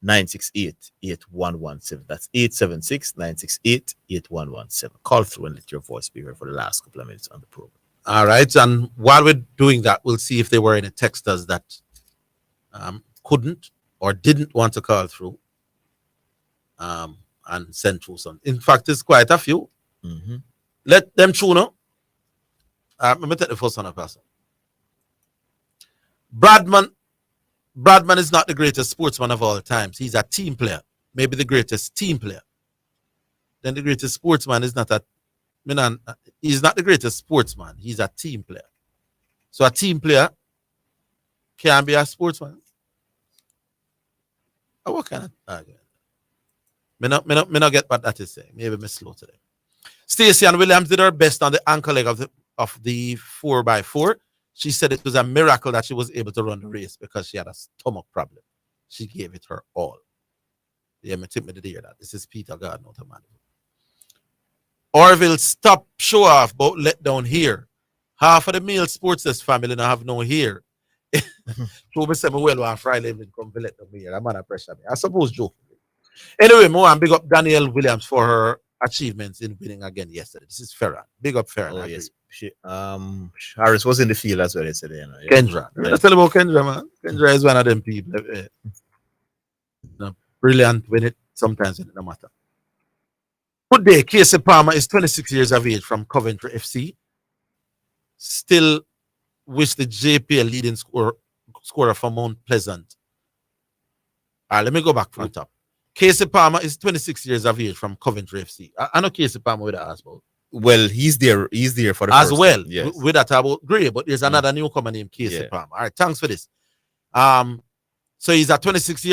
Speaker 2: 876-968-8117. That's 876-968-8117. Call through and let your voice be heard for the last couple of minutes on the program.
Speaker 1: All right, and while we're doing that, we'll see if there were any texters that couldn't or didn't want to call through and send through some. In fact, it's quite a few. Let them through now. Let me take the first one, Pastor. Bradman is not the greatest sportsman of all times. He's a team player. Maybe the greatest team player. Then the greatest sportsman is not he's not the greatest sportsman. He's a team player. So a team player can be a sportsman. What kind of argument? Me not get what that is saying. Maybe me slow today. Stacey and Williams did her best on the ankle leg of the 4x4. She said it was a miracle that she was able to run the race because she had a stomach problem. She gave it her all. Yeah, me think me did hear that. This is Peter God, not a man. Orville, stop show off about let down here. Half of the male sports desk family now have no here. So me say me well on Friday evening come to let them here. I'm under pressure me. I suppose joke. Anyway, more and big up Danielle Williams for her achievements in winning again yesterday. This is Farron. Big up Farron.
Speaker 2: Oh yes. Harris was in the field as well yesterday. You know. Yeah.
Speaker 1: Kendra.
Speaker 2: Yeah.
Speaker 1: Let's tell about Kendra, man. Kendra is one of them people. Brilliant when it sometimes it no matter. Good day. Casey Palmer is 26 years of age from Coventry FC. Still wish the JPL leading scorer for Mount Pleasant. All right, let me go back from top. Casey Palmer is 26 years of age from Coventry FC. I know Casey Palmer with the ask about.
Speaker 2: Well, he's there for the
Speaker 1: as
Speaker 2: first
Speaker 1: well.
Speaker 2: time. Yes.
Speaker 1: With that about great, but there's another newcomer named Casey Palmer. All right, thanks for this. So he's at 26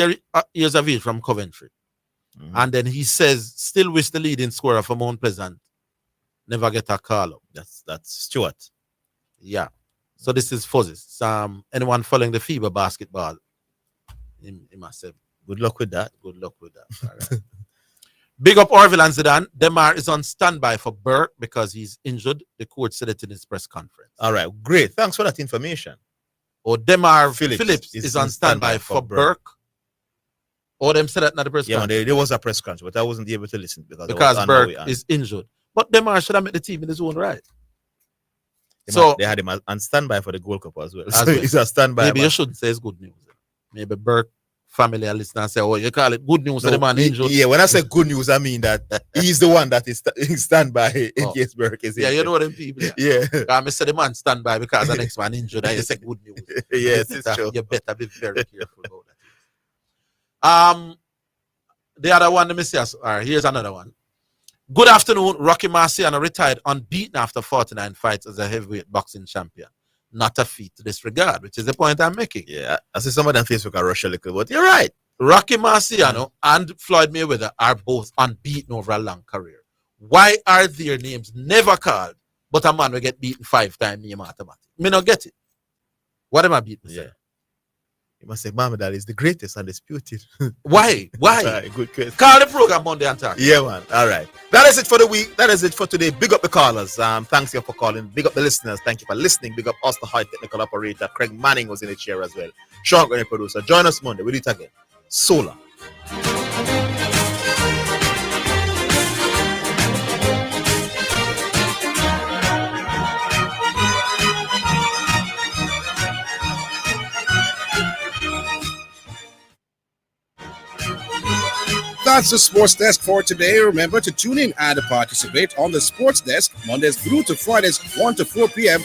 Speaker 1: years of age from Coventry. And then he says, still wish the leading scorer for Mount Pleasant never get a call up.
Speaker 2: That's Stuart.
Speaker 1: Yeah. So this is Fuzzes. Anyone following the FIBA basketball? He must say,
Speaker 2: good luck with that.
Speaker 1: Good luck with that. All right. Big up Orville and Zidane. Demar is on standby for Burke because he's injured. The coach said it in his press conference.
Speaker 2: All right, great. Thanks for that information.
Speaker 1: Or Demar Phillips is on standby for Burke. Or them said that in the press conference.
Speaker 2: Yeah, there was a press conference, but I wasn't able to listen
Speaker 1: because Burke is injured. But Demar should have made the team in his own right.
Speaker 2: They had him on standby for the Gold Cup as well. So he's a standby.
Speaker 1: Maybe you shouldn't say it's good news. Maybe Burke family are listening and say, oh, you call it good news, so the man injured.
Speaker 2: Yeah, when I say good news, I mean that he's the one that is standby in case Burke is injured.
Speaker 1: Yeah, you know them people.
Speaker 2: Yeah.
Speaker 1: I say the man standby because the next man injured, and you say good news.
Speaker 2: Yes, it's true.
Speaker 1: You better be very careful about that. The other one, let me see. All right, here's another one. Good afternoon. Rocky Marciano retired unbeaten after 49 fights as a heavyweight boxing champion. Not a feat to disregard, which is the point I'm making.
Speaker 2: Yeah, I see somebody on Facebook are rush a little, but you're right.
Speaker 1: Rocky Marciano and Floyd Mayweather are both unbeaten over a long career. Why are their names never called, but a man will get beaten 5 times name automatic? Me not get it. What am I beaten?
Speaker 2: Yeah. You must say, Mama, that is the greatest undisputed.
Speaker 1: Why?
Speaker 2: Good question.
Speaker 1: Call the program Monday and talk.
Speaker 2: Yeah, man. All right. That is it for the week. That is it for today. Big up the callers. Thanks you for calling. Big up the listeners. Thank you for listening. Big up us, the high technical operator. Craig Manning was in the chair as well. Sean Gurney, producer. Join us Monday. We'll do it again. Solar.
Speaker 7: That's the Sports Desk for today. Remember to tune in and participate on the Sports Desk Mondays through to Fridays 1 to 4 p.m.